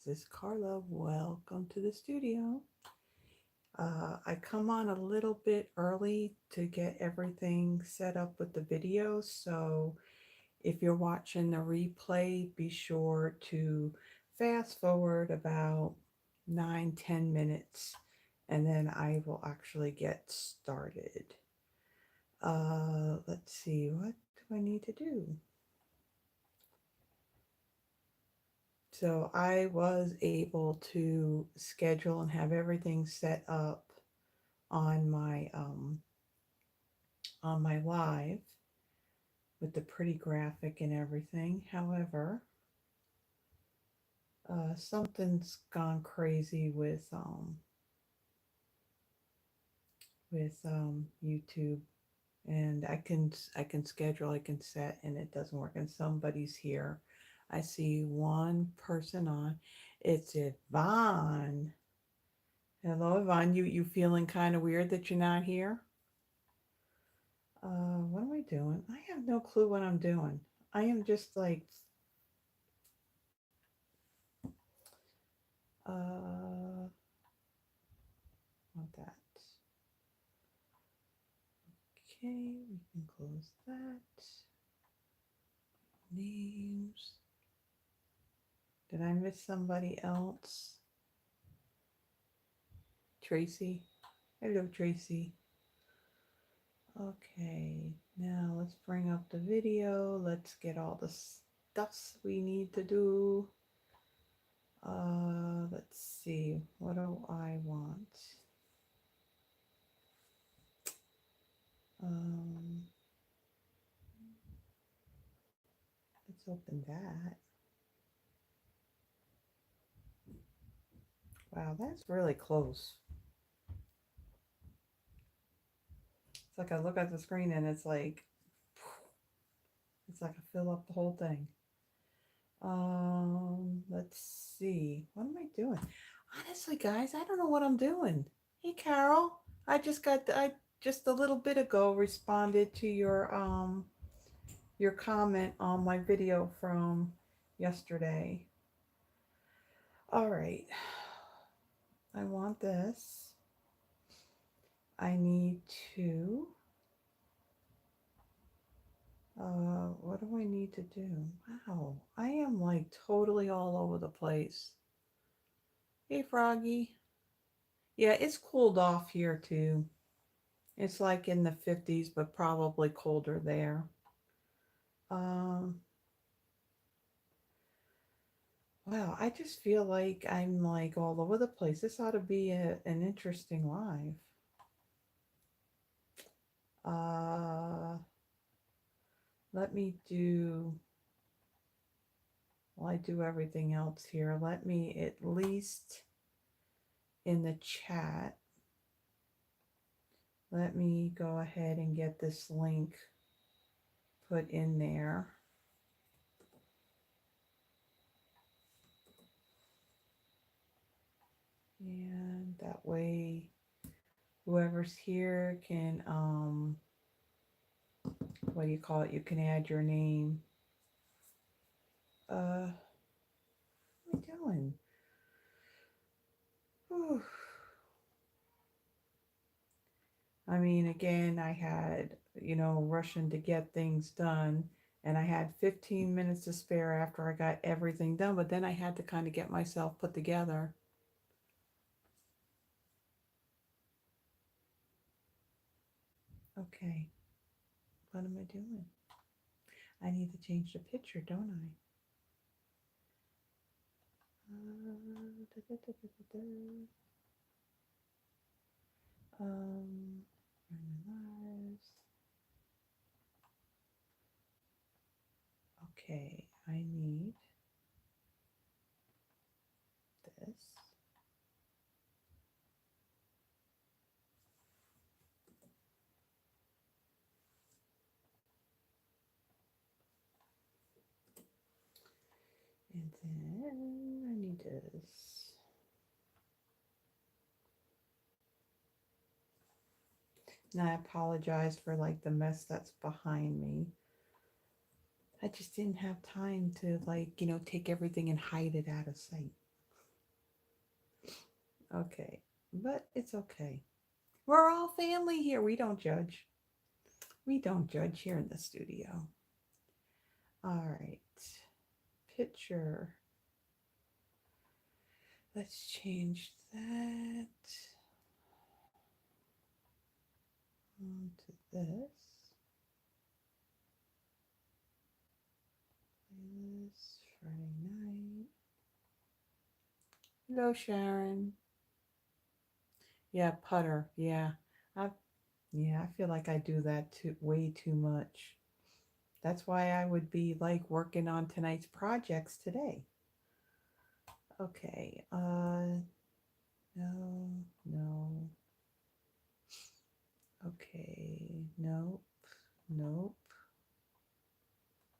is Carla. Welcome to the studio. I come on a little bit early to get everything set up with the video. So if you're watching the replay, be sure to fast forward about 9-10 minutes and then I will actually get started. Let's see, what do I need to do? So I was able to schedule and have everything set up on my live with the pretty graphic and everything. However, something's gone crazy with YouTube, and I can schedule, I can set, and it doesn't work. And somebody's here. I see one person on. It's Yvonne. Hello, Yvonne. You feeling kind of weird that you're not here? What am I doing? I have no clue what I'm doing. I am just like, want that. Okay, we can close that. Names. Did I miss somebody else? Tracy. Hello, Tracy. Okay, now let's bring up the video. Let's get all the stuffs we need to do. Let's see. What do I want? Um, let's open that. Wow, that's really close. It's like I look at the screen and it's like I fill up the whole thing. Let's see. What am I doing? Honestly, guys, I don't know what I'm doing. Hey, Carol, I just a little bit ago responded to your comment on my video from yesterday. All right. I want this. I need to what do I need to do? Wow, I am like totally all over the place. Hey, Froggy. Yeah, it's cooled off here too. It's like in the 50s, but probably colder there. Um, wow, I just feel like I'm like all over the place. This ought to be an interesting live. Uh, let me do, well, I do everything else here. Let me at least in the chat, let me go ahead and get this link put in there. And that way, whoever's here can, what do you call it? You can add your name. What am I doing? Whew. I mean, again, I had, rushing to get things done, and I had 15 minutes to spare after I got everything done, but then I had to kind of get myself put together. Okay, what am I doing? I need to change the picture, don't I? Da, da, da, randomize. Okay, I need this. And then I need this. And I apologize for like the mess that's behind me. I just didn't have time to take everything and hide it out of sight. Okay, but it's okay. We're all family here. We don't judge. We don't judge here in the studio. All right. Picture. Let's change that onto this. This Friday night. Hello, Sharon. Yeah, putter. Yeah. I yeah, I feel like I do that too way too much. That's why I would be like working on tonight's projects today. Okay. No, no. Okay. Nope. Nope.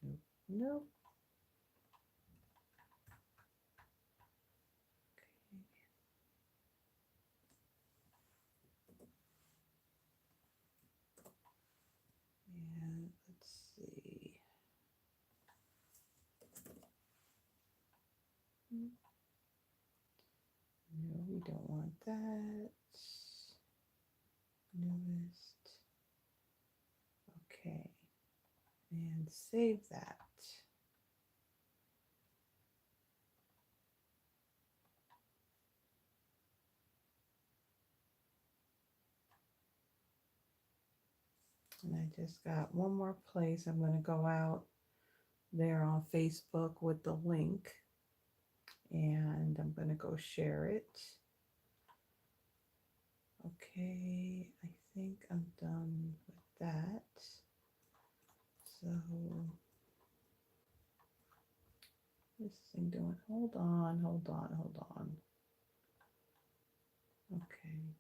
Nope. Nope. And let's see. No, we don't want that. Newest. Okay. And save that. And I just got one more place. I'm going to go out there on Facebook with the link and I'm going to go share it. Okay, I think I'm done with that. So, this thing doing, hold on. Okay,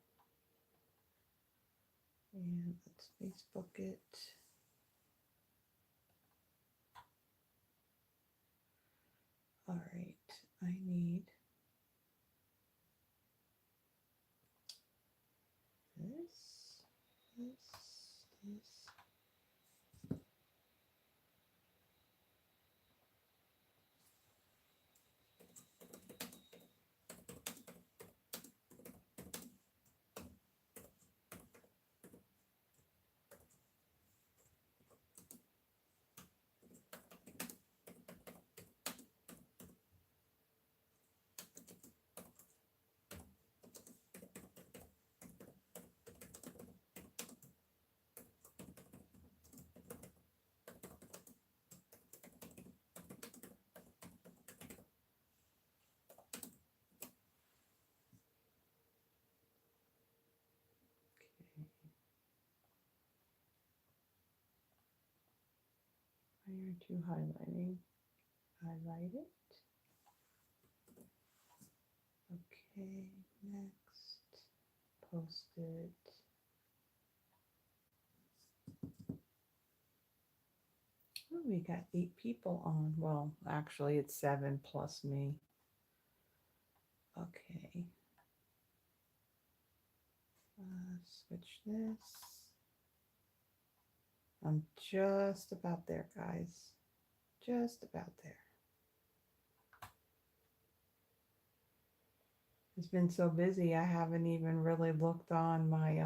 and let's Facebook it. All right, I need this, this. Why aren't you highlighting? Highlight it. Okay, next. Post it. Oh, we got 8 people on. Well, actually, it's 7 plus me. Okay. Switch this. I'm just about there, guys. Just about there. It's been so busy, I haven't even really looked on my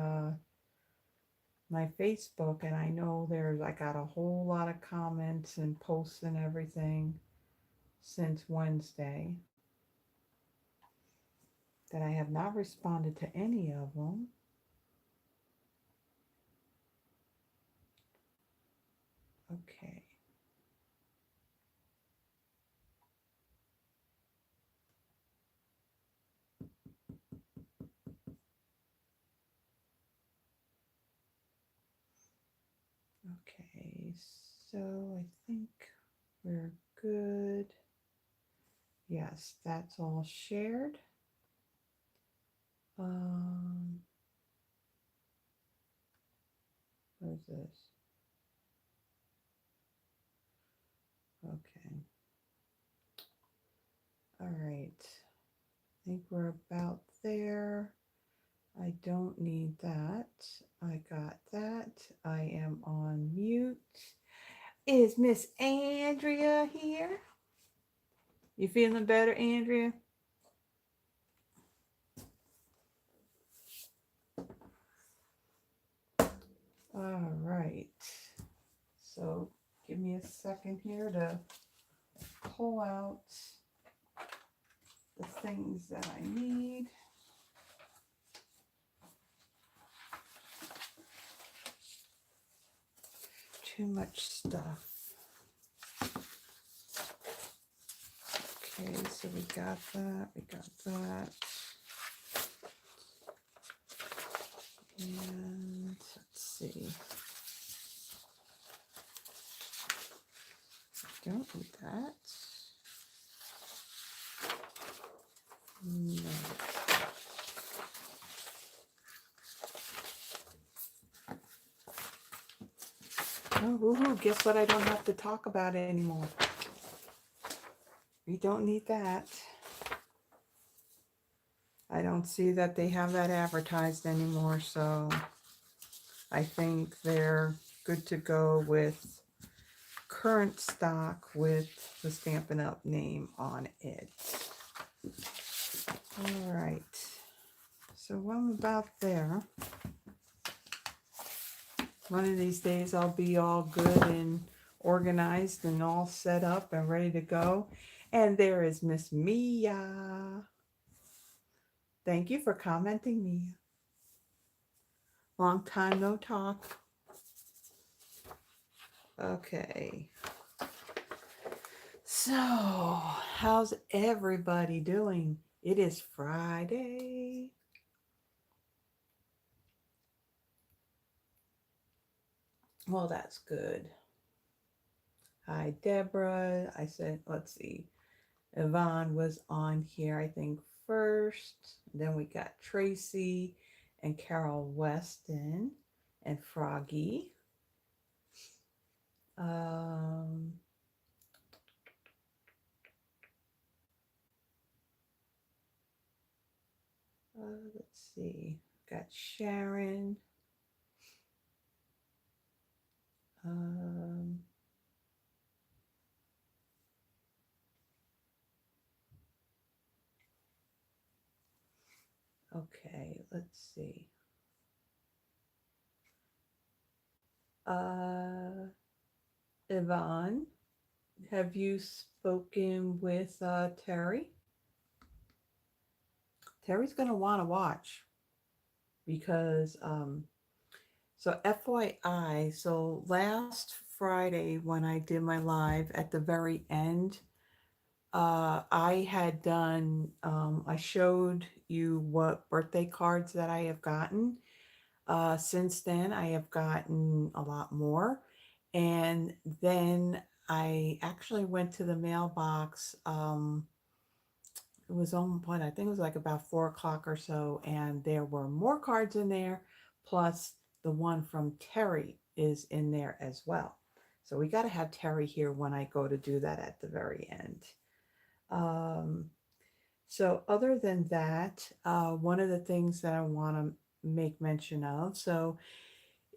Facebook, and I know I got a whole lot of comments and posts and everything since Wednesday that I have not responded to any of them. Okay. Okay, so I think we're good. Yes, that's all shared. What is this? Okay. All right. I think we're about there. I don't need that. I got that. I am on mute. Is Miss Andrea here? You feeling better, Andrea? All right. So give me a second here to pull out the things that I need. Too much stuff. Okay, so we got that, and let's see. Don't need that. No. Oh, woohoo, guess what? I don't have to talk about it anymore. We don't need that. I don't see that they have that advertised anymore, so I think they're good to go with current stock with the Stampin' Up name on it. All right, so I'm about there. One of these days I'll be all good and organized and all set up and ready to go. And there is Miss Mia. Thank you for commenting, Mia. Long time no talk. Okay. So, how's everybody doing? It is Friday. Well, that's good. Hi, Deborah. I said, let's see. Yvonne was on here, I think, first. Then we got Tracy and Carol Weston and Froggy. Let's see. Got Sharon. Okay, let's see. Yvonne, have you spoken with Terry? Terry's going to want to watch because, so FYI, so last Friday when I did my live at the very end, I had done, I showed you what birthday cards that I have gotten. Since then, I have gotten a lot more. And then I actually went to the mailbox. It was on what I think it was like about 4 o'clock or so, and there were more cards in there, plus the one from Terry is in there as well. So we got to have Terry here when I go to do that at the very end. So other than that, one of the things that I want to make mention of, so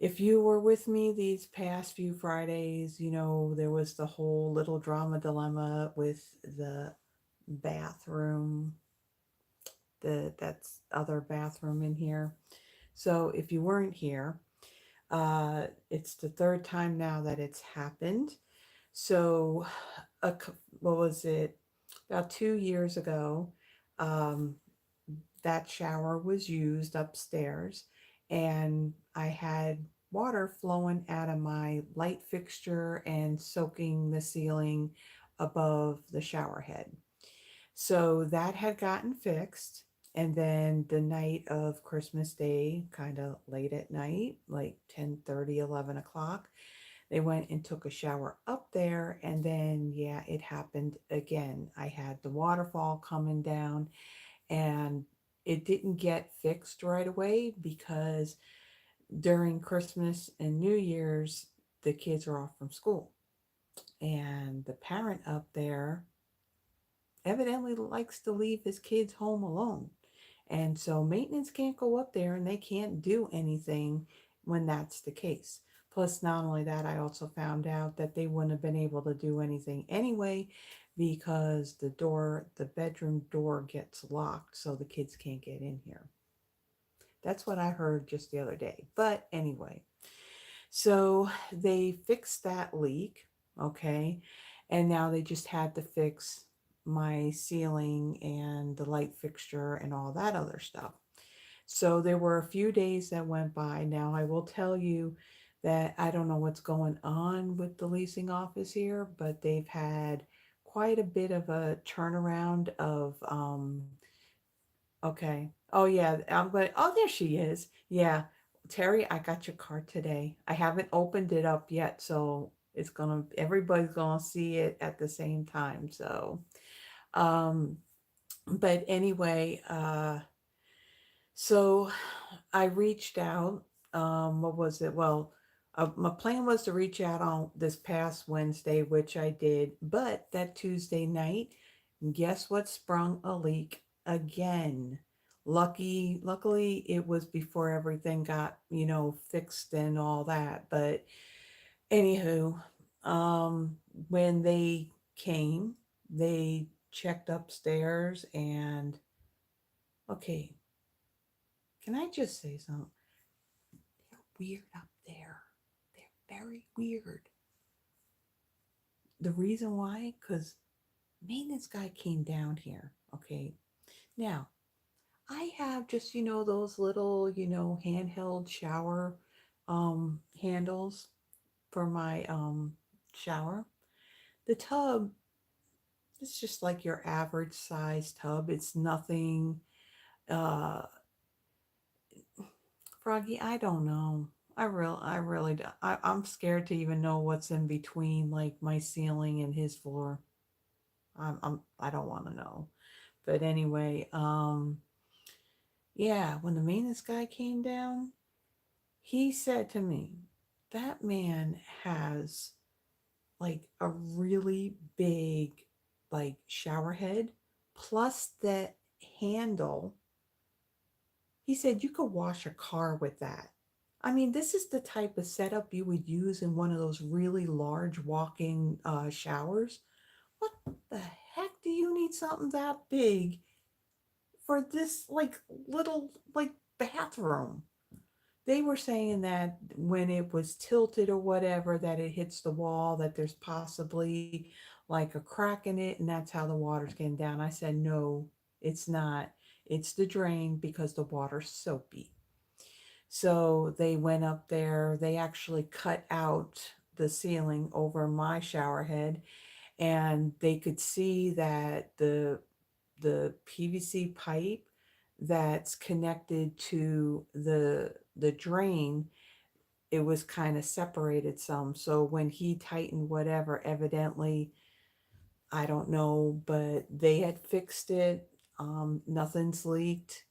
if you were with me these past few Fridays, you know, there was the whole little drama dilemma with the bathroom, that's other bathroom in here. So if you weren't here, it's the third time now that it's happened. So, what was it? About 2 years ago, um, that shower was used upstairs, and I had water flowing out of my light fixture and soaking the ceiling above the shower head. So that had gotten fixed. And then the night of Christmas Day, kind of late at night, like 10:30, 11 o'clock, they went and took a shower up there. And then, yeah, it happened again. I had the waterfall coming down, and it didn't get fixed right away because during Christmas and New Year's, the kids are off from school. And the parent up there evidently likes to leave his kids home alone. And so maintenance can't go up there and they can't do anything when that's the case. Plus, not only that, I also found out that they wouldn't have been able to do anything anyway because the bedroom door gets locked so the kids can't get in here. That's what I heard just the other day. But anyway, So they fixed that leak, okay, and now they just had to fix my ceiling and the light fixture and all that other stuff. So there were a few days that went by. Now I will tell you that I don't know what's going on with the leasing office here, but they've had quite a bit of a turnaround of okay. Oh yeah, I'm going. Oh, there she is. Yeah, Terry, I got your card today. I haven't opened it up yet, so it's gonna. Everybody's gonna see it at the same time. So, um, but anyway, so I reached out. What was it? Well, my plan was to reach out on this past Wednesday, which I did. But that Tuesday night, guess what sprung a leak again? Luckily, it was before everything got, fixed and all that. But anywho, um, when they came, they checked upstairs and okay, can I just say something? They're weird up there. They're very weird. The reason why, because maintenance guy came down here. Okay. Now, I have just, those little, handheld shower handles for my shower. The tub is just like your average size tub. It's nothing uh Froggy, I don't know. I really do. I'm scared to even know what's in between like my ceiling and his floor. I don't want to know. But anyway, yeah, when the maintenance guy came down, he said to me, that man has like a really big like shower head plus that handle. He said you could wash a car with that. I mean, this is the type of setup you would use in one of those really large walk-in showers. What the heck do you need something that big for this like little like bathroom? They were saying that when it was tilted or whatever, that it hits the wall, that there's possibly like a crack in it, and that's how the water's getting down. I said, no, it's not. It's the drain because the water's soapy. So they went up there, they actually cut out the ceiling over my shower head, and they could see that the PVC pipe that's connected to the drain, it was kind of separated some. So when he tightened whatever, evidently, I don't know, but they had fixed it. Nothing's leaked.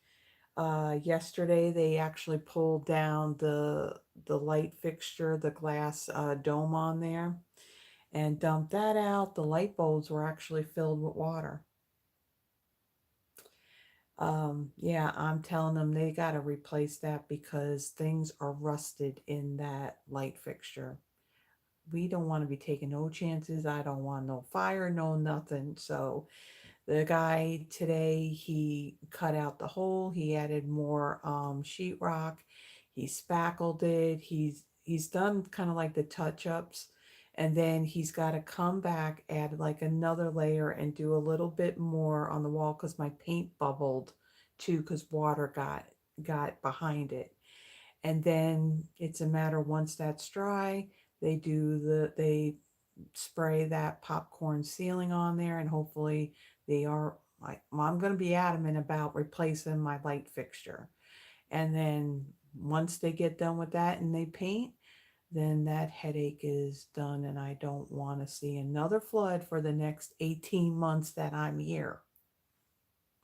Yesterday they actually pulled down the light fixture, the glass dome on there, and dumped that out. The light bulbs were actually filled with water. Yeah, I'm telling them they got to replace that because things are rusted in that light fixture. We don't want to be taking no chances. I don't want no fire, no nothing. So the guy today, he cut out the hole. He added more sheetrock. He spackled it. He's done kind of like the touch ups, and then he's got to come back, add like another layer, and do a little bit more on the wall because my paint bubbled too because water got behind it. And then it's a matter once that's dry, they spray that popcorn ceiling on there, and hopefully they are like, well, I'm going to be adamant about replacing my light fixture. And then once they get done with that and they paint, then that headache is done, and I don't want to see another flood for the next 18 months that I'm here.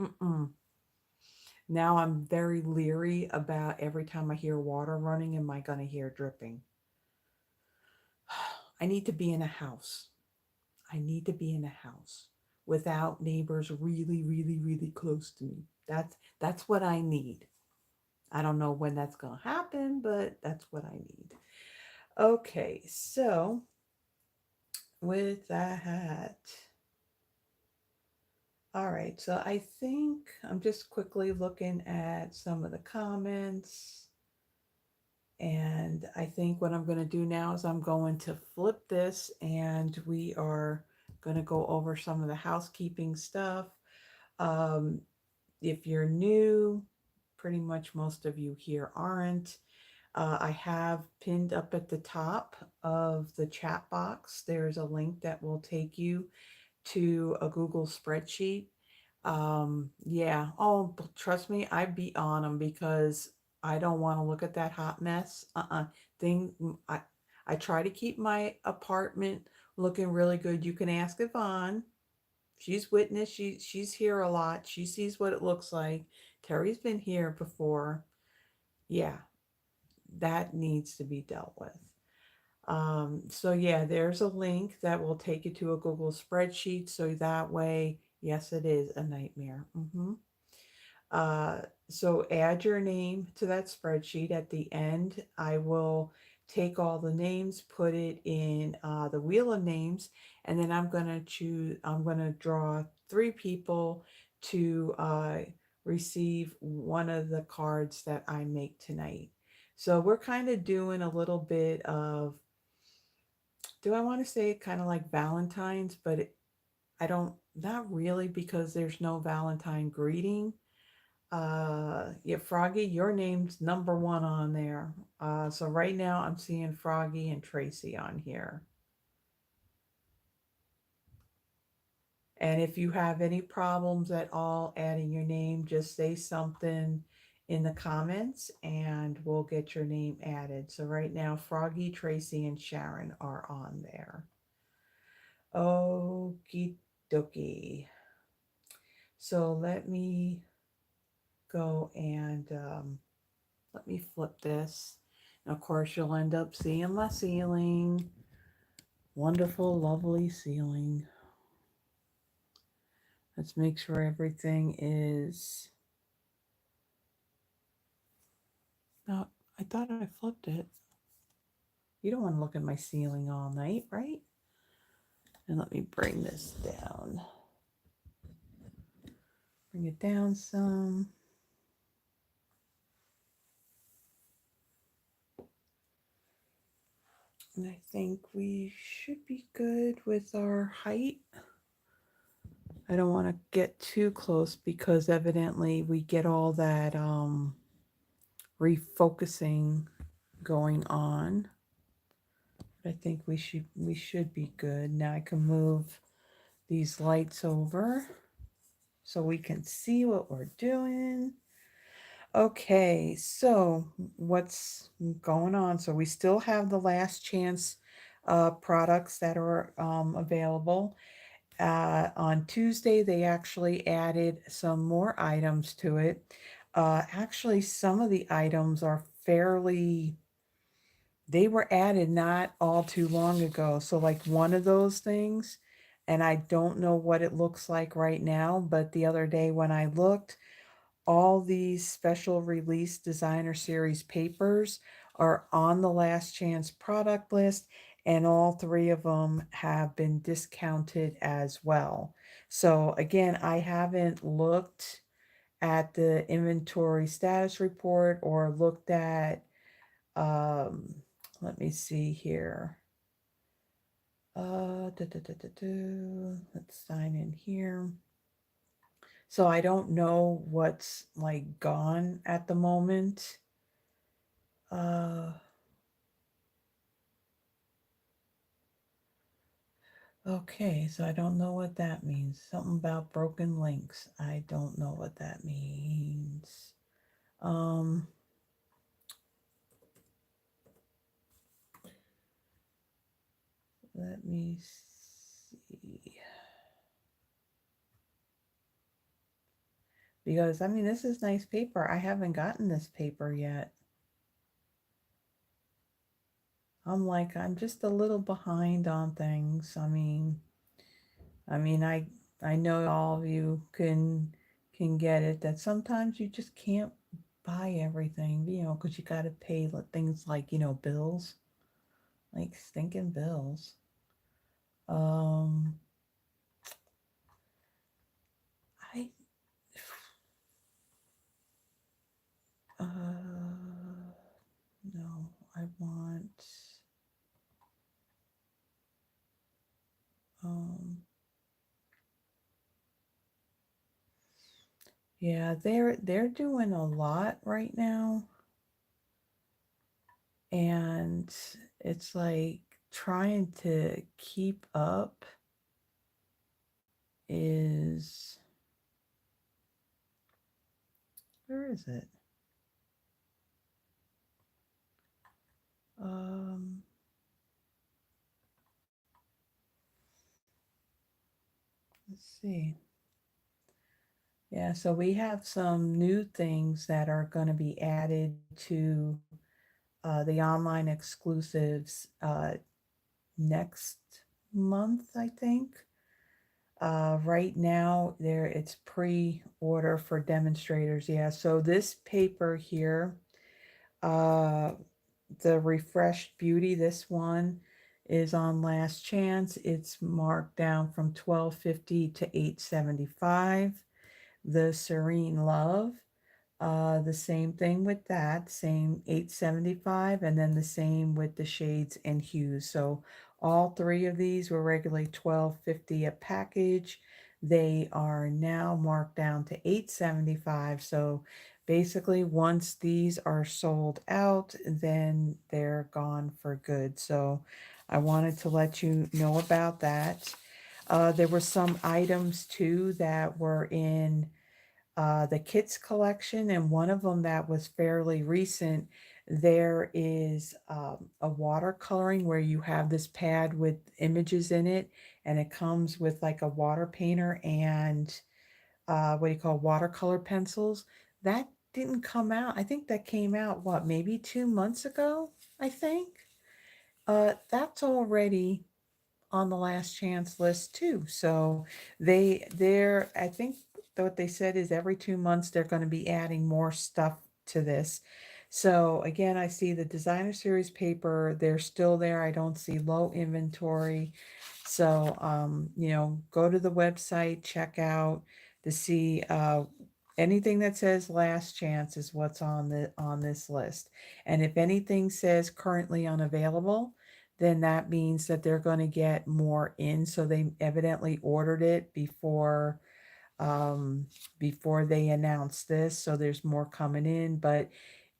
Mm-mm. Now I'm very leery about every time I hear water running, am I going to hear dripping? I need to be in a house. I need to be in a house without neighbors really, really, really close to me. That's what I need. I don't know when that's going to happen, but that's what I need. Okay, so with that, all right, so I think I'm just quickly looking at some of the comments, And I think what I'm going to do now is I'm going to flip this and we are going to go over some of the housekeeping stuff. Um, if you're new, pretty much most of you here aren't. I have pinned up at the top of the chat box, there's a link that will take you to a Google spreadsheet. Yeah, oh, trust me, I'd be on them because I don't want to look at that hot mess. Thing, I try to keep my apartment looking really good. You can ask Yvonne. She's witness. She's here a lot. She sees what it looks like. Terry's been here before. Yeah, that needs to be dealt with. So yeah, there's a link that will take you to a Google spreadsheet. So that way, yes, it is a nightmare. Uh, so add your name to that spreadsheet. At the end, I will take all the names, put it in the wheel of names, and then I'm going to draw 3 people to receive one of the cards that I make tonight. So we're kind of doing a little bit of, do I want to say kind of like Valentine's, but I don't, not really, because there's no Valentine greeting. Yeah, Froggy, your name's number 1 on there. So right now I'm seeing Froggy and Tracy on here. And if you have any problems at all adding your name, just say something in the comments and we'll get your name added. So right now, Froggy, Tracy, and Sharon are on there. Okie dokie. So let me go and let me flip this. And of course, you'll end up seeing my ceiling. Wonderful, lovely ceiling. Let's make sure everything is... No, I thought I flipped it. You don't want to look at my ceiling all night, right? And let me bring this down. Bring it down some. And I think we should be good with our height. I don't want to get too close because evidently we get all that refocusing going on. I think we should be good. Now I can move these lights over so we can see what we're doing. Okay, so what's going on? So we still have the last chance products that are available. On Tuesday, they actually added some more items to it. Actually, some of the items are fairly, they were added not all too long ago. So like one of those things, and I don't know what it looks like right now, but the other day when I looked, all these special release designer series papers are on the last chance product list, and all 3 of them have been discounted as well. So again, I haven't looked at the inventory status report or looked at, um, let me see here. Let's sign in here. So I don't know what's like gone at the moment. Okay, so I don't know what that means. Something about broken links. I don't know what that means. Let me see. Because, I mean, this is nice paper. I haven't gotten this paper yet. I'm just a little behind on things. I know all of you can get it, that sometimes you just can't buy everything, because you got to pay things like, bills, like stinking bills. I no. Yeah, they're doing a lot right now, and it's like trying to keep up is where is it? Um, let's see. Yeah, so we have some new things that are going to be added to the online exclusives next month, I think. Right now, there it's pre-order for demonstrators. Yeah, so this paper here, uh, the Refreshed Beauty, this one is on last chance. It's marked down from 12.50 to 8.75. The Serene Love, the same thing with that, same 875, and then the same with the shades and hues. So all three of these were regularly 12.50 a package. They are now marked down to 875. So basically once these are sold out, then they're gone for good. So I wanted to let you know about that. There were some items too that were in the kits collection, and one of them that was fairly recent. There is a watercoloring where you have this pad with images in it, and it comes with like a water painter and what do you call watercolor pencils. That didn't come out. I think that came out, what, maybe 2 months ago, I think. That's already on the last chance list too. So they're I think what they said is every 2 months they're going to be adding more stuff to this. So again, I see the designer series paper, they're still there. I don't see low inventory. So go to the website, check out to see anything that says last chance is what's on this list. And if anything says currently unavailable, then that means that they're going to get more in. So they evidently ordered it before they announced this. So there's more coming in. But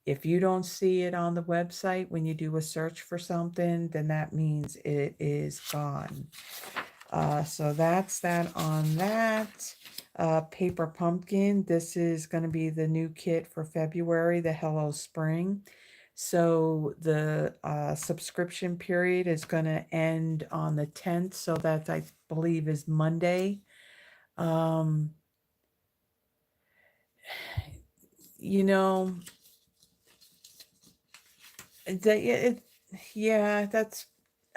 if you don't see it on the website when you do a search for something, then that means it is gone. So that's that on that. Paper Pumpkin. This is going to be the new kit for February, the Hello Spring. So the subscription period is going to end on the 10th. So that I believe is Monday. Um, you know, yeah,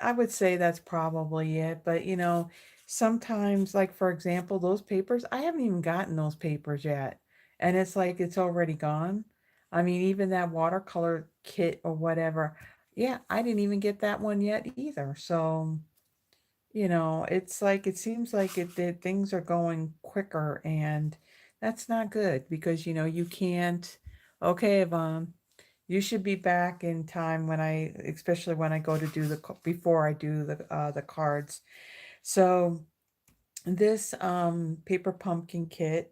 I would say that's probably it. But sometimes, like for example, those papers, I haven't even gotten those papers yet, and it's like it's already gone. I mean, even that watercolor kit or whatever, yeah, I didn't even get that one yet either. So, it's like it seems like that things are going quicker, and that's not good because you can't. Okay, Yvonne. You should be back in time especially when I go to do before I do the cards. So this paper pumpkin kit,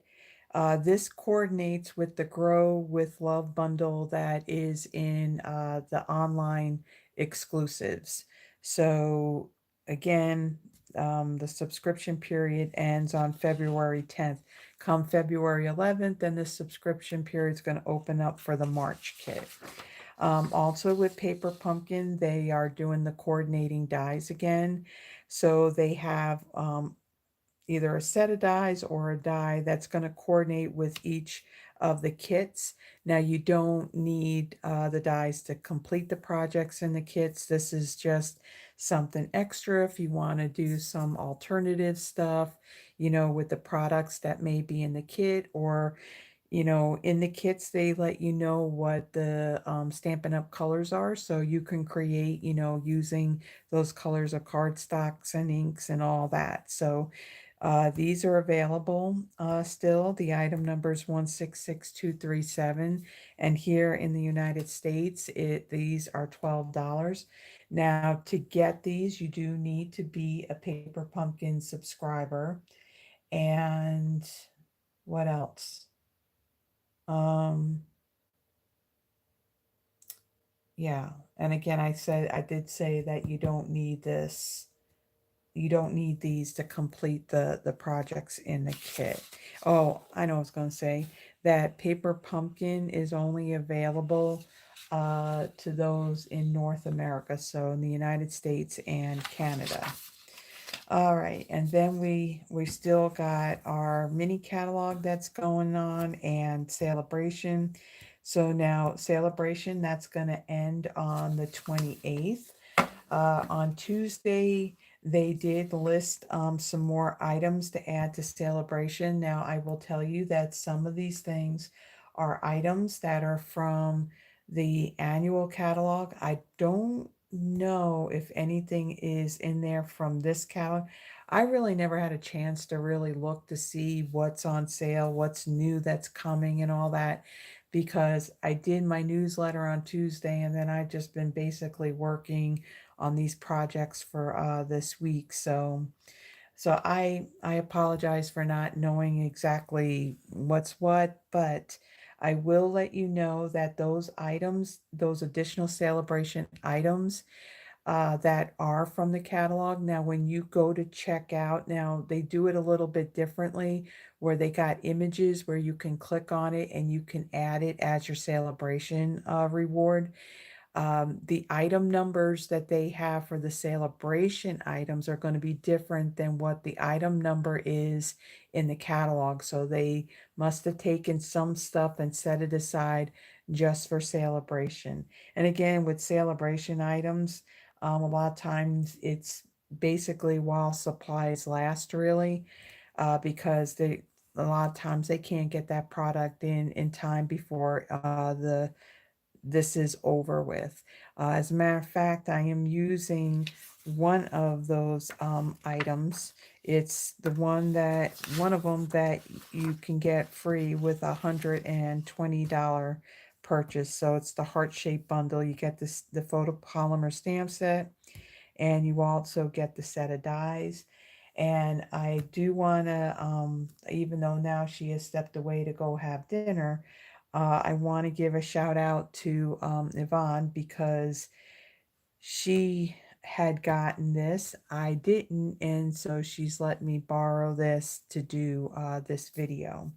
this coordinates with the Grow with Love bundle that is in the online exclusives. So again, the subscription period ends on February 10th. Come February 11th, then the subscription period is going to open up for the March kit. Also with Paper Pumpkin, they are doing the coordinating dies again. So they have either a set of dies or a die that's going to coordinate with each of the kits. Now you don't need the dies to complete the projects in the kits. This is just something extra if you want to do some alternative stuff, with the products that may be in the kit, or in the kits, they let you know what the Stampin' Up! Colors are, so you can create, using those colors of cardstocks and inks and all that. So these are available still. The item number is 166237, and here in the United States, these are $12. Now, to get these, you do need to be a Paper Pumpkin subscriber. And what else? Um, yeah. And again, I did say that you don't need this. You don't need these to complete the projects in the kit. Oh, I know I was going to say that paper pumpkin is only available to those in North America, so in the United States and Canada. All right, and then we still got our mini catalog that's going on and celebration. So now celebration that's going to end on the 28th. On Tuesday, they did list some more items to add to celebration. Now, I will tell you that some of these things are items that are from the annual catalog. I don't know if anything is in there from this catalog. I really never had a chance to really look to see what's on sale, what's new that's coming, and all that, because I did my newsletter on Tuesday and then I've just been basically working on these projects for this week. So I apologize for not knowing exactly what's what, but I will let you know that those items, those additional celebration items that are from the catalog. Now, when you go to check out, now they do it a little bit differently, where they got images where you can click on it and you can add it as your celebration reward. The item numbers that they have for the celebration items are going to be different than what the item number is in the catalog. So they must have taken some stuff and set it aside just for celebration. And again, with celebration items, a lot of times it's basically while supplies last, really, because a lot of times they can't get that product in time before the this is over with. As a matter of fact, I am using one of those items. It's the one of them that you can get free with $120 purchase. So it's the heart shaped bundle. You get the photopolymer stamp set, and you also get the set of dies. And I do want to, even though now she has stepped away to go have dinner, I want to give a shout out to Yvonne, because she had gotten this. I didn't, and so she's let me borrow this to do this video.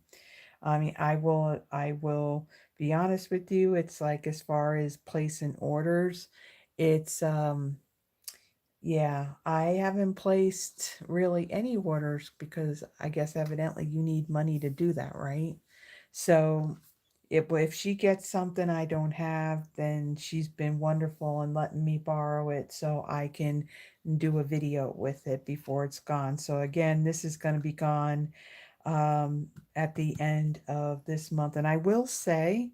I mean, I will be honest with you. It's like, as far as placing orders, it's yeah, I haven't placed really any orders because I guess evidently you need money to do that, right? So if she gets something I don't have, then she's been wonderful in letting me borrow it so I can do a video with it before it's gone. So again, this is going to be gone at the end of this month. And I will say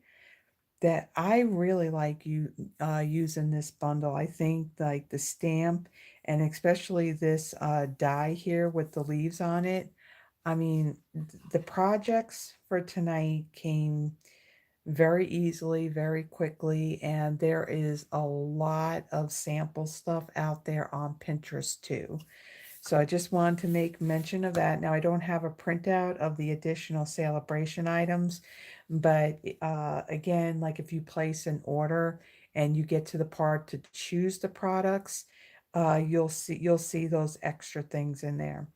that I really like you using this bundle. I think like the stamp, and especially this die here with the leaves on it. I mean, the projects for tonight came very easily, very quickly, and there is a lot of sample stuff out there on Pinterest too. So I just wanted to make mention of that. Now, I don't have a printout of the additional celebration items, but again, like if you place an order and you get to the part to choose the products, you'll see those extra things in there.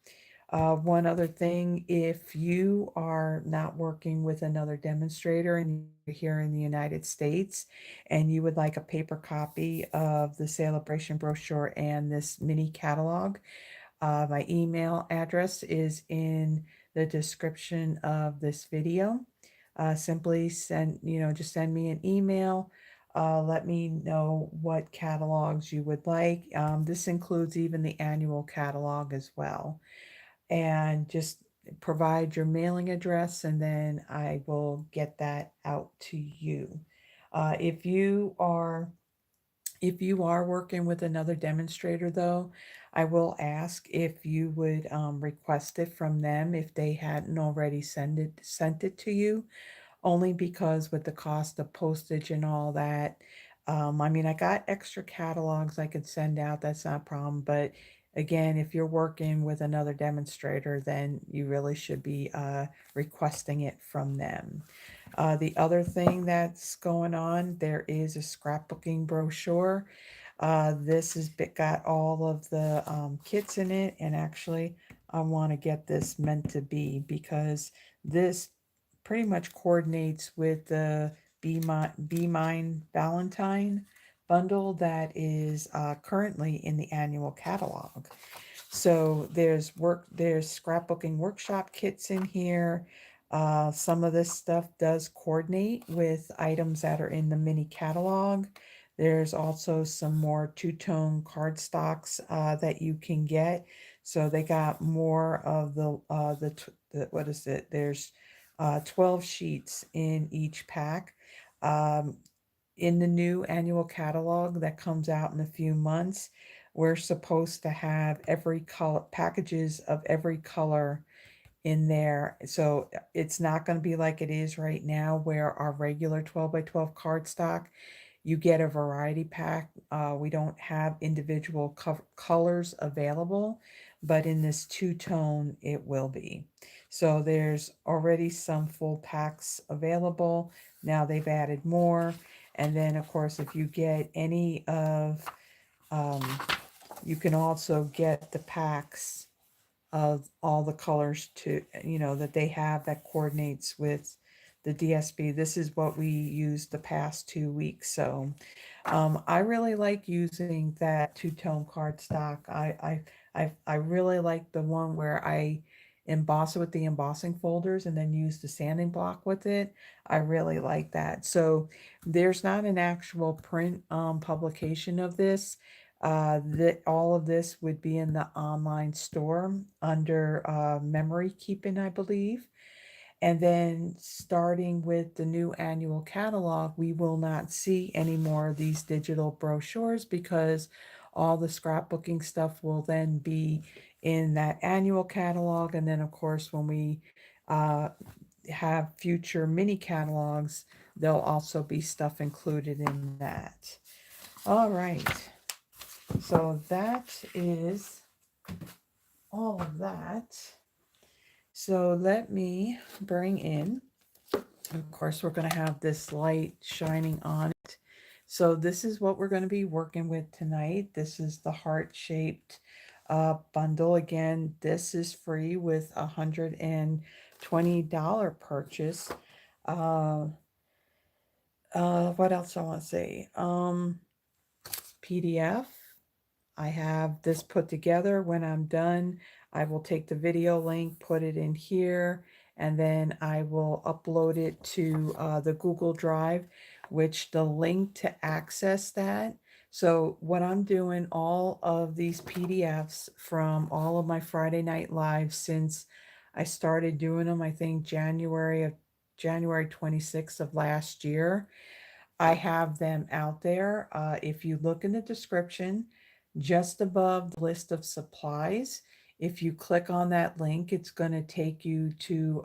One other thing, if you are not working with another demonstrator and you're here in the United States and you would like a paper copy of the celebration brochure and this mini catalog, my email address is in the description of this video. Simply just send me an email. Let me know what catalogs you would like. This includes even the annual catalog as well. And just provide your mailing address, and then I will get that out to you. Uh, if you are if you are working with another demonstrator, though, I will ask if you would request it from them if they hadn't already sent it to you, only because with the cost of postage and all that, I mean, I got extra catalogs I could send out. That's not a problem, but again, if you're working with another demonstrator, then you really should be requesting it from them. The other thing that's going on, there is a scrapbooking brochure. This has got all of the kits in it, and actually, I want to get this meant to be because this pretty much coordinates with the Be Mine Valentine bundle that is currently in the annual catalog. So there's scrapbooking workshop kits in here. Some of this stuff does coordinate with items that are in the mini catalog. There's also some more two-tone cardstocks that you can get. So they got more of the what is it? There's 12 sheets in each pack. Um, in the new annual catalog that comes out in a few months, we're supposed to have every color packages of every color in there. So it's not going to be like it is right now, where our regular 12 by 12 cardstock, you get a variety pack. We don't have individual colors available, but in this two-tone, it will be. So there's already some full packs available. Now they've added more. And then, of course, if you get any of, um, you can also get the packs of all the colors to, that they have that coordinates with the DSP. This is what we used the past 2 weeks. So I really like using that two-tone cardstock. I really like the one where I emboss it with the embossing folders and then use the sanding block with it. I really like that. So there's not an actual print publication of this. That all of this would be in the online store under memory keeping, I believe. And then starting with the new annual catalog, we will not see any more of these digital brochures because all the scrapbooking stuff will then be in that annual catalog. And then, of course, when we uh, have future mini catalogs, there'll also be stuff included in that. All right. So that is all of that. So let me bring in, of course, we're going to have this light shining on it. So this is what we're going to be working with tonight. This is the heart-shaped bundle. Again, this is free with $120 purchase. Uh, what else I want to say? PDF. I have this put together. When I'm done, I will take the video link, put it in here, and then I will upload it to the Google Drive, which the link to access that. So what I'm doing, all of these PDFs from all of my Friday Night Lives since I started doing them, I think January 26th of last year. I have them out there. If you look in the description, just above the list of supplies, if you click on that link, it's going to take you to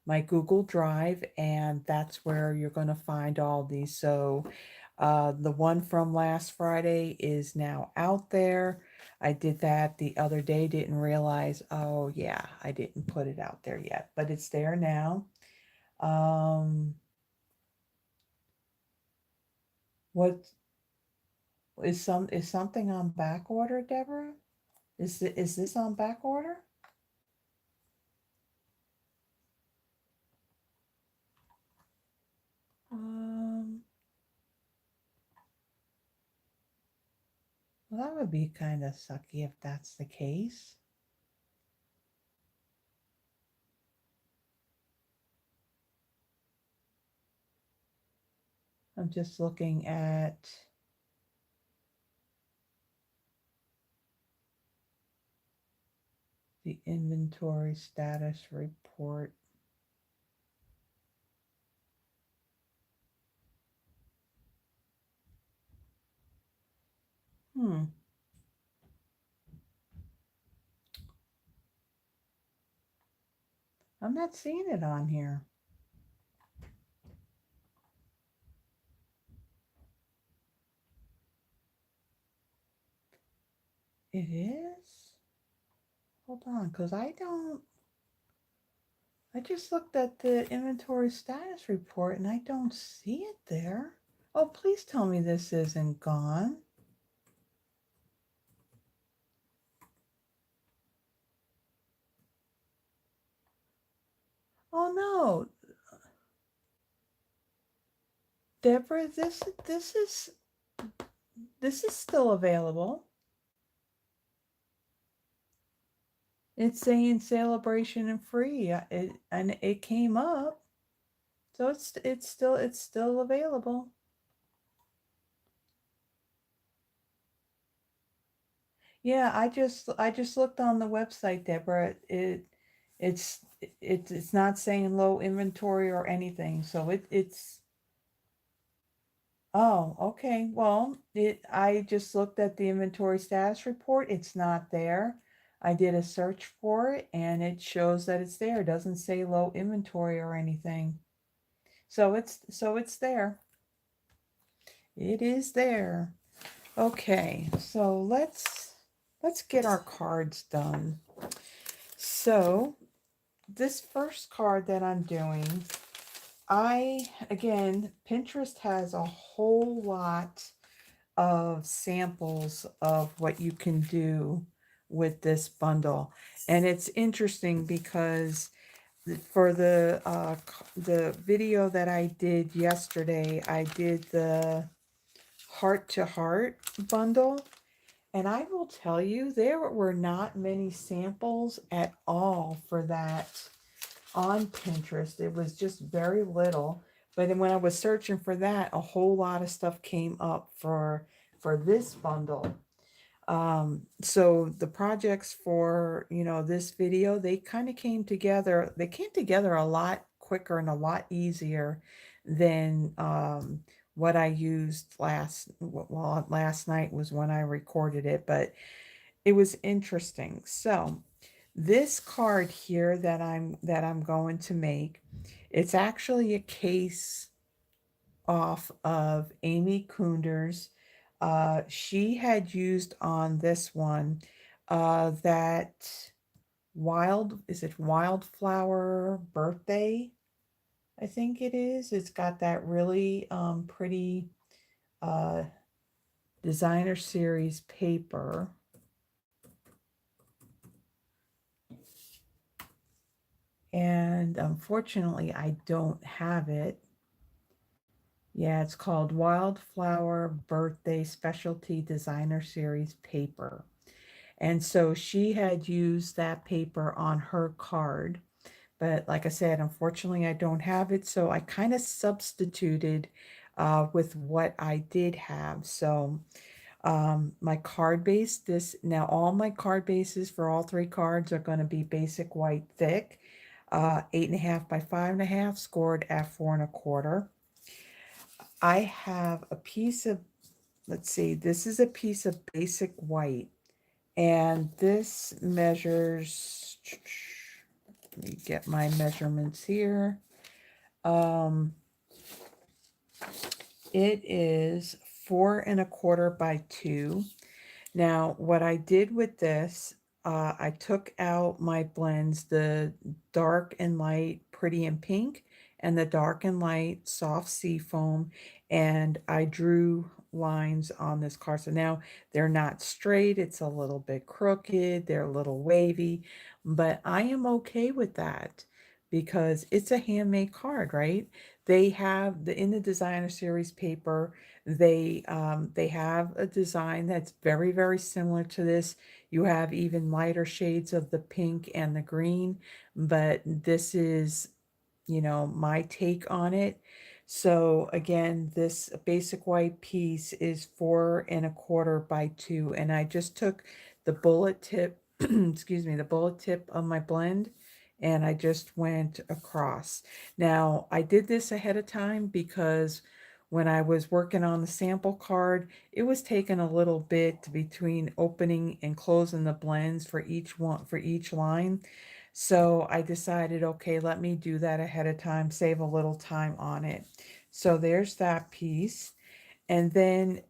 my Google Drive, and that's where you're going to find all these. So the one from last Friday is now out there. I did that the other day, didn't realize, oh yeah, I didn't put it out there yet, but it's there now. What is something on back order, Deborah? Is this on back order? Um, well, that would be kind of sucky if that's the case. I'm just looking at the inventory status report. Hmm. I'm not seeing it on here. It is? Hold on, because I just looked at the inventory status report and I don't see it there. Oh, please tell me this isn't gone. Oh no, Deborah, this is still available. It's saying celebration and free. And it came up, so it's still available. Yeah, I just looked on the website, Deborah. It's it's not saying low inventory or anything. So it's oh, okay. Well, I just looked at the inventory status report. It's not there. I did a search for it and it shows that it's there. It doesn't say low inventory or anything. So it's there. It is there. Okay, so let's get our cards done. So this first card that I'm doing, again, Pinterest has a whole lot of samples of what you can do with this bundle. And it's interesting because for the video that I did yesterday, I did the heart to heart bundle. And I will tell you, there were not many samples at all for that on Pinterest. It was just very little. But then when I was searching for that, a whole lot of stuff came up for this bundle. So the projects for, this video, they kind of came together. They came together a lot quicker and a lot easier than what I used last night was when I recorded it, but it was interesting. So this card here that I'm going to make, it's actually a case off of Amy Kunder's. She had used on this one that is it Wildflower Birthday? I think it is. It's got that really pretty uh, designer series paper. And unfortunately, I don't have it. Yeah, it's called Wildflower Birthday Specialty Designer Series paper. And so she had used that paper on her card. But like I said, unfortunately, I don't have it. So I kind of substituted with what I did have. So my card base, now all my card bases for all three cards are going to be basic white thick, 8.5 by 5.5, scored at 4.25. I have a piece of, let's see, this is a piece of basic white, and this measures, let me get my measurements here. It is 4.25 by 2. Now, what I did with this, I took out my blends, the dark and light pretty and pink, and the dark and light soft sea foam, and I drew lines on this card. So now they're not straight, it's a little bit crooked, they're a little wavy, but I am okay with that because it's a handmade card, right? They have in the designer series paper, they have a design that's very, very similar to this. You have even lighter shades of the pink and the green, but this is, my take on it. So again, this basic white piece is 4.25 by 2, and I just took the bullet tip, excuse me, the bullet tip of my blend, and I just went across. Now, I did this ahead of time because when I was working on the sample card, it was taking a little bit between opening and closing the blends for each line. So I decided, okay, let me do that ahead of time, save a little time on it. So there's that piece. And then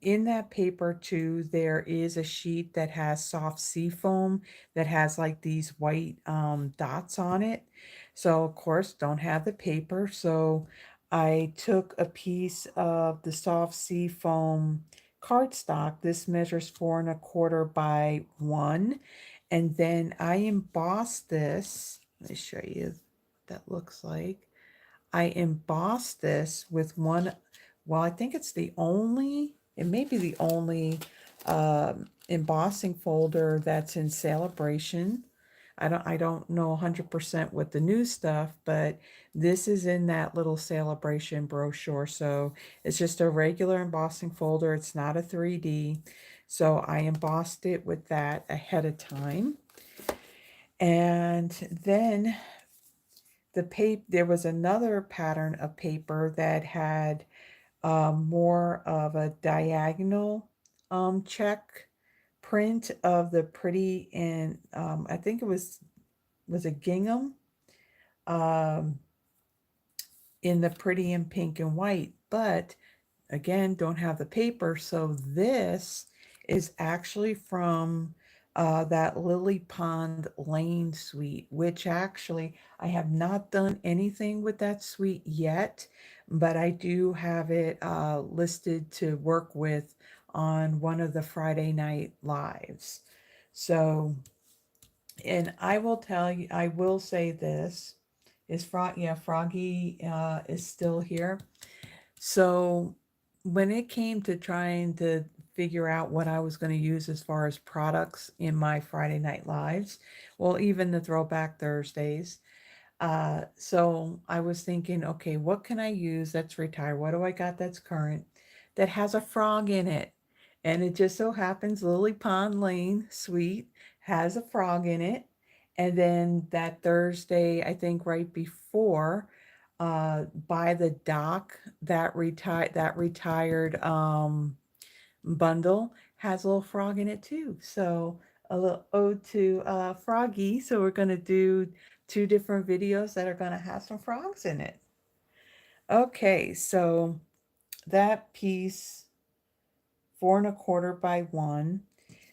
in that paper too, there is a sheet that has soft sea foam that has like these white dots on it. So of course, don't have the paper. So I took a piece of the soft sea foam cardstock. This measures 4¼ by 1. And then I embossed this. Let me show you what that looks like. I embossed this with one, well, I think it's the only, it may be the only embossing folder that's in Celebration. I don't know 100% with the new stuff, but this is in that little Celebration brochure. So it's just a regular embossing folder. It's not a 3D. So I embossed it with that ahead of time. And then there was another pattern of paper that had more of a diagonal check print of the pretty, and I think it was a gingham um, in the pretty in pink and white, but again, don't have the paper. So this is actually from that Lily Pond Lane suite, which actually I have not done anything with that suite yet, but I do have it listed to work with on one of the Friday night lives. So, and I will tell you, I will say this is Froggy is still here. So when it came to trying to figure out what I was going to use as far as products in my Friday Night Lives, well, even the Throwback Thursdays, so I was thinking, okay, what can I use that's retired? What do I got that's current that has a frog in it? And it just so happens Lily Pond Lane Suite has a frog in it. And then that Thursday, I think right before, by the dock, that retired bundle has a little frog in it too. So a little ode to Froggy. So we're gonna do two different videos that are gonna have some frogs in it. Okay, so that piece 4¼ by 1.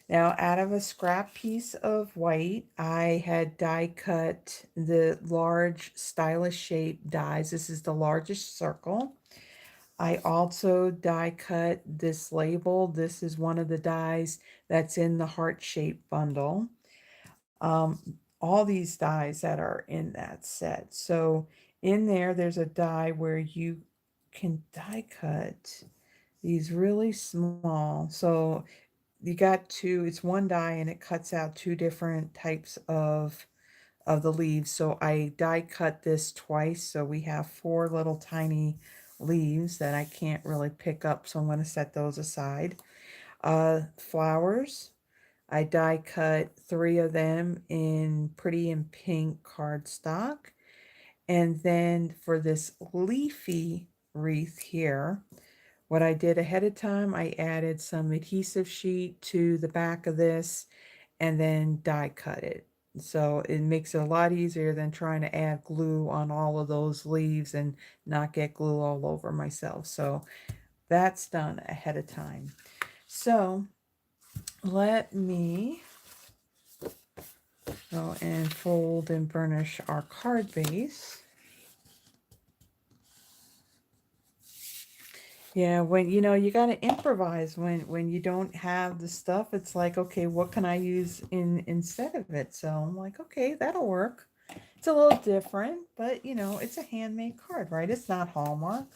Now, out of a scrap piece of white, I had die cut the large stylish shape dies. This is the largest circle. I also die cut this label. This is one of the dies that's in the heart shape bundle. All these dies that are in that set. So in there, there's a die where you can die cut these really small. So you got two, it's one die and it cuts out two different types of the leaves. So I die cut this twice. So we have four little tiny leaves that I can't really pick up. So I'm going to set those aside. Flowers. I die cut three of them in pretty and pink cardstock. And then for this leafy wreath here, what I did ahead of time, I added some adhesive sheet to the back of this and then die cut it. So it makes it a lot easier than trying to add glue on all of those leaves and not get glue all over myself. So that's done ahead of time. So let me go and fold and burnish our card base. Yeah, when you got to improvise when you don't have the stuff. It's like, okay, what can I use instead of it? So I'm like, okay, that'll work. It's a little different, but it's a handmade card, right? It's not Hallmark.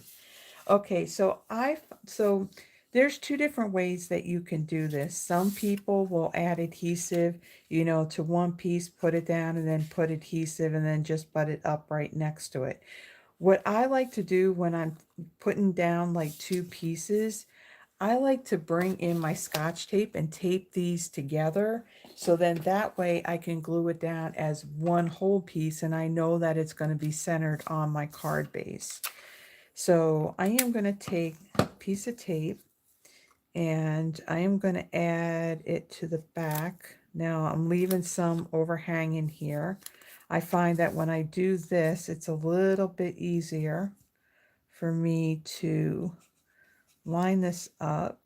Okay, so there's two different ways that you can do this. Some people will add adhesive, to one piece, put it down, and then put adhesive, and then just butt it up right next to it. What I like to do when I'm putting down like two pieces, I like to bring in my Scotch tape and tape these together. So then that way I can glue it down as one whole piece and I know that it's going to be centered on my card base. So I am going to take a piece of tape and I am going to add it to the back. Now I'm leaving some overhanging here. I find that when I do this, it's a little bit easier for me to line this up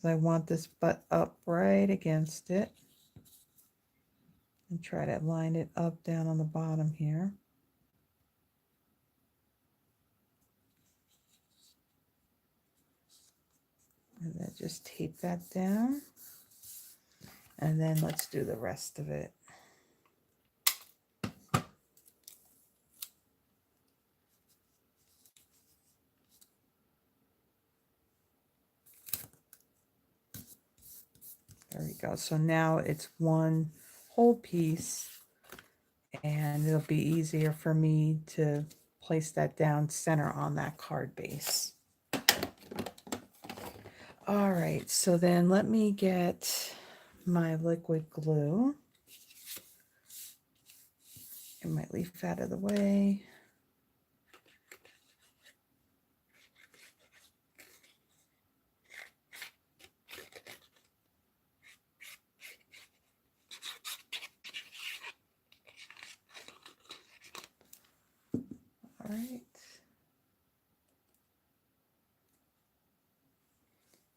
I want this butt up right against it. And try to line it up down on the bottom here. And then just tape that down. And then let's do the rest of it. There we go. So now it's one whole piece, and it'll be easier for me to place that down center on that card base. All right, so then let me get my liquid glue. Get my leaf out of the way. All right.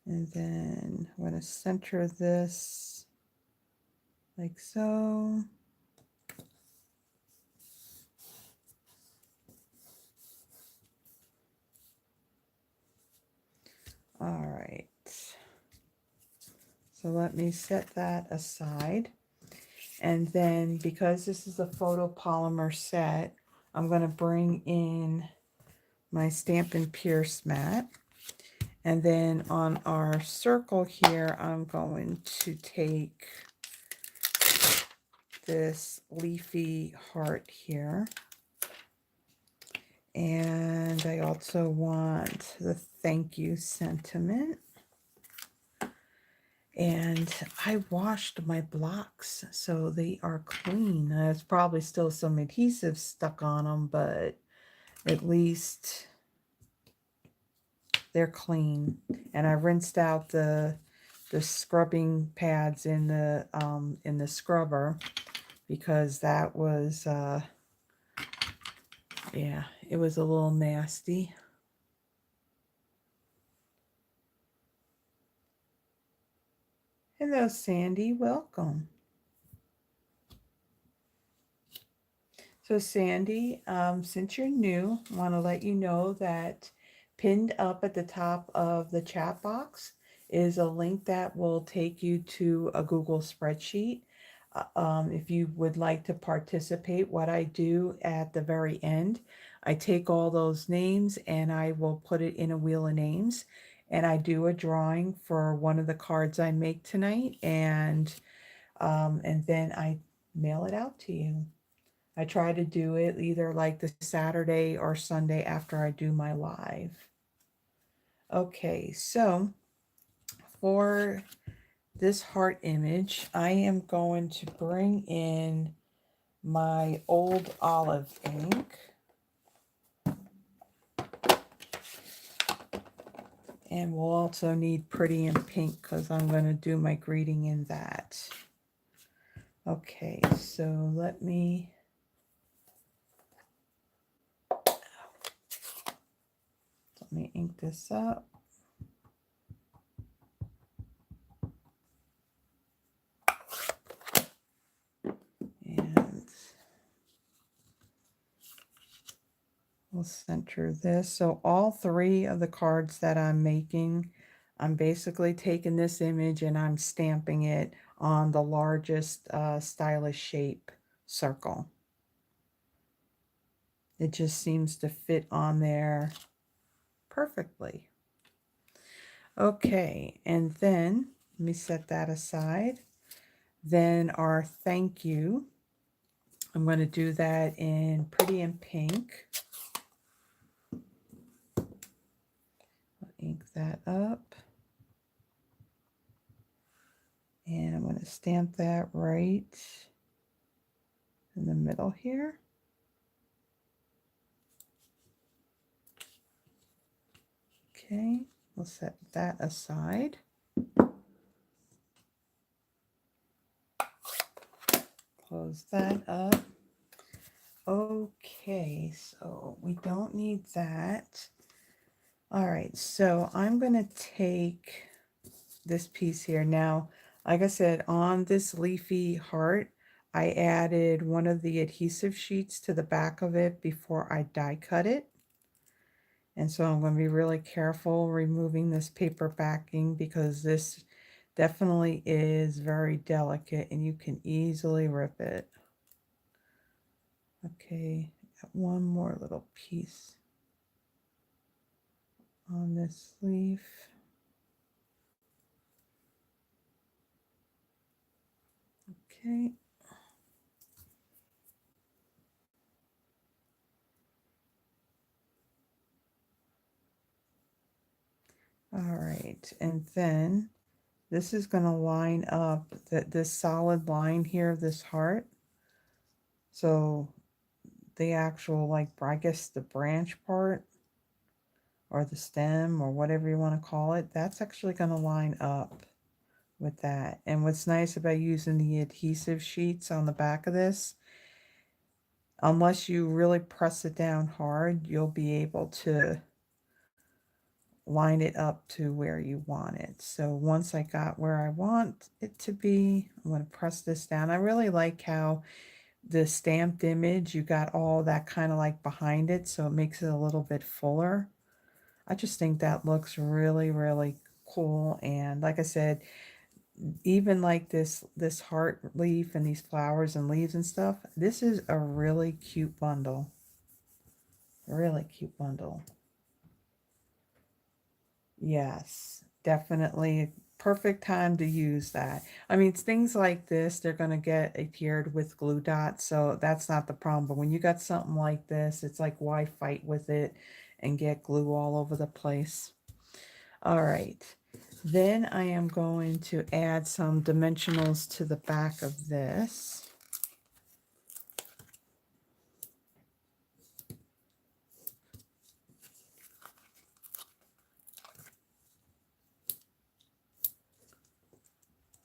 And then I'm going to center this like so. All right. So let me set that aside. And then because this is a photopolymer set, I'm going to bring in my Stampin' Pierce mat. And then on our circle here, I'm going to take this leafy heart here. And I also want the thank you sentiment. And I washed my blocks, so they are clean. There's probably still some adhesive stuck on them, but at least they're clean. And I rinsed out the scrubbing pads in the scrubber, because that was yeah, it was a little nasty. Hello, Sandy. Welcome. So, Sandy, since you're new, I want to let you know that pinned up at the top of the chat box is a link that will take you to a Google spreadsheet. If you would like to participate, what I do at the very end, I take all those names and I will put it in a wheel of names, and I do a drawing for one of the cards I make tonight, and then I mail it out to you. I try to do it either like the Saturday or Sunday after I do my live. Okay, so for this heart image, I am going to bring in my old olive ink. And we'll also need Pretty in Pink because I'm going to do my greeting in that. Okay, so let me ink this up. And we'll center this. So all three of the cards that I'm making, I'm basically taking this image and I'm stamping it on the largest stylish shape circle. It just seems to fit on there perfectly. Okay, and then let me set that aside. Then our thank you, I'm going to do that in Pretty in Pink. I'll ink that up. And I'm going to stamp that right in the middle here. Okay, we'll set that aside. Close that up. Okay, so we don't need that. All right, so I'm going to take this piece here. Now, like I said, on this leafy heart, I added one of the adhesive sheets to the back of it before I die cut it. And so I'm going to be really careful removing this paper backing because this definitely is very delicate and you can easily rip it. Okay, got one more little piece on this leaf. Okay. All right, and then this is going to line up this solid line here, this heart. So the actual, like, I guess the branch part or the stem or whatever you want to call it, that's actually going to line up with that. And what's nice about using the adhesive sheets on the back of this, unless you really press it down hard, you'll be able to line it up to where you want it. So once I got where I want it to be, I'm going to press this down. I really like how the stamped image, you got all that kind of like behind it, so it makes it a little bit fuller. I just think that looks really, really cool. And like I said, even like this heart leaf and these flowers and leaves and stuff, this is a really cute bundle. Really cute bundle. Yes, definitely perfect time to use that. I mean, things like this, they're going to get adhered with glue dots, so that's not the problem. But when you got something like this, it's like, why fight with it and get glue all over the place? All right. Then I am going to add some dimensionals to the back of this.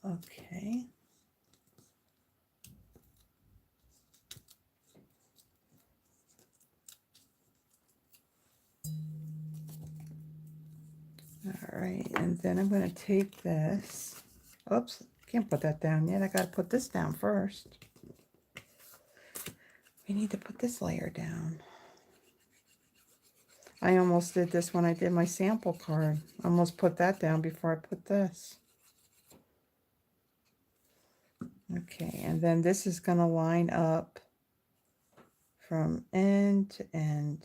Okay. All right, and then I'm going to take this. Oops, can't put that down yet. I got to put this down first. We need to put this layer down. I almost did this when I did my sample card. Almost put that down before I put this. Okay, and then this is going to line up from end to end.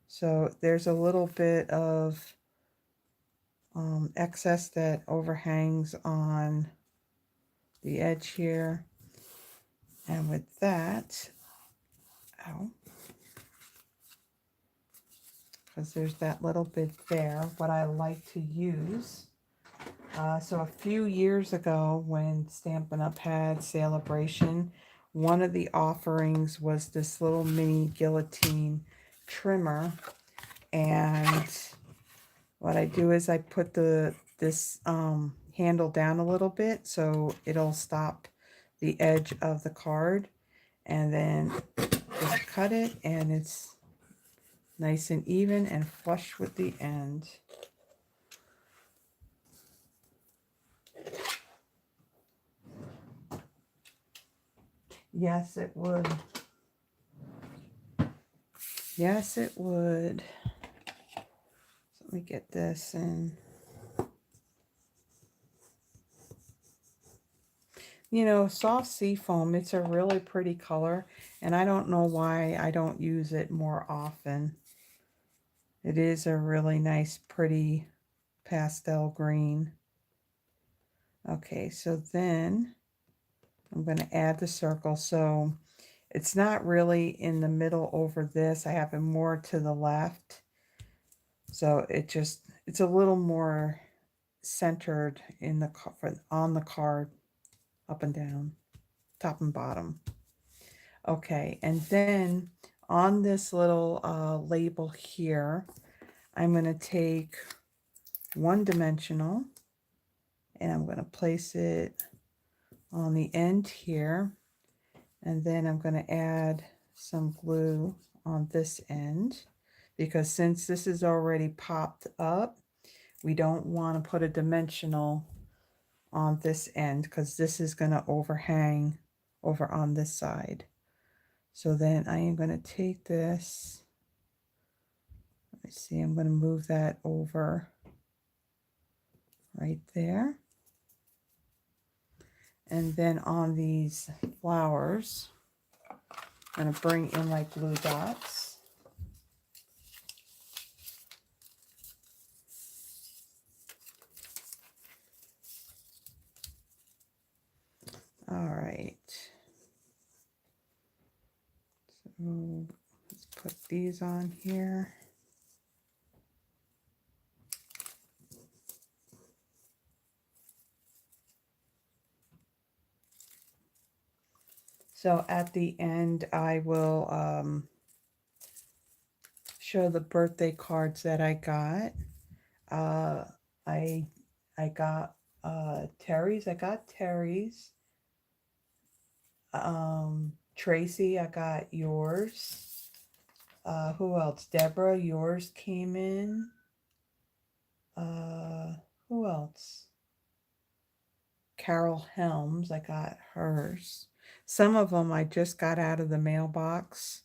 So there's a little bit of excess that overhangs on the edge here. And with that, ow, because there's that little bit there, what I like to use. So a few years ago when Stampin' Up! Had Celebration, one of the offerings was this little mini guillotine trimmer. And what I do is I put this handle down a little bit so it'll stop the edge of the card. And then just cut it and it's nice and even and flush with the end. Yes, it would. Yes, it would. So let me get this in. You know, soft sea foam, it's a really pretty color, and I don't know why I don't use it more often. It is a really nice, pretty pastel green. Okay, so then I'm going to add the circle. So it's not really in the middle over this. I have it more to the left. So it's a little more centered in the on the card, up and down, top and bottom. Okay, and then on this little label here, I'm going to take one dimensional and I'm going to place it on the end here, and then I'm going to add some glue on this end, because since this is already popped up, We don't want to put a dimensional on this end because this is going to overhang over on this side. So then I am going to take this, let me see, I'm going to move that over right there. And then on these flowers, I'm going to bring in like blue dots. All right. So let's put these on here. So at the end, I will show the birthday cards that I got. Uh, I got Terry's. I got Terry's. Tracy, I got yours. Who else? Deborah, yours came in. Who else? Carol Helms, I got hers. Some of them I just got out of the mailbox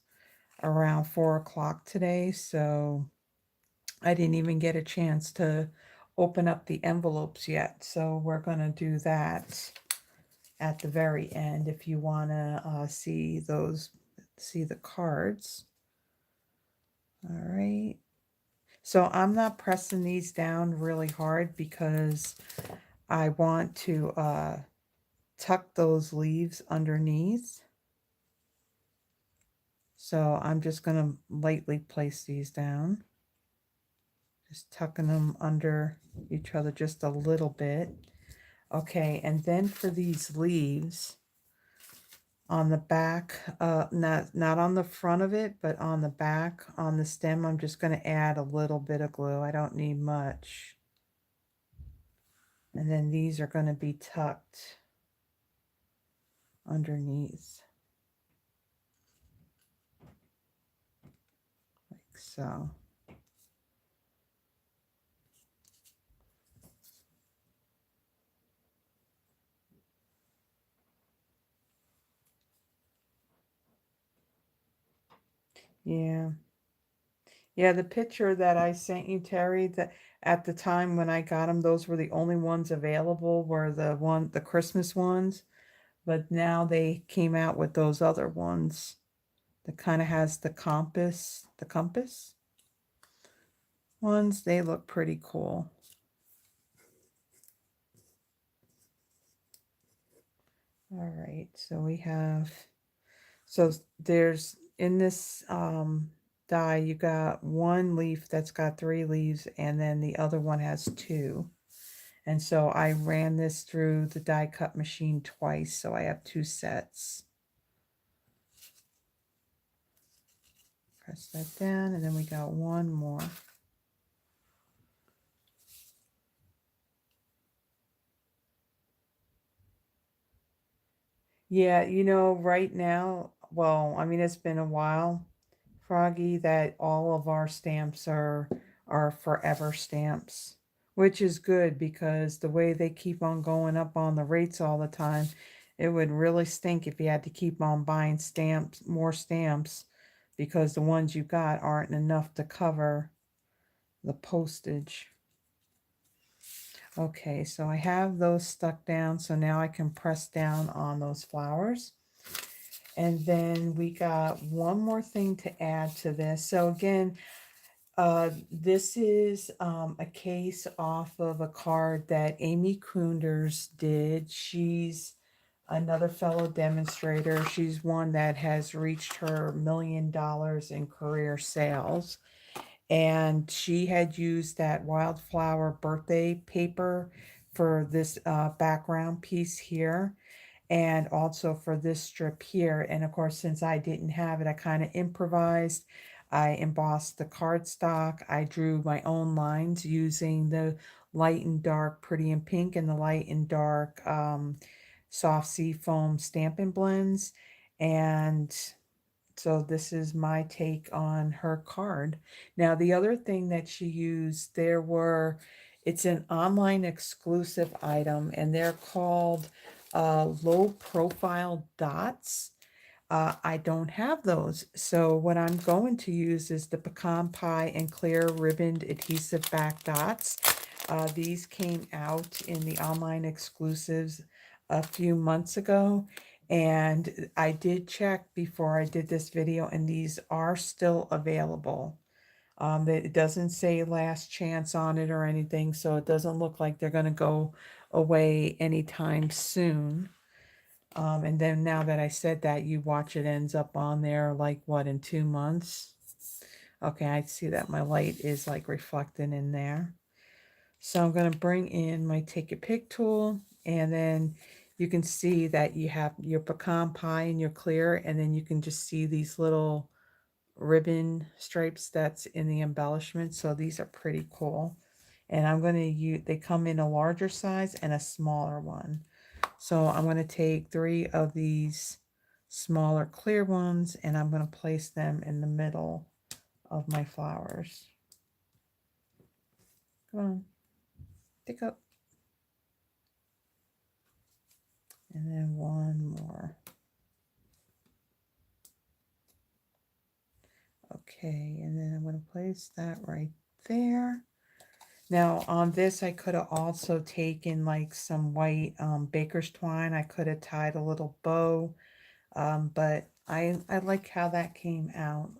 around 4 o'clock today, so I didn't even get a chance to open up the envelopes yet. So we're going to do that at the very end if you want to see the cards. All right. So I'm not pressing these down really hard because I want to tuck those leaves underneath. So I'm just going to lightly place these down. Just tucking them under each other just a little bit. Okay, and then for these leaves on the back, not on the front of it, but on the back, on the stem, I'm just going to add a little bit of glue. I don't need much. And then these are going to be tucked underneath. Like so. Yeah. Yeah, the picture that I sent you, Terry, that at the time when I got them, those were the only ones available were the Christmas ones. But now they came out with those other ones that kind of has the compass ones. They look pretty cool. All right, so we have, so there's in this die, you got one leaf that's got 3 leaves, and then the other one has 2. And so I ran this through the die cut machine twice, so I have 2 sets. Press that down, and then we got one more. Yeah, you know, right now, well, I mean, it's been a while, Froggy, that all of our stamps are forever stamps, which is good because the way they keep on going up on the rates all the time, it would really stink if you had to keep on buying stamps, more stamps, because the ones you got aren't enough to cover the postage. Okay, so I have those stuck down, so now I can press down on those flowers. And then we got one more thing to add to this. So again, this is a case off of a card that Amy Koonders did. She's another fellow demonstrator. She's one that has reached her $1 million in career sales. And she had used that wildflower birthday paper for this background piece here, and also for this strip here. And of course, since I didn't have it, I kind of improvised. I embossed the cardstock. I drew my own lines using the light and dark Pretty in Pink and the light and dark soft sea foam Stampin' Blends. And so this is my take on her card. Now, the other thing that she used, there were It's an online exclusive item, and they're called low profile dots. I don't have those. So what I'm going to use is the pecan pie and clear ribboned adhesive back dots. These came out in the online exclusives a few months ago. And I did check before I did this video, and these are still available. It doesn't say last chance on it or anything, so it doesn't look like they're going to go away anytime soon. And then now that I said that, you watch it ends up on there like what, in 2 months? Okay, I see that my light is like reflecting in there. So I'm going to bring in my take a pic tool, and then you can see that you have your pecan pie and your clear, and then you can just see these little ribbon stripes that's in the embellishment. So these are pretty cool. And I'm going to use, they come in a larger size and a smaller one. So I'm going to take 3 of these smaller clear ones, and I'm going to place them in the middle of my flowers. Come on, pick up. And then one more. Okay, and then I'm going to place that right there. Now on this, I could have also taken like some white baker's twine. I could have tied a little bow, but I like how that came out.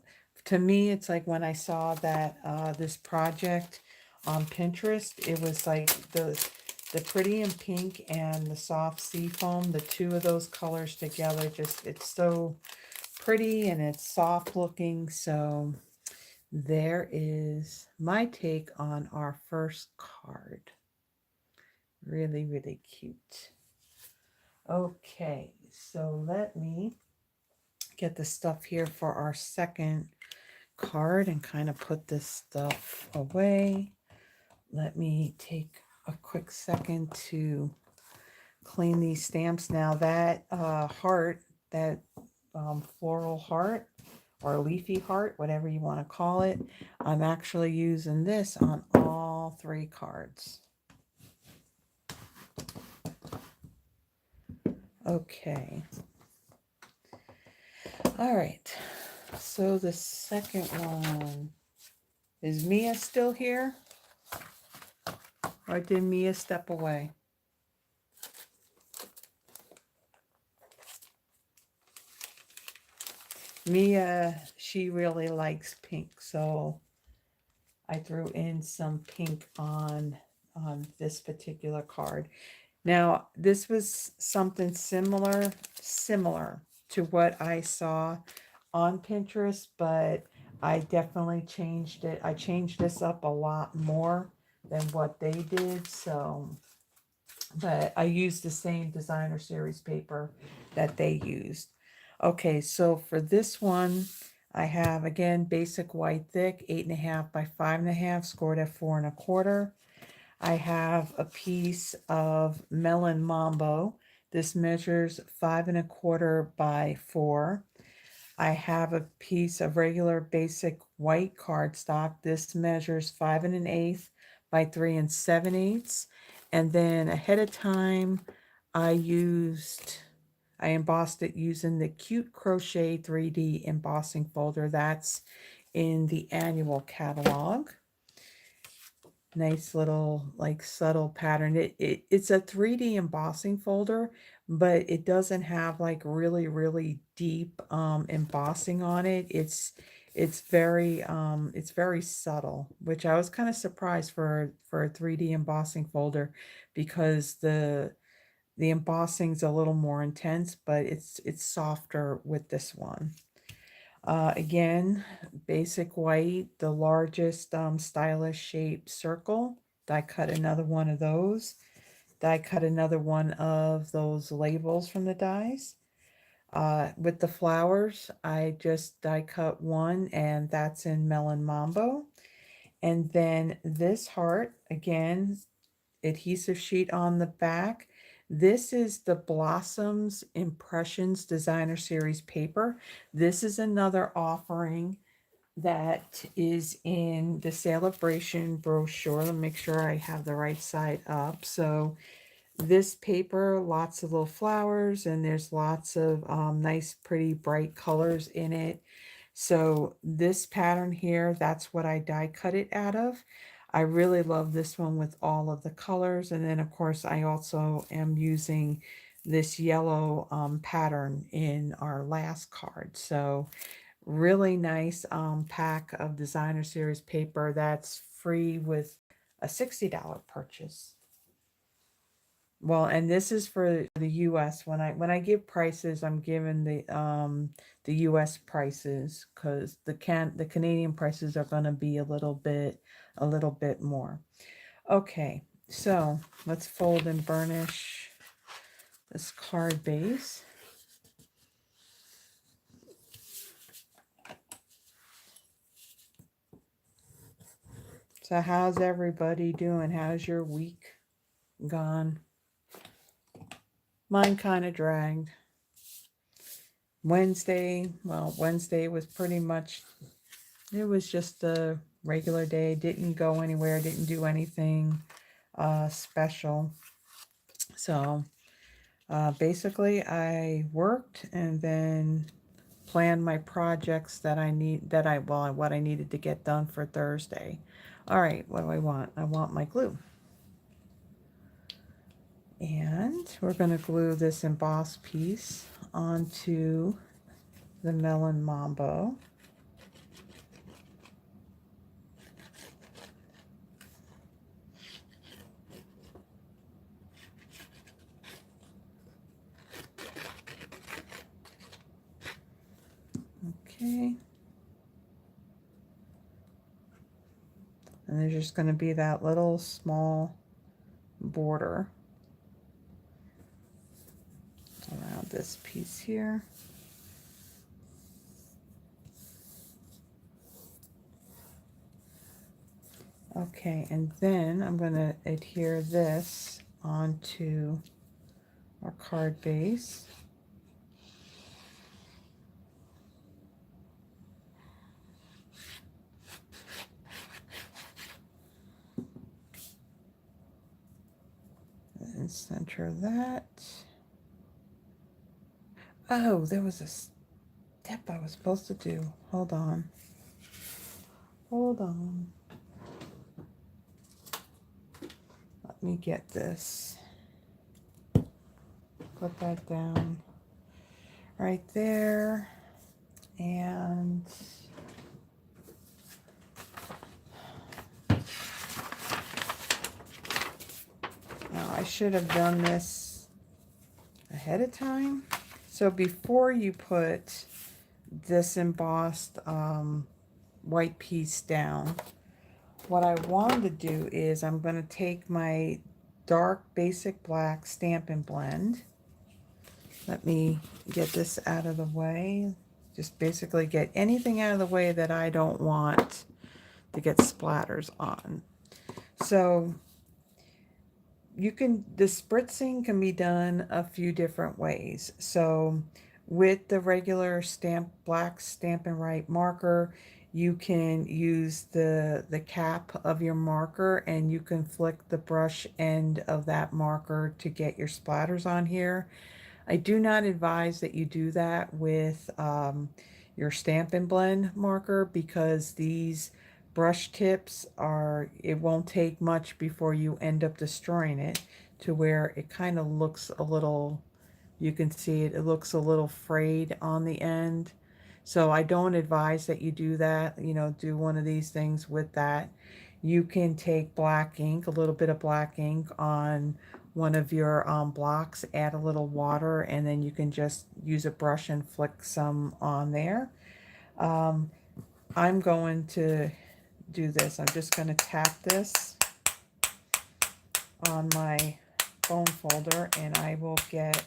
To me, it's like when I saw that this project on Pinterest, it was like the pretty in pink and the soft sea foam, the two of those colors together, just it's so pretty and it's soft looking. So there is my take on our first card. Really, really cute. Okay, so let me get the stuff here for our second card and kind of put this stuff away. Let me take a quick second to clean these stamps. Now that heart, that floral heart or leafy heart, whatever you want to call it, I'm actually using this on all 3 cards. Okay. All right. So the second one, is Mia still here? Or did Mia step away? Mia, she really likes pink, so I threw in some pink on this particular card. Now, this was something similar to what I saw on Pinterest, but I definitely changed it. I changed this up a lot more than what they did, so, but I used the same designer series paper that they used. Okay, so for this one, I have, again, basic white thick, 8.5 by 5.5, scored at 4.25. I have a piece of Melon Mambo. This measures 5.25 by 4. I have a piece of regular basic white cardstock. This measures 5 1/8 by 3 7/8. And then ahead of time, I embossed it using the Cute Crochet 3D embossing folder. That's in the annual catalog. Nice little like subtle pattern. It's a 3D embossing folder, but it doesn't have like really deep embossing on it. It's very subtle, which I was kind of surprised for a 3D embossing folder, because the embossing's a little more intense, but it's softer with this one. Again, basic white, the largest stylish shape circle. Die cut another one of those. Die cut another one of those labels from the dies. With the flowers, I just die cut one, and that's in Melon Mambo. And then this heart, again, adhesive sheet on the back. This is the Blossoms Impressions Designer Series paper. This is another offering that is in the celebration brochure. Let me make sure I have the right side up. So this paper, lots of little flowers, and there's lots of nice, pretty, bright colors in it. So this pattern here, that's what I die cut it out of. I really love this one with all of the colors. And then of course I also am using this yellow pattern in our last card. So really nice pack of designer series paper that's free with a $60 purchase. Well, and this is for the US. When I give prices, I'm giving the US prices because the Canadian prices are going to be a little bit more. Okay, so let's fold and burnish this card base. So how's everybody doing? How's your week gone? Mine kind of dragged. Wednesday was pretty much, it was just a regular day. Didn't go anywhere, didn't do anything special. So basically I worked and then planned my projects that what I needed to get done for Thursday. All right, what do I want? I want my glue. And we're going to glue this embossed piece onto the Melon Mambo. Okay. And there's just going to be that little small border around this piece here. Okay, and then I'm going to adhere this onto our card base. And center that. Oh, there was a step I was supposed to do. Hold on. Hold on. Let me get this. Put that down right there. And now I should have done this ahead of time. So before you put this embossed white piece down, what I wanted to do is I'm going to take my dark basic black Stampin' Blend. Let me get this out of the way. Just basically get anything out of the way that I don't want to get splatters on. So the spritzing can be done a few different ways. So with the regular black Stampin' Right marker, you can use the cap of your marker and you can flick the brush end of that marker to get your splatters on here. I do not advise that you do that with your Stampin' Blend marker because these brush tips it won't take much before you end up destroying it to where it kind of looks a little, you can see it looks a little frayed on the end. So I don't advise that you do that, do one of these things with that. You can take black ink, a little bit of black ink on one of your blocks, add a little water, and then you can just use a brush and flick some on there. I'm going to do this. I'm just going to tap this on my phone folder and I will get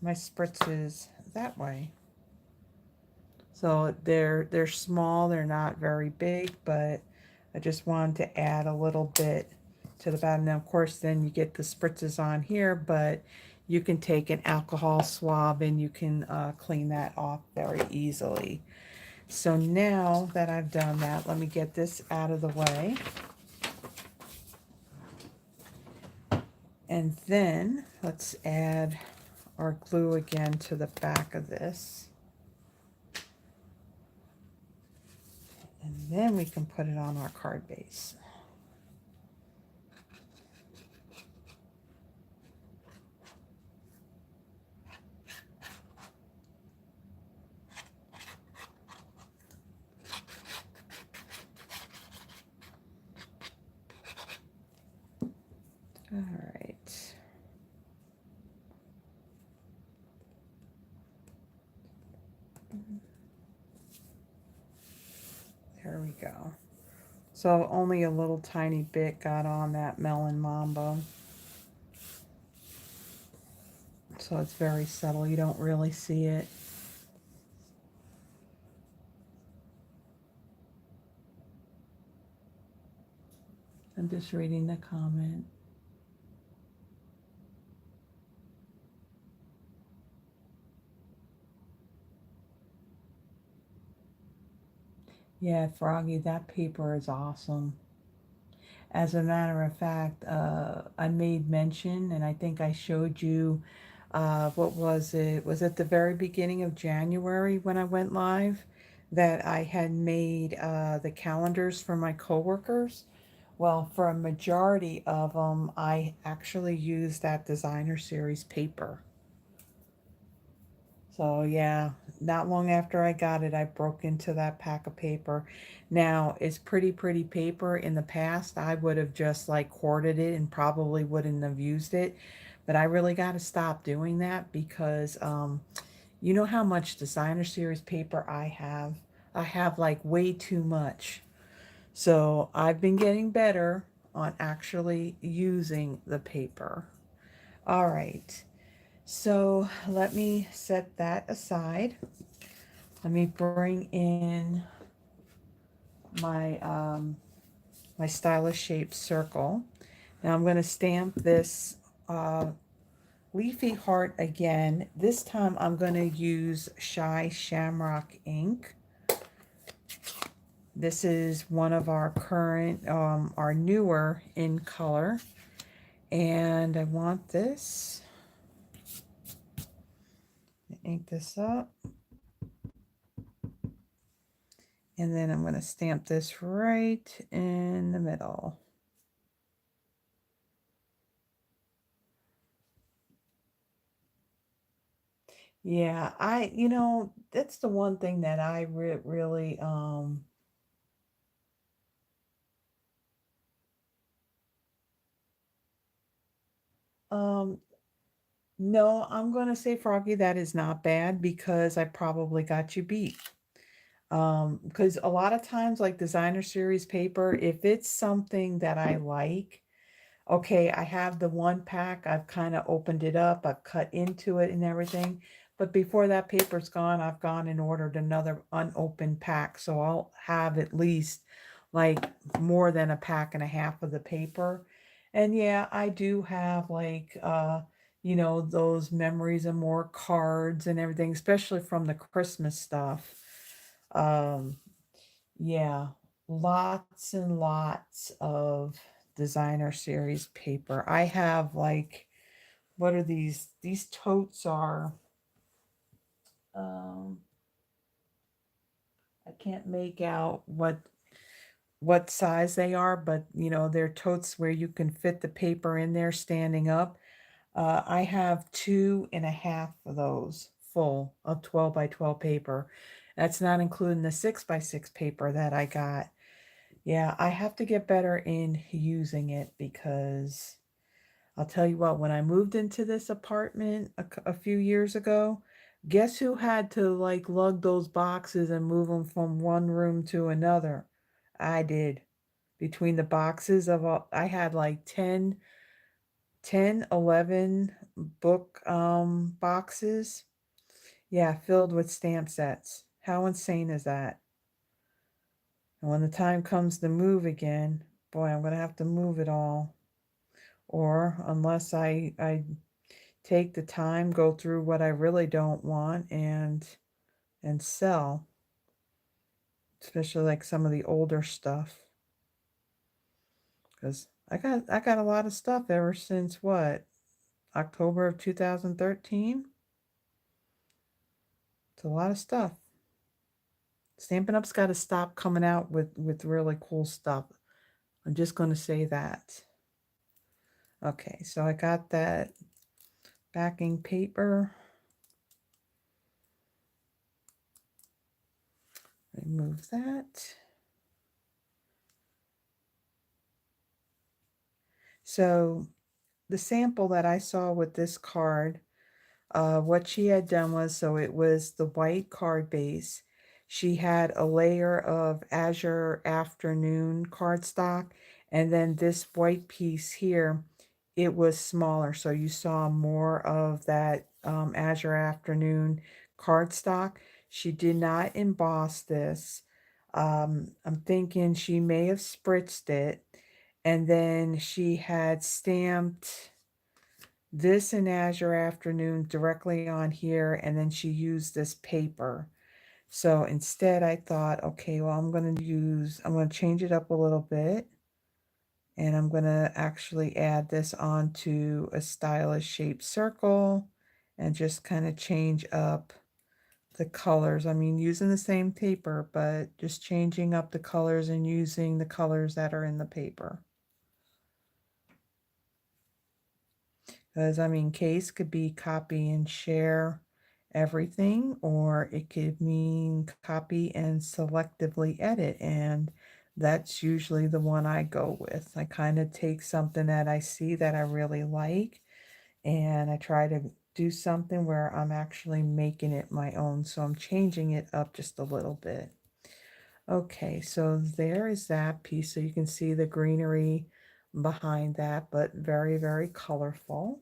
my spritzes that way. So they're small, they're not very big, but I just wanted to add a little bit to the bottom. Now, of course, then you get the spritzes on here, but you can take an alcohol swab and you can clean that off very easily. So now that I've done that, let me get this out of the way. And then let's add our glue again to the back of this. And then we can put it on our card base. All right. There we go. So only a little tiny bit got on that Melon Mambo. So it's very subtle. You don't really see it. I'm just reading the comment. Yeah, Froggy, that paper is awesome. As a matter of fact, I made mention, and I think I showed you, what was it? Was it the very beginning of January when I went live? That I had made the calendars for my coworkers. Well, for a majority of them, I actually used that designer series paper. So yeah, not long after I got it, I broke into that pack of paper. Now, it's pretty paper. In the past, I would have just like hoarded it and probably wouldn't have used it. But I really got to stop doing that because you know how much designer series paper I have? I have like way too much. So I've been getting better on actually using the paper. All right. So let me set that aside. Let me bring in my my stylus shaped circle. Now I'm going to stamp this uh, leafy heart again. This time I'm going to use Shy Shamrock ink. This is one of our current, our newer in color. And I want this. Ink this up. And then I'm going to stamp this right in the middle. Yeah, that's the one thing that I really, um, no, I'm going to say, Froggy, that is not bad because I probably got you beat. Because a lot of times, like designer series paper, if it's something that I like, okay, I have the one pack, I've kind of opened it up, I've cut into it and everything. But before that paper's gone, I've gone and ordered another unopened pack. So I'll have at least like more than a pack and a half of the paper. And yeah, I do have like, those memories and more cards and everything, especially from the Christmas stuff. Um, yeah, lots and lots of designer series paper. I have like, what are these? These totes are, um, I can't make out what size they are, but they're totes where you can fit the paper in there standing up. I have 2.5 of those full of 12 by 12 paper. That's not including the 6 by 6 paper that I got. Yeah, I have to get better in using it because I'll tell you what, when I moved into this apartment a few years ago, guess who had to like lug those boxes and move them from one room to another? I did. Between the boxes of all, I had like 11 book boxes. Yeah, filled with stamp sets. How insane is that? And when the time comes to move again, boy, I'm gonna have to move it all. Or unless I take the time, go through what I really don't want and sell, especially like some of the older stuff. Because I got a lot of stuff ever since what? October of 2013. It's a lot of stuff. Stampin' Up's got to stop coming out with really cool stuff. I'm just going to say that. Okay, so I got that backing paper. Remove that. So the sample that I saw with this card, what she had done was, so it was the white card base. She had a layer of Azure Afternoon cardstock, and then this white piece here, it was smaller. So you saw more of that Azure Afternoon cardstock. She did not emboss this. I'm thinking she may have spritzed it, and then she had stamped this in Azure Afternoon directly on here, and then she used this paper. So instead I thought, okay, well, I'm going to change it up a little bit, and I'm going to actually add this onto a stylish shaped circle and just kind of change up the colors. I mean, using the same paper, but just changing up the colors and using the colors that are in the paper. Because, I mean, case could be copy and share everything, or it could mean copy and selectively edit. And that's usually the one I go with. I kind of take something that I see that I really like, and I try to do something where I'm actually making it my own. So I'm changing it up just a little bit. Okay, so there is that piece. So you can see the greenery behind that, but very, very colorful.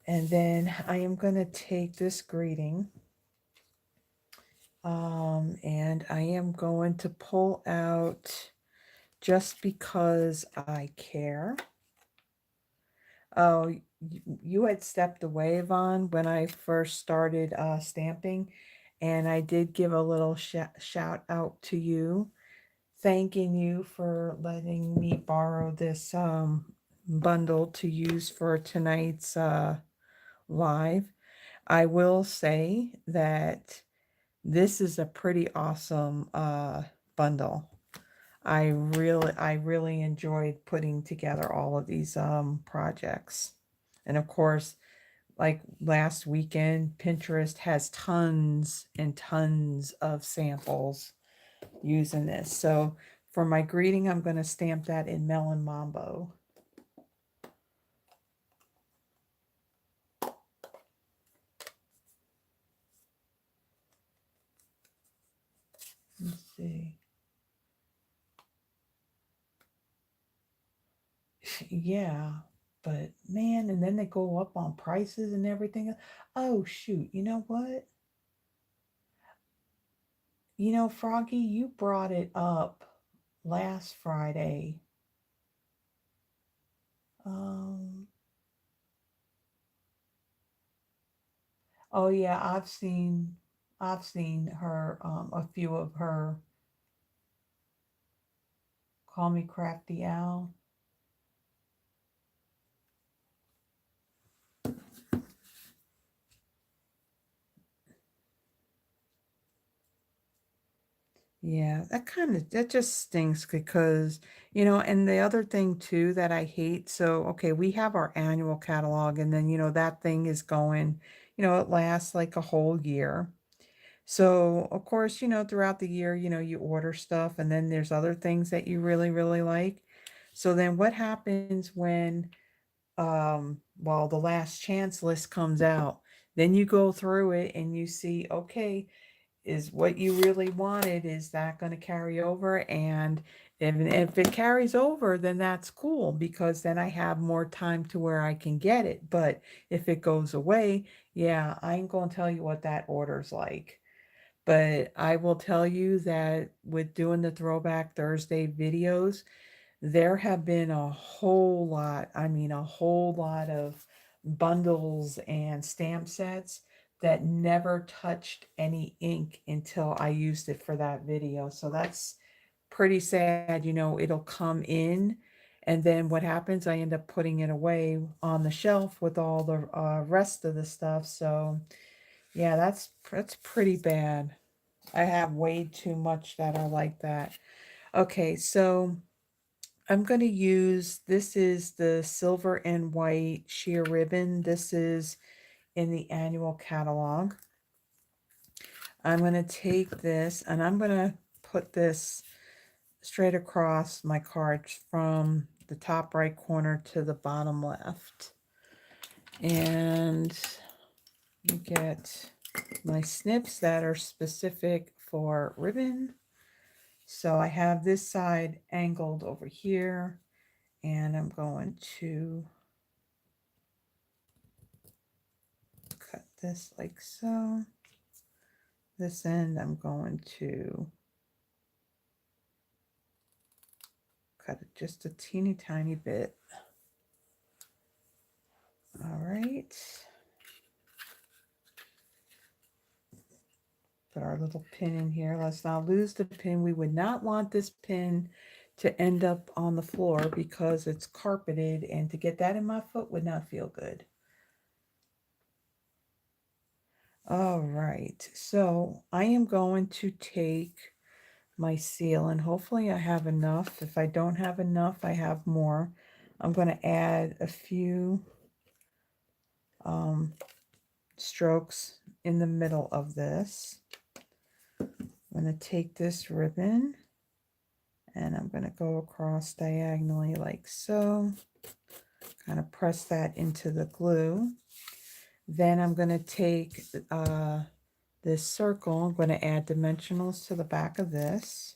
And then I am going to take this greeting and I am going to pull out Just Because I Care. Oh, you had stepped away, Yvonne, when I first started stamping, and I did give a little shout out to you, thanking you for letting me borrow this bundle to use for tonight's live. I will say that this is a pretty awesome bundle. I really enjoyed putting together all of these projects. And of course, like last weekend, Pinterest has tons and tons of samples using this. So for my greeting, I'm going to stamp that in Melon Mambo. Let's see. Yeah, but man, and then they go up on prices and everything. Oh, shoot. You know what? You know, Froggy, you brought it up last Friday. Um, oh yeah, I've seen her, a few of her Call Me Crafty Owl. Yeah, that just stinks because, and the other thing too that I hate, so okay, we have our annual catalog, and then that thing is going, it lasts like a whole year. So, of course, throughout the year, you order stuff, and then there's other things that you really, really like. So then what happens when well, the last chance list comes out? Then you go through it and you see, okay, is what you really wanted, is that going to carry over? And if it carries over, then that's cool, because then I have more time to where I can get it. But if it goes away, yeah, I ain't going to tell you what that order's like. But I will tell you that with doing the Throwback Thursday videos, there have been a whole lot, I mean, a whole lot of bundles and stamp sets that never touched any ink until I used it for that video. So that's pretty sad. You know, it'll come in, and then what happens, I end up putting it away on the shelf with all the rest of the stuff. So yeah, that's pretty bad. I have way too much that are like that. Okay, so I'm going to use, this is the silver and white sheer ribbon. This is in the annual catalog. I'm going to take this and I'm going to put this straight across my cards from the top right corner to the bottom left. And you get my snips that are specific for ribbon. So I have this side angled over here, and I'm going to cut this like so. This end I'm going to cut it just a teeny tiny bit. All right. Put our little pin in here. Let's not lose the pin. We would not want this pin to end up on the floor because it's carpeted, and to get that in my foot would not feel good. All right, so I am going to take my seal, and hopefully I have enough. If I don't have enough, I have more. I'm going to add a few strokes in the middle of this. I'm going to take this ribbon and I'm going to go across diagonally like so. Kind of press that into the glue. Then I'm going to take this circle. I'm going to add dimensionals to the back of this.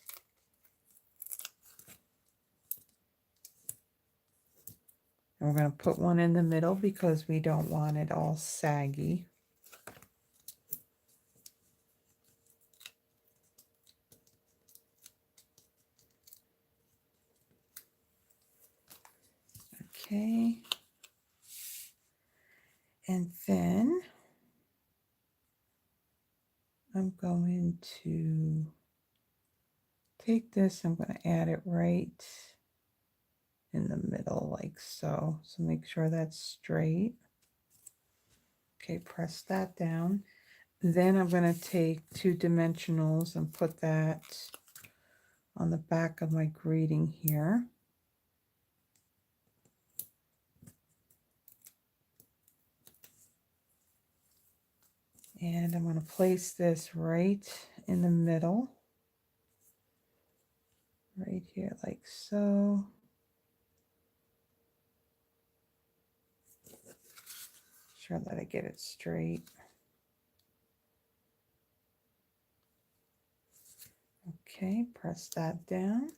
And we're going to put one in the middle because we don't want it all saggy. Okay. And then I'm going to take this, I'm going to add it right in the middle like so. So make sure that's straight. Okay, press that down. Then I'm going to take two dimensionals and put that on the back of my greeting here. And I'm going to place this right in the middle, right here like so. Sure that I get it straight. Okay, press that down.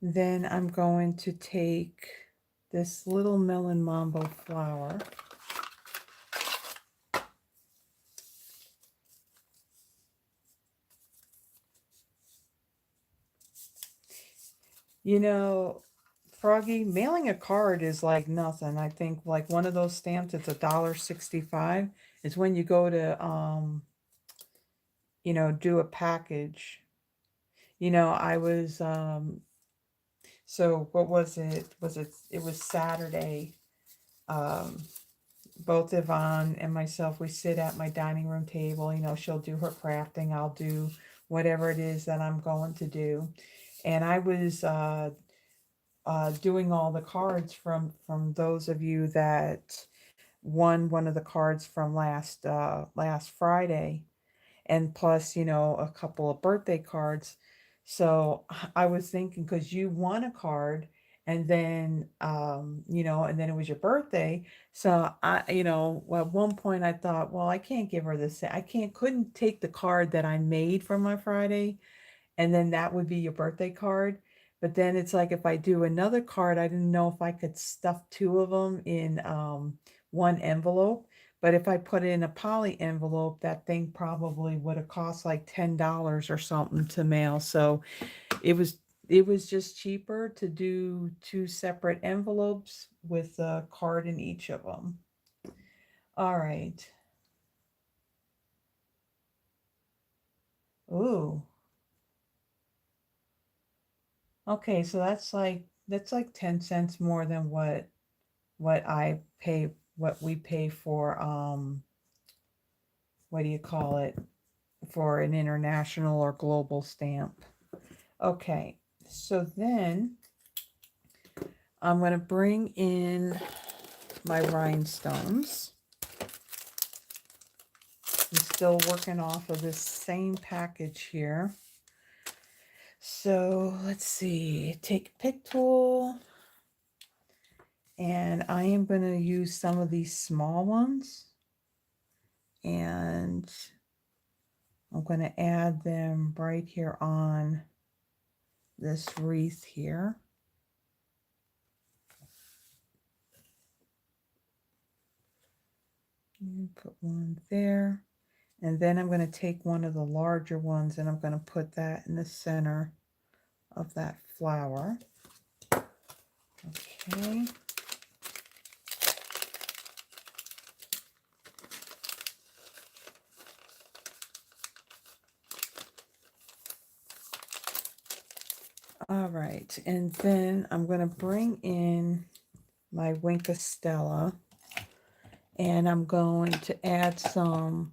Then I'm going to take this little Melon Mambo flower. You know, Froggy, mailing a card is like nothing. I think like one of those stamps, it's $1.65. Is when you go to, you know, do a package. You know, I was, so what was it? It was Saturday. Um, both Yvonne and myself, we sit at my dining room table. You know, she'll do her crafting. I'll do whatever it is that I'm going to do. And I was doing all the cards from those of you that won one of the cards from last Friday, and plus, you know, a couple of birthday cards. So I was thinking, because you won a card, and then you know, and then it was your birthday. So I, you know, at one point I thought, well, I can't give her this. I couldn't take the card that I made from my Friday, and then that would be your birthday card. But then it's like, if I do another card, I didn't know if I could stuff two of them in one envelope. But if I put it in a poly envelope, that thing probably would have cost like $10 or something to mail. So it was just cheaper to do two separate envelopes with a card in each of them. All right. Ooh. Okay, so that's like 10 cents more than what I pay what we pay for what do you call it? For an international or global stamp. Okay. So then I'm going to bring in my rhinestones. I'm still working off of this same package here. So let's see, take a pick tool, and I am going to use some of these small ones, and I'm going to add them right here on this wreath here. And put one there. And then I'm going to take one of the larger ones and I'm going to put that in the center of that flower. Okay. All right. And then I'm going to bring in my Winka Stella and I'm going to add some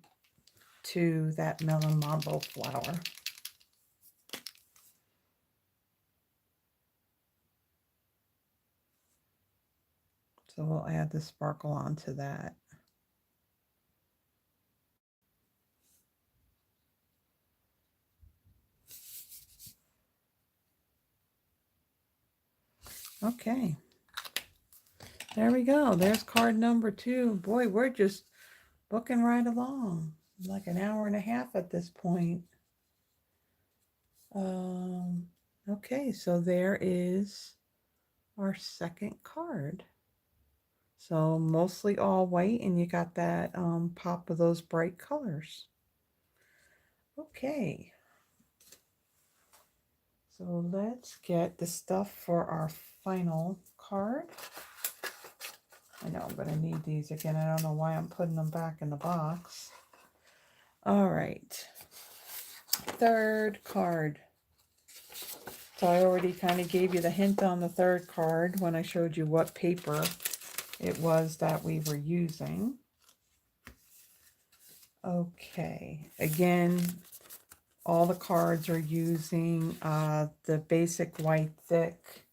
to that Melon Mambo flower. So we'll add the sparkle onto that. Okay. There we go. There's card number 2. Boy, we're just booking right along. Like an hour and a half at this point. Okay, so there is our second card. So mostly all white, and you got that pop of those bright colors. Okay. So let's get the stuff for our final card. I know I'm going to need these again. I don't know why I'm putting them back in the box. All right. Third card. So I already kind of gave you the hint on the third card when I showed you what paper it was that we were using. Okay. Again, all the cards are using the basic white thick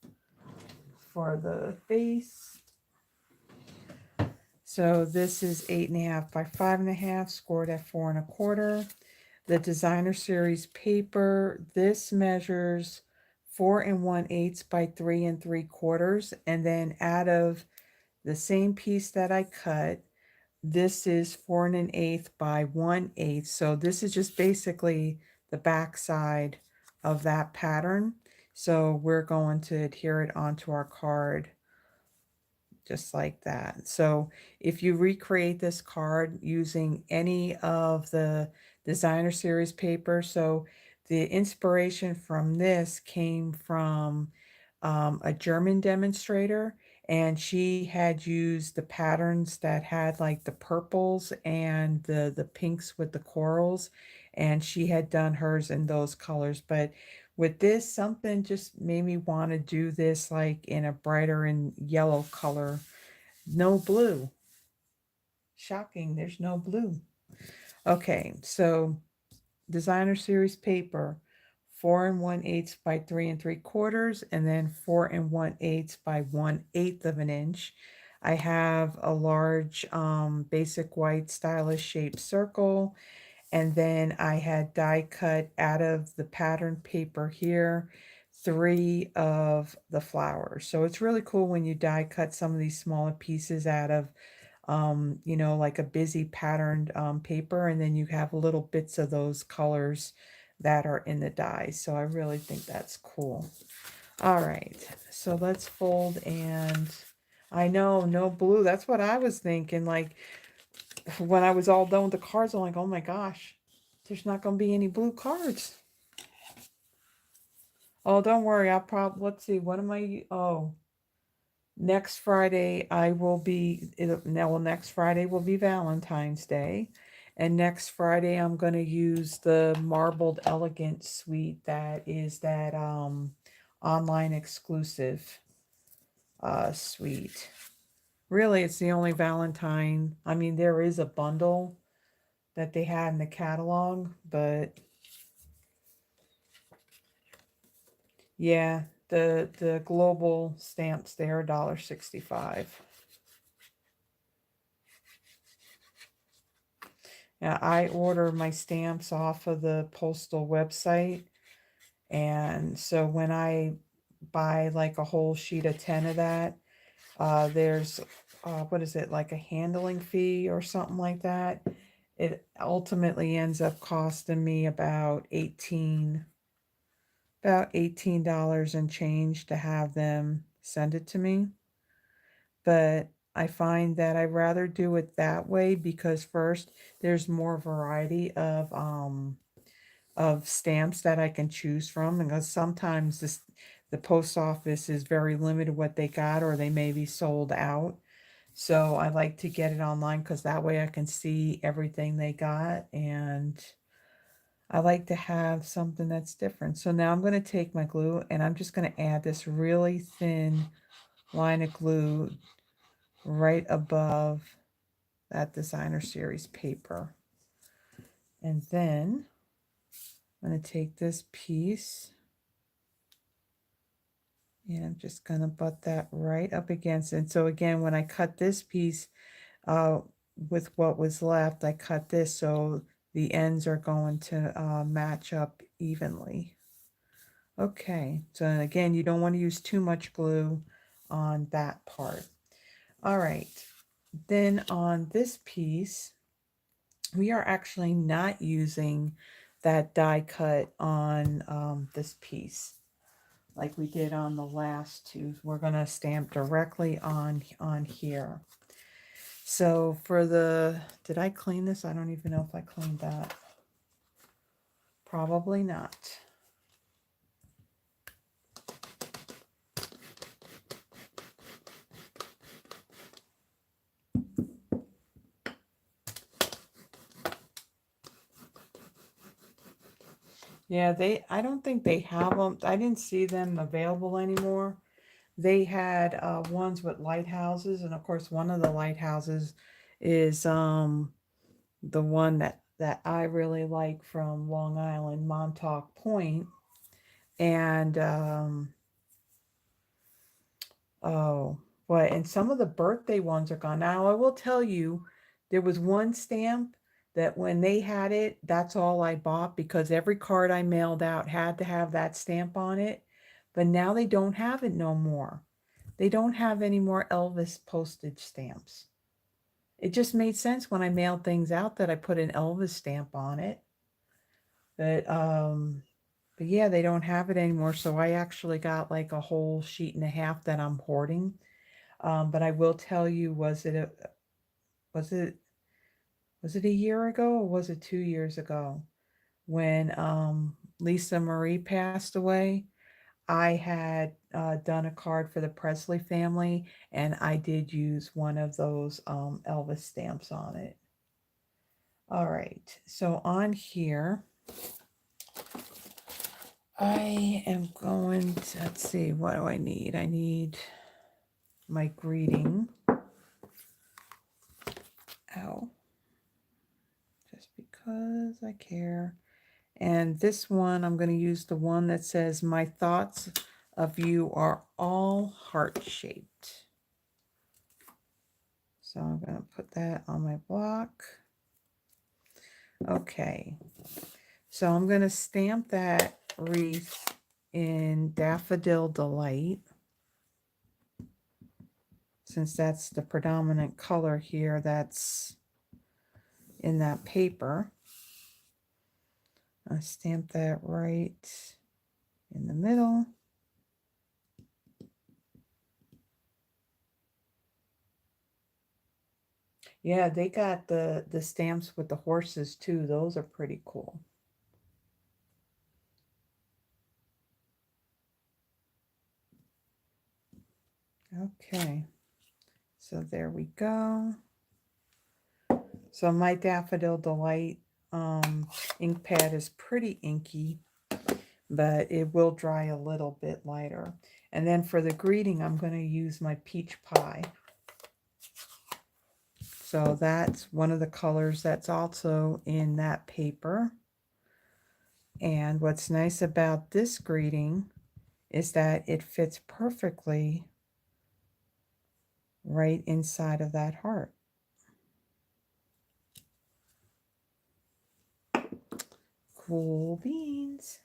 for the base. So this is 8.5 by 5.5, scored at 4 1/4. The designer series paper, this measures 4 1/8 by 3 3/4. And then out of the same piece that I cut, this is 4 1/8 by 1/8. So this is just basically the back side of that pattern. So we're going to adhere it onto our card just like that. So if you recreate this card using any of the designer series paper, so the inspiration from this came from a German demonstrator, and she had used the patterns that had like the purples and the pinks with the corals, and she had done hers in those colors. But with this, something just made me want to do this like in a brighter and yellow color. No blue. Shocking, there's no blue. Okay, so designer series paper, 4 1/8 by 3 3/4, and then 4 1/8 by 1/8 of an inch. I have a large basic white stylish shaped circle, and then I had die cut out of the pattern paper here 3 of the flowers. So it's really cool when you die cut some of these smaller pieces out of you know, like a busy patterned paper, and then you have little bits of those colors that are in the die. So I really think that's cool. All right, so let's fold, and I know, no blue. That's what I was thinking. Like when I was all done with the cards, I'm like, oh my gosh, there's not going to be any blue cards. Oh, don't worry. I'll probably, let's see, what am I, oh, Next Friday I will be, now well, next Friday will be Valentine's Day. And next Friday I'm going to use the Marbled Elegant suite that is that online exclusive suite. Really, it's the only Valentine. I mean, there is a bundle that they had in the catalog, but yeah, the global stamps there, $1.65. Now, I order my stamps off of the postal website, and so when I buy like a whole sheet of 10 of that, there's what is it, like a handling fee or something like that. It ultimately ends up costing me about $18 and change to have them send it to me. But I find that I rather do it that way because first, there's more variety of stamps that I can choose from, because sometimes the post office is very limited what they got, or they may be sold out. So I like to get it online because that way I can see everything they got, and I like to have something that's different. So now I'm going to take my glue and I'm just going to add this really thin line of glue right above that designer series paper. And then I'm going to take this piece and I'm just going to butt that right up against it. So again, when I cut this piece uh, with what was left, I cut this so the ends are going to match up evenly. Okay, so again, you don't want to use too much glue on that part. All right, then on this piece, we are actually not using that die cut on this piece like we did on the last two. We're going to stamp directly on here. So for the, did I clean this? I don't even know if I cleaned that. Probably not. Yeah, I don't think they have them. I didn't see them available anymore. They had ones with lighthouses, and of course one of the lighthouses is the one that I really like from Long Island, Montauk Point. And oh, but and some of the birthday ones are gone. Now I will tell you, there was one stamp that when they had it, that's all I bought because every card I mailed out had to have that stamp on it. But now they don't have it no more. They don't have any more Elvis postage stamps. It just made sense when I mailed things out that I put an Elvis stamp on it. But yeah, they don't have it anymore. So I actually got like a whole sheet and a half that I'm hoarding. But I will tell you, was it was it a year ago or was it 2 years ago when Lisa Marie passed away? I had done a card for the Presley family, and I did use one of those Elvis stamps on it. All right, so on here, I am going to, let's see, what do I need? I need my greeting. Ow. Just because I care. And this one, I'm going to use the one that says, "My thoughts of you are all heart-shaped." So I'm going to put that on my block. Okay. So I'm going to stamp that wreath in Daffodil Delight, since that's the predominant color here that's in that paper. I stamp that right in the middle. Yeah, they got the stamps with the horses too. Those are pretty cool. Okay, so there we go. So my Daffodil Delight ink pad is pretty inky, but it will dry a little bit lighter. And then for the greeting, I'm going to use my Peach Pie. So that's one of the colors that's also in that paper. And what's nice about this greeting is that it fits perfectly right inside of that heart. Cool beans.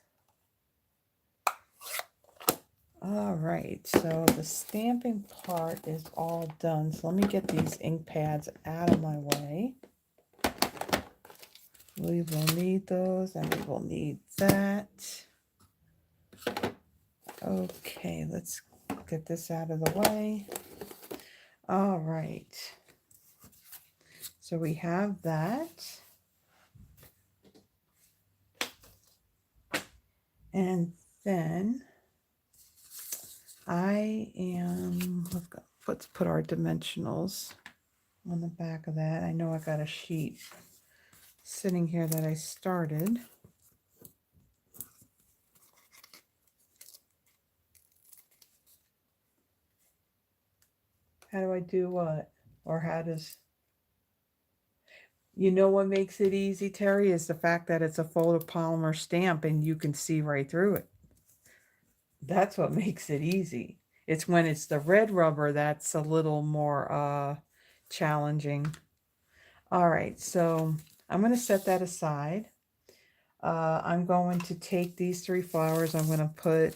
All right, so the stamping part is all done. So let me get these ink pads out of my way. We will need those, and we will need that. Okay, let's get this out of the way. All right. So we have that. And then let's put our dimensionals on the back of that. I know I got a sheet sitting here that I started. How do I do what? Or how does... You know what makes it easy, Terry, is the fact that it's a photopolymer stamp and you can see right through it. That's what makes it easy. It's when it's the red rubber that's a little more challenging. All right, so I'm going to set that aside. I'm going to take these 3 flowers. I'm going to put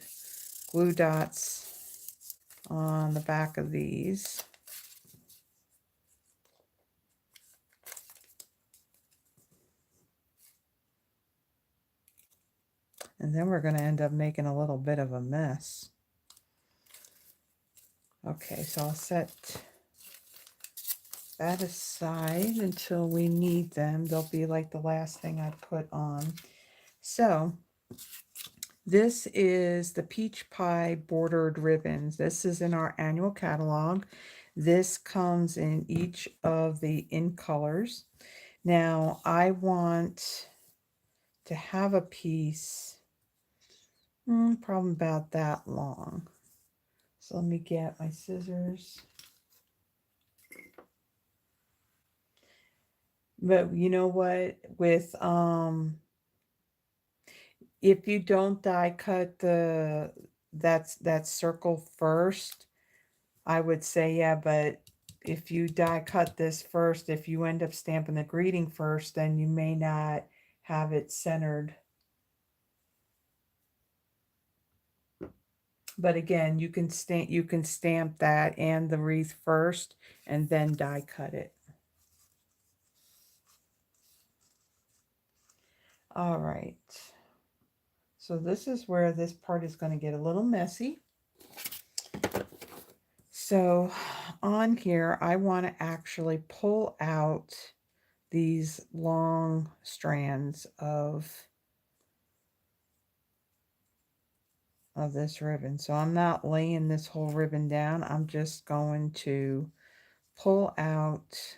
glue dots on the back of these. And then we're going to end up making a little bit of a mess. Okay, so I'll set that aside until we need them. They'll be like the last thing I put on. So this is the Peach Pie bordered ribbons. This is in our annual catalog. This comes in each of the in colors. Now I want to have a piece probably about that long. So let me get my scissors. But you know what, with if you don't die cut that circle first, I would say yeah, but if you die cut this first, if you end up stamping the greeting first, then you may not have it centered. But again, you can stamp that and the wreath first and then die cut it. All right. So this is where this part is going to get a little messy. So on here, I want to actually pull out these long strands of this ribbon. So I'm not laying this whole ribbon down. I'm just going to pull out.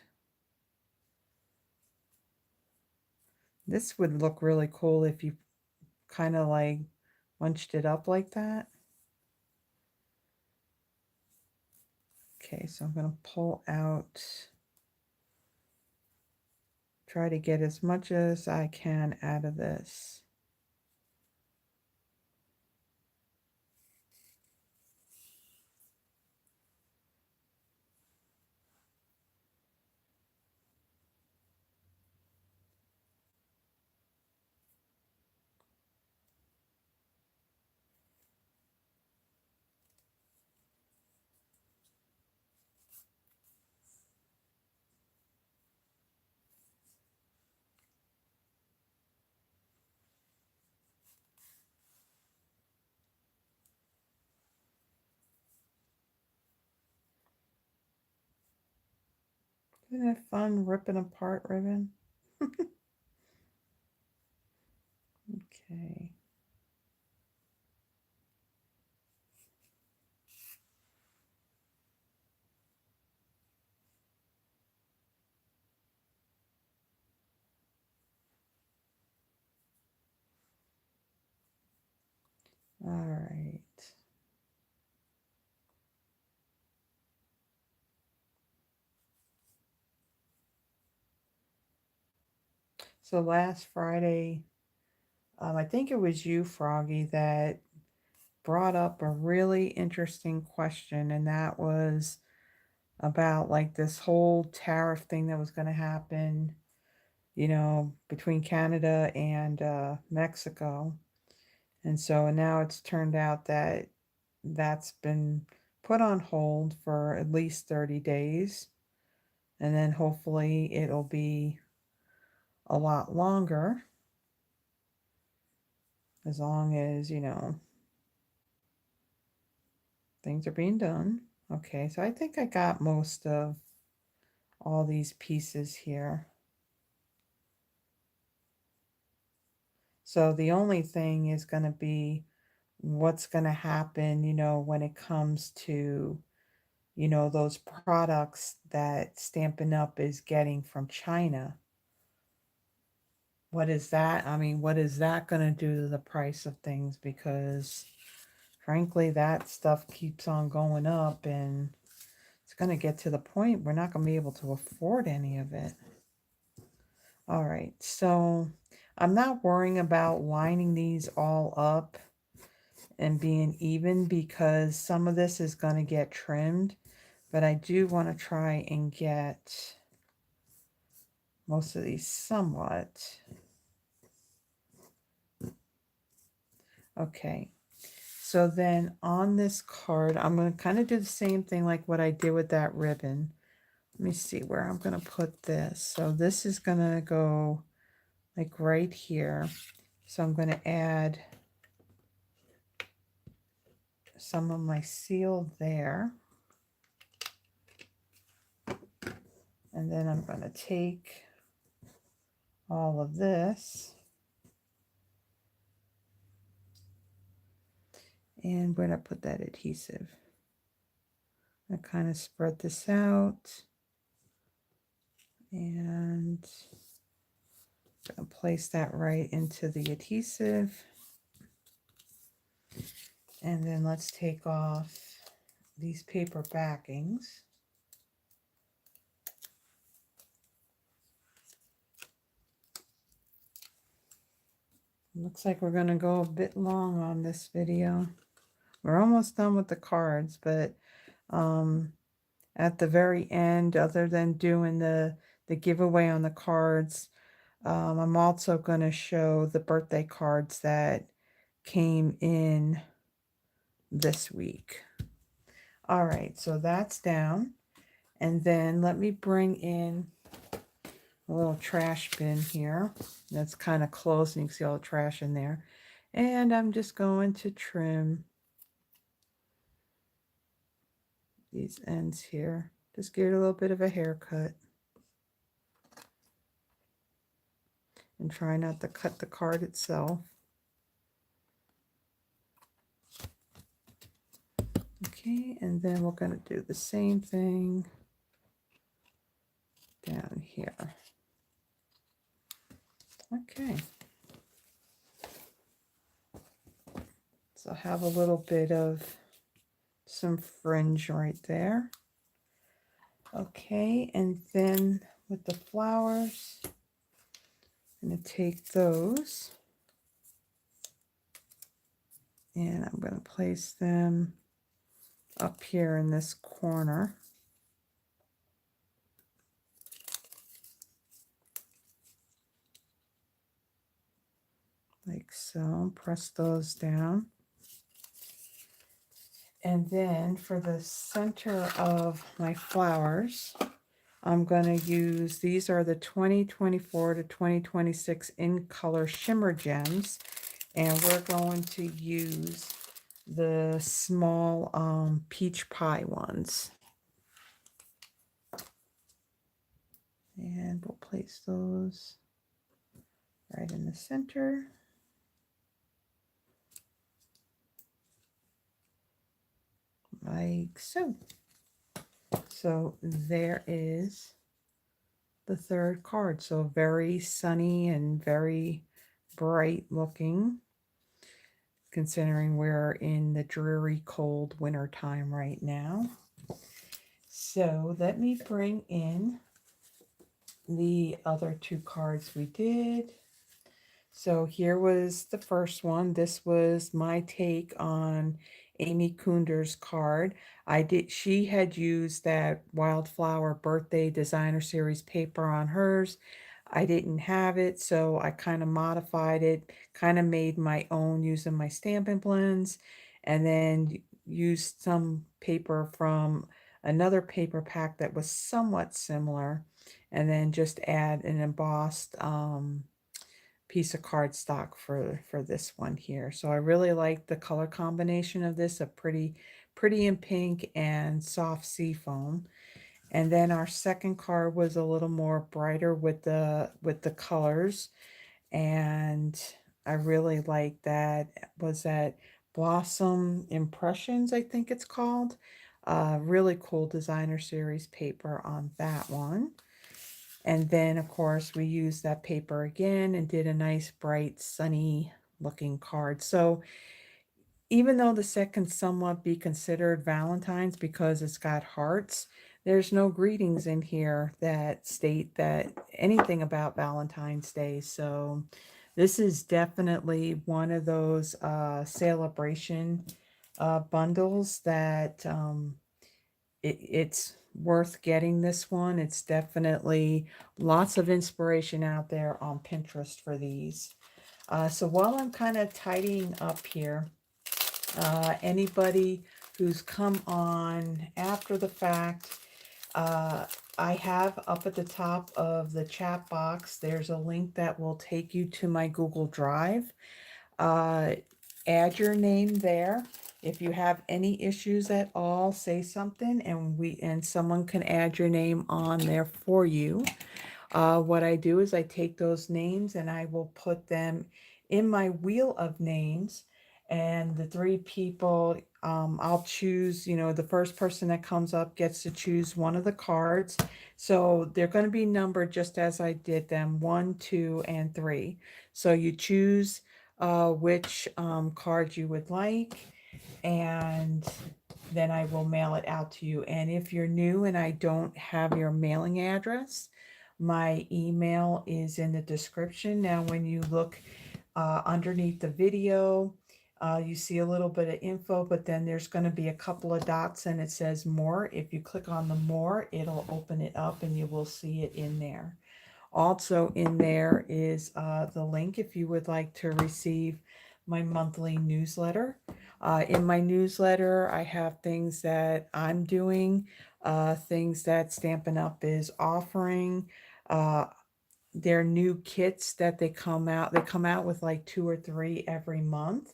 This would look really cool if you kind of like bunched it up like that. Okay, so I'm going to pull out, try to get as much as I can out of this. Isn't it fun ripping apart ribbon? Okay. All right. So last Friday, I think it was you, Froggy, that brought up a really interesting question, and that was about like this whole tariff thing that was going to happen, between Canada and Mexico. And so now it's turned out that that's been put on hold for at least 30 days. And then hopefully it'll be a lot longer, as long as, things are being done. Okay, so I think I got most of all these pieces here. So the only thing is going to be what's going to happen, when it comes to, those products that Stampin' Up is getting from China. What is that? I mean, what is that going to do to the price of things? Because frankly, that stuff keeps on going up, and it's going to get to the point we're not going to be able to afford any of it. All right, so I'm not worrying about lining these all up and being even, because some of this is going to get trimmed, but I do want to try and get most of these somewhat. Okay, so then on this card, I'm going to kind of do the same thing like what I did with that ribbon. Let me see where I'm going to put this. So this is going to go like right here. So I'm going to add some of my seal there. And then I'm going to take all of this and where did I put that adhesive? I kind of spread this out and I'm going to place that right into the adhesive. And then let's take off these paper backings. Looks like we're going to go a bit long on this video. We're almost done with the cards, but at the very end, other than doing the giveaway on the cards, I'm also going to show the birthday cards that came in this week. All right, so that's down. And then let me bring in a little trash bin here. That's kind of close and you can see all the trash in there. And I'm just going to trim these ends here. Just give it a little bit of a haircut. And try not to cut the card itself. Okay, and then we're going to do the same thing down here. Okay. So I have a little bit of some fringe right there. Okay, and then with the flowers, I'm going to take those and I'm going to place them up here in this corner. Like so, press those down. And then for the center of my flowers, I'm going to use, these are the 2024 to 2026 in color shimmer gems. And we're going to use the small peach pie ones. And we'll place those right in the center. Like so. So there is the third card. So very sunny and very bright looking. considering we're in the dreary cold winter time right now. So let me bring in the other two cards we did. So here was the first one. This was my take on Amy Kunder's card. She had used that Wildflower Birthday Designer Series paper on hers. I didn't have it, so I kind of modified it, kind of made my own using my Stampin' Blends, and then used some paper from another paper pack that was somewhat similar, and then just add an embossed piece of cardstock for this one here. So I really like the color combination of this, a pretty in pink and soft sea foam. And then our second card was a little more brighter with the colors, and I really like that. Was that Blossom Impressions, I think it's called. Really cool designer series paper on that one. And then, of course, we used that paper again and did a nice, bright, sunny looking card. So even though the set can somewhat be considered Valentine's because it's got hearts, there's no greetings in here that state that anything about Valentine's Day. So this is definitely one of those celebration bundles that it's worth getting this one. It's definitely lots of inspiration out there on Pinterest for these. So while I'm kind of tidying up here, anybody who's come on after the fact, I have up at the top of the chat box, there's a link that will take you to my Google Drive. Add your name there. If you have any issues at all, say something and someone can add your name on there for you. What I do is I take those names and I will put them in my wheel of names, and the three people, I'll choose, the first person that comes up gets to choose one of the cards. So they're going to be numbered just as I did them, 1, 2, and 3. So you choose which card you would like, and then I will mail it out to you. And if you're new and I don't have your mailing address, my email is in the description. Now, when you look underneath the video, you see a little bit of info, but then there's going to be a couple of dots and it says more. If you click on the more, it'll open it up and you will see it in there. Also in there is the link if you would like to receive my monthly newsletter. In my newsletter, I have things that I'm doing, things that Stampin' Up! Is offering. Their new kits that they come out with like 2 or 3 every month.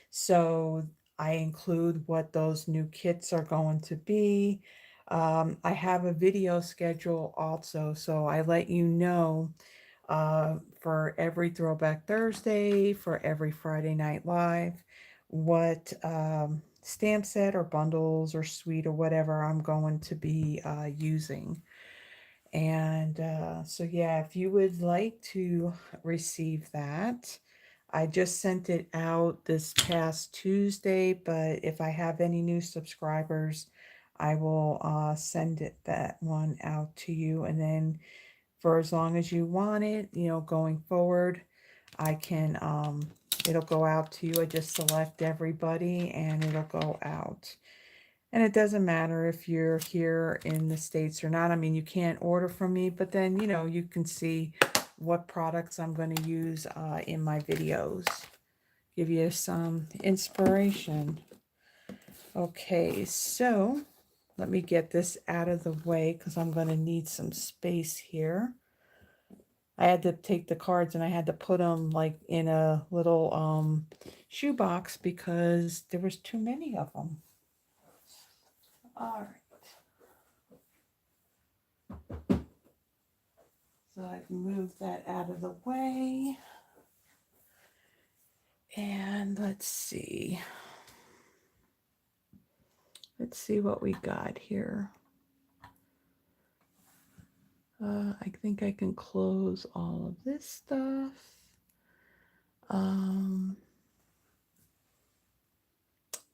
So I include what those new kits are going to be. I have a video schedule also, so I let you know for every Throwback Thursday, for every Friday Night Live, what stamp set or bundles or suite or whatever I'm going to be using. And so, yeah, if you would like to receive that, I just sent it out this past Tuesday, but if I have any new subscribers, I will send that one out to you. And then for as long as you want it, going forward, I can, it'll go out to you. I just select everybody and it'll go out. And it doesn't matter if you're here in the States or not. I mean, you can't order from me, but then, you can see what products I'm going to use in my videos. Give you some inspiration. Okay, so let me get this out of the way because I'm going to need some space here. I had to take the cards and I had to put them like in a little shoebox because there was too many of them. All right. So I've moved that out of the way. And let's see. Let's see what we got here. I think I can close all of this stuff.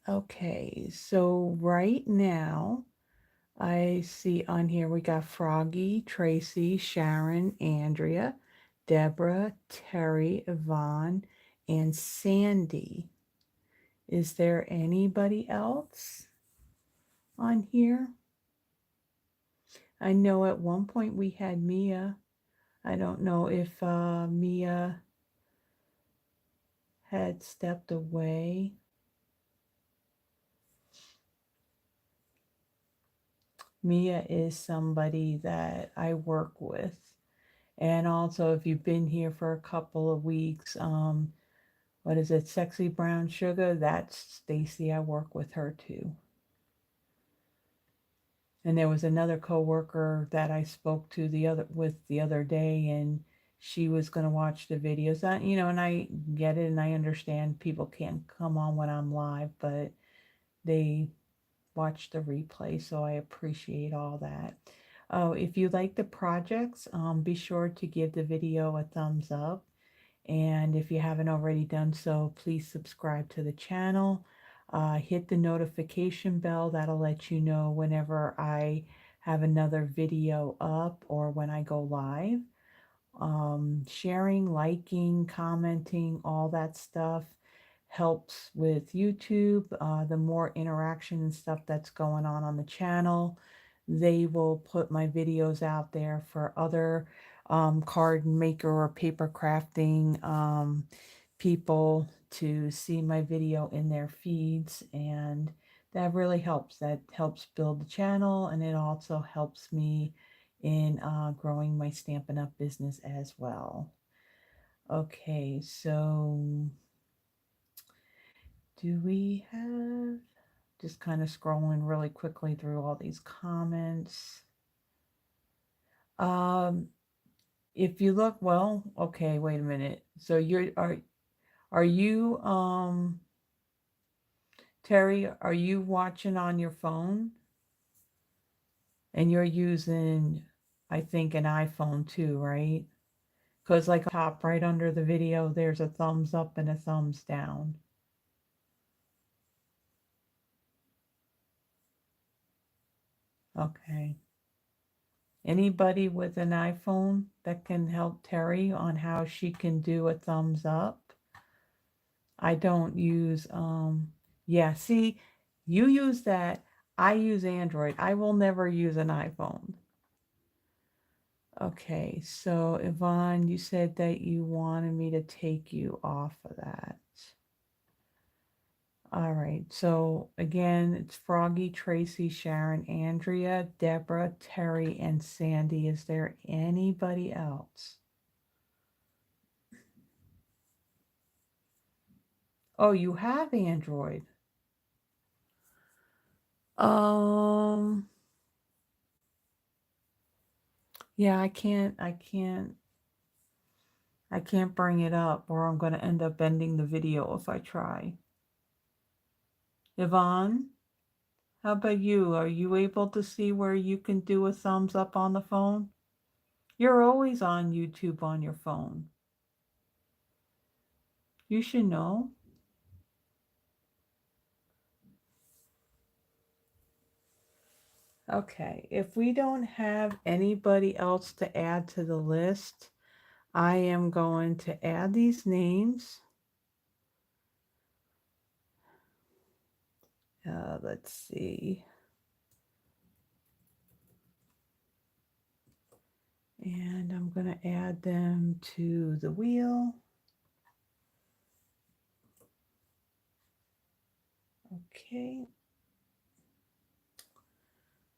Okay, so right now I see on here we got Froggy, Tracy, Sharon, Andrea, Deborah, Terry, Yvonne, and Sandy. Is there anybody else on here? I know at one point we had Mia. I don't know if Mia had stepped away. Mia is somebody that I work with. And also, if you've been here for a couple of weeks, what is it, Sexy Brown Sugar? That's Stacy. I work with her too. And there was another coworker that I spoke to the other day, and she was going to watch the videos. And I get it, and I understand people can't come on when I'm live, but they watch the replay, so I appreciate all that. Oh, if you like the projects, be sure to give the video a thumbs up. And if you haven't already done so, please subscribe to the channel. Hit the notification bell. That'll let you know whenever I have another video up or when I go live. Sharing, liking, commenting, all that stuff helps with YouTube. The more interaction and stuff that's going on the channel, they will put my videos out there for other card maker or paper crafting people to see my video in their feeds, and that really helps. That helps build the channel, and it also helps me in growing my Stampin' Up! Business as well. Okay, so do we have, just kind of scrolling really quickly through all these comments. If you look, well, okay, wait a minute. So are you, Terry, are you watching on your phone? And you're using, I think, an iPhone too, right? Because like top right under the video, there's a thumbs up and a thumbs down. Okay. Anybody with an iPhone that can help Terry on how she can do a thumbs up? I don't use, yeah, see, you use that. I use Android. I will never use an iPhone. Okay, so Yvonne, you said that you wanted me to take you off of that. All right, so again, it's Froggy, Tracy, Sharon, Andrea, Deborah, Terry, and Sandy. Is there anybody else? Oh, you have Android. Yeah, I can't bring it up, or I'm going to end up ending the video if I try. Yvonne, how about you? Are you able to see where you can do a thumbs up on the phone? You're always on YouTube on your phone. You should know. Okay, if we don't have anybody else to add to the list, I am going to add these names. Let's see. And I'm going to add them to the wheel. Okay.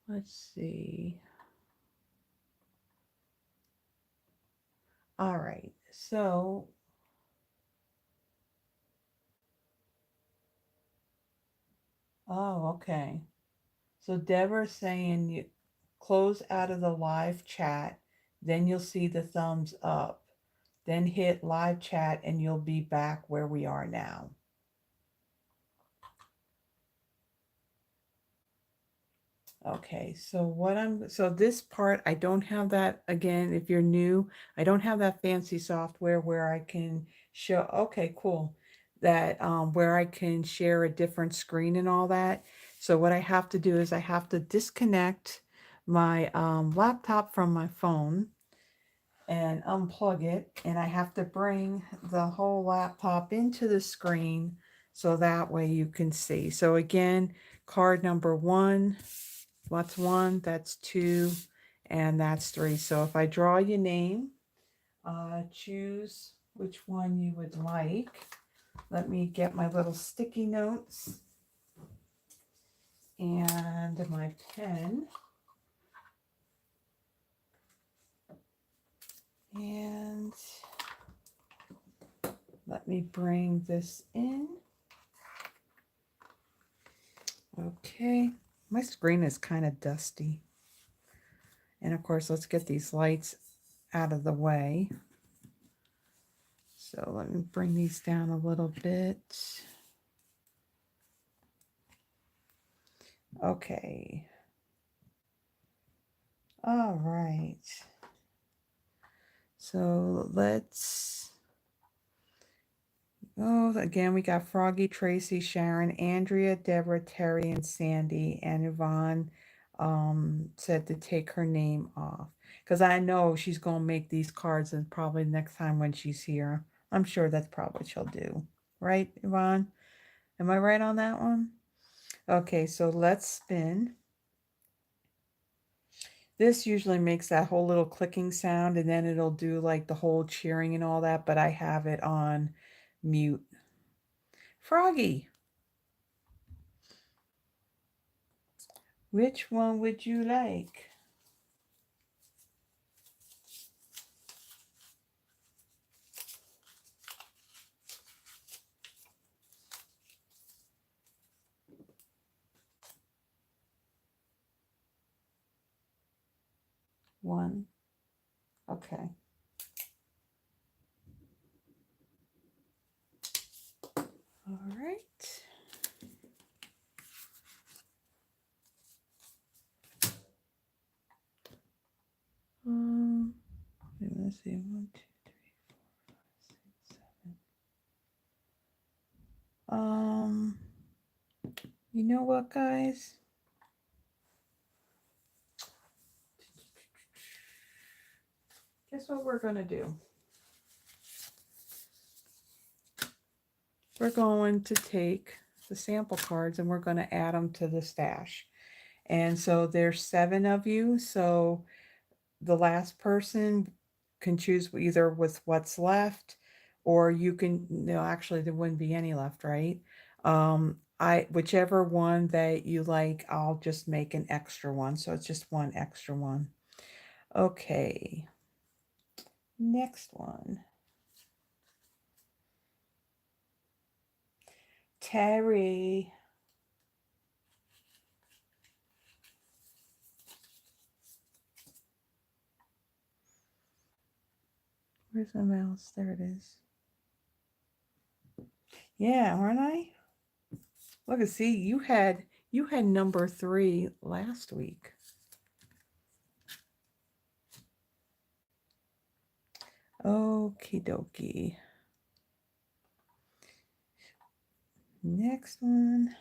Let's see. All right. So okay. So Deborah's saying you close out of the live chat, then you'll see the thumbs up. Then hit live chat and you'll be back where we are now. Okay, so this part, I don't have that, again, if you're new, I don't have that fancy software where I can show, okay, cool. that where I can share a different screen and all that. So what I have to do is I have to disconnect my laptop from my phone and unplug it, and I have to bring the whole laptop into the screen so that way you can see. So again, card number 1, what's 1, that's 2, and that's 3. So if I draw your name, choose which one you would like. Let me get my little sticky notes and my pen. And let me bring this in. Okay, my screen is kind of dusty. And of course, let's get these lights out of the way. So let me bring these down a little bit. Okay. All right. So let's, oh, again, we got Froggy, Tracy, Sharon, Andrea, Deborah, Terry, and Sandy, and Yvonne said to take her name off. Because I know she's going to make these cards, and probably next time when she's here, I'm sure that's probably what she'll do. Right, Yvonne? Am I right on that one? Okay, so let's spin. This usually makes that whole little clicking sound, and then it'll do like the whole cheering and all that, but I have it on mute. Froggy, which one would you like? One. Okay. All right. Let's see. 1, 2, 3, 4, 5, 6, 7. You know what, guys? Guess what we're gonna do? We're going to take the sample cards and we're going to add them to the stash. And so there's 7 of you. So the last person can choose either with what's left, or you can, no, actually there wouldn't be any left, right? Whichever one that you like, I'll just make an extra one. So it's just one extra one. Okay. Next one. Terry. Where's my mouse? There it is. Yeah, aren't I? Look and see, you had number 3 last week. Okie dokie. Next one.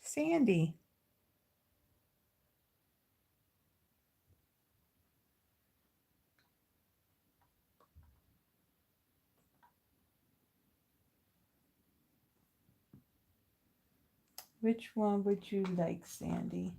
Sandy. Which one would you like, Sandy?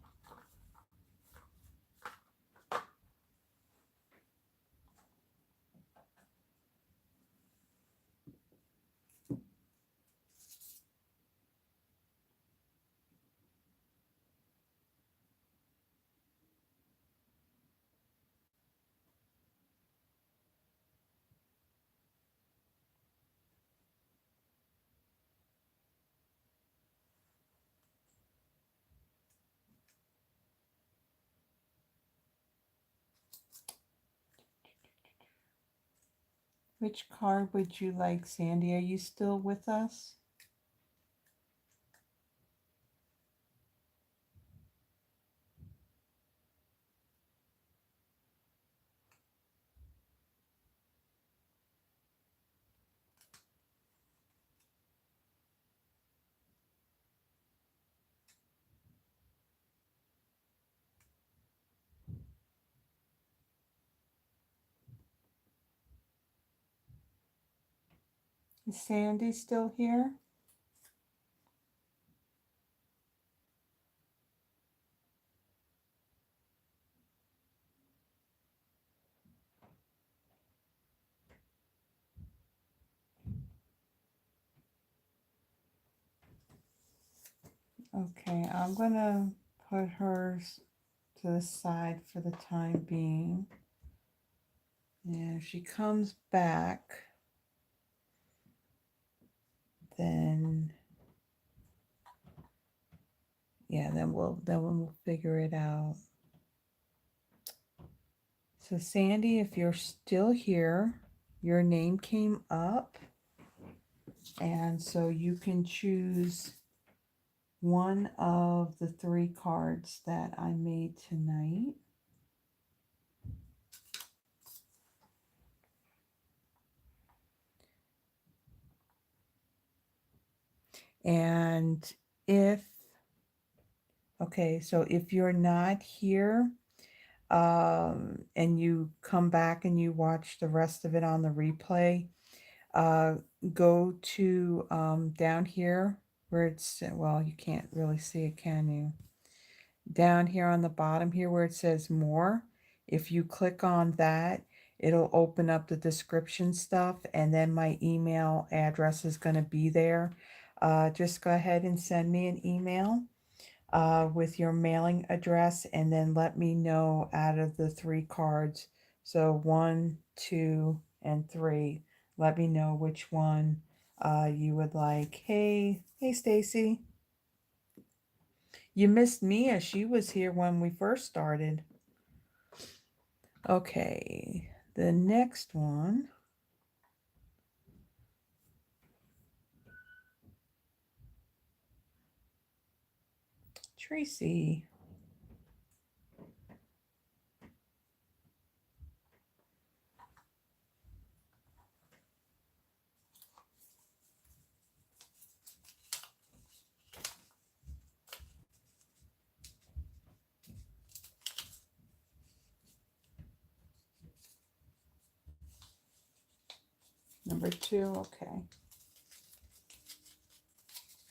Which card would you like, Sandy? Are you still with us? Is Sandy still here? Okay, I'm gonna put hers to the side for the time being. And if she comes back, then yeah, then we'll figure it out. So Sandy, if you're still here, your name came up, and so you can choose one of the 3 cards that I made tonight. And so if you're not here, and you come back and you watch the rest of it on the replay, uh, go to down here where it's, well, you can't really see it, can you? Down here on the bottom here where it says more, if you click on that, it'll open up the description stuff, and then my email address is going to be there. Just go ahead and send me an email with your mailing address, and then let me know out of the 3 cards. So 1, 2, and 3. Let me know which one you would like. Hey Stacy. You missed Mia. She was here when we first started. Okay, the next one. Tracy. Number 2, okay.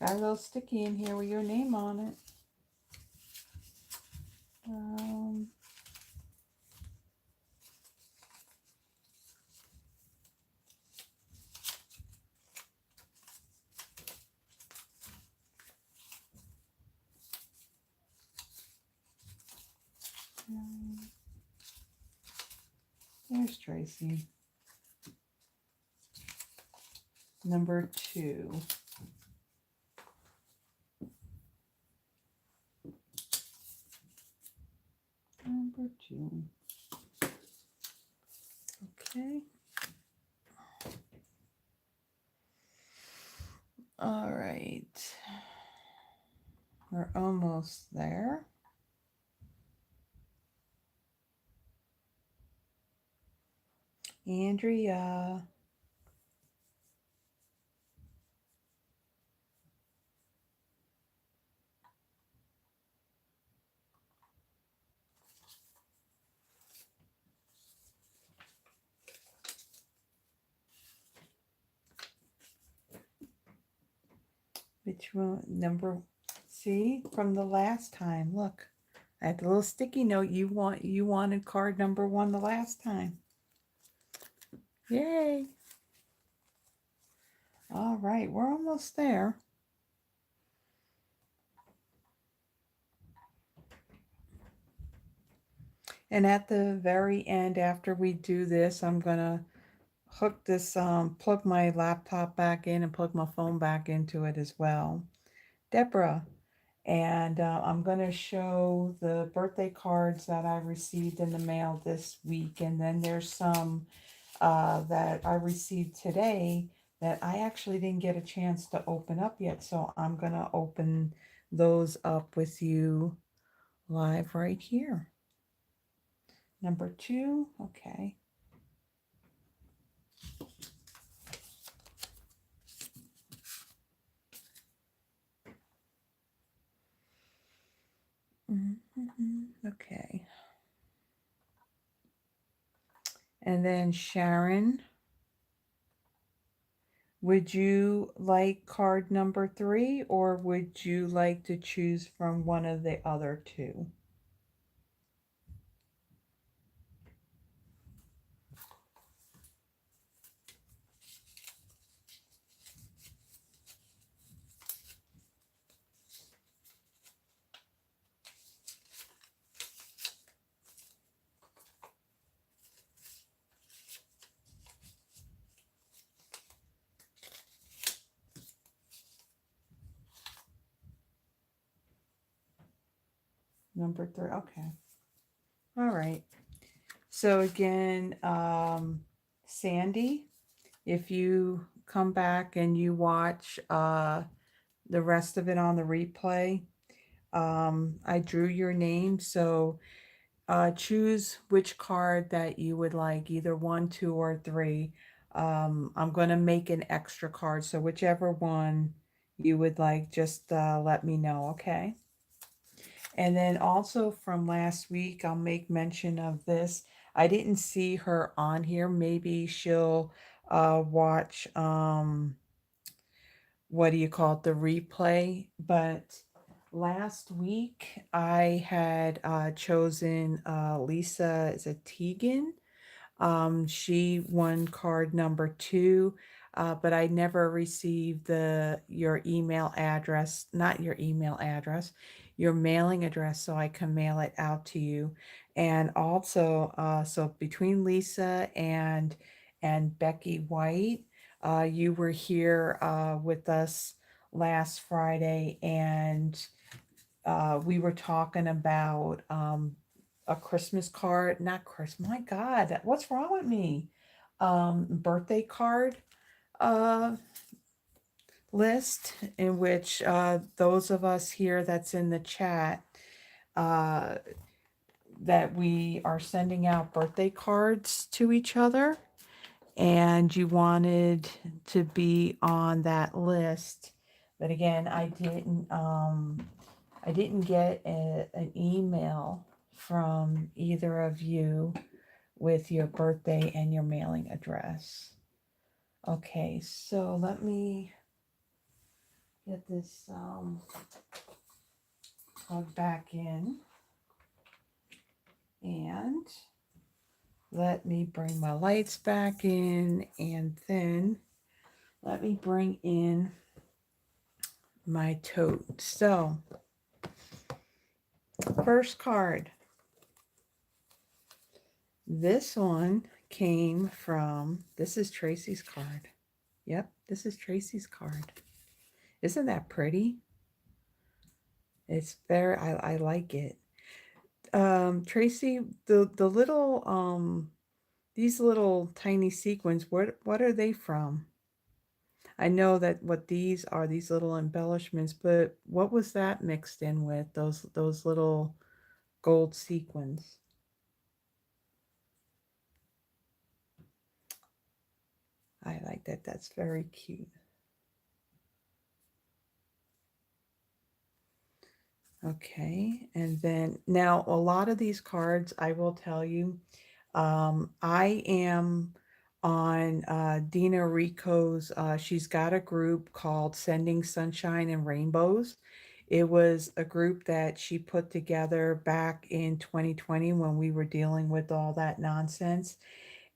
Got a little sticky in here with your name on it. There's Tracy. Number 2. Number 2. Okay. All right. We're almost there. Andrea. Which one? Number, see, from the last time. Look, I had the little sticky note. You wanted card number 1 the last time. Yay. All right, we're almost there. And at the very end, after we do this, I'm gonna hook this, plug my laptop back in and plug my phone back into it as well. Deborah. And I'm going to show the birthday cards that I received in the mail this week. And then there's some that I received today that I actually didn't get a chance to open up yet. So I'm going to open those up with you live right here. Number 2, okay. Okay. And then Sharon, Would you like card number 3, or would you like to choose from one of the other two? Number 3. Okay. All right. So again, Sandy, if you come back and you watch the rest of it on the replay, I drew your name. So choose which card that you would like, either 1, 2, or 3. I'm going to make an extra card. So whichever one you would like, just let me know, okay? And then also from last week, I'll make mention of this. I didn't see her on here. Maybe she'll watch, what do you call it, the replay. But last week, I had chosen Lisa, is it Tegan? She won card number 2, but I never received your email address, not your email address, your mailing address, so I can mail it out to you. And also, so between Lisa and Becky White, you were here with us last Friday, and we were talking about a Christmas card, not Christmas, my God, what's wrong with me? Birthday card uh, list, in which those of us here that's in the chat, uh, that we are sending out birthday cards to each other, and you wanted to be on that list. But again, I didn't get an email from either of you with your birthday and your mailing address. Okay, so let me get this plugged back in, and let me bring my lights back in, and then let me bring in my tote. So first card. This one came from, this is Tracy's card. Yep, this is Tracy's card. Isn't that pretty? It's very, I like it. Tracy, the little, these little tiny sequins, what are they from? I know that what these are, these little embellishments, but what was that mixed in with, those little gold sequins? I like that. That's very cute. Okay, and then now a lot of these cards, I will tell you, I am on Dina Rico's, she's got a group called Sending Sunshine and Rainbows. It was a group that she put together back in 2020 when we were dealing with all that nonsense.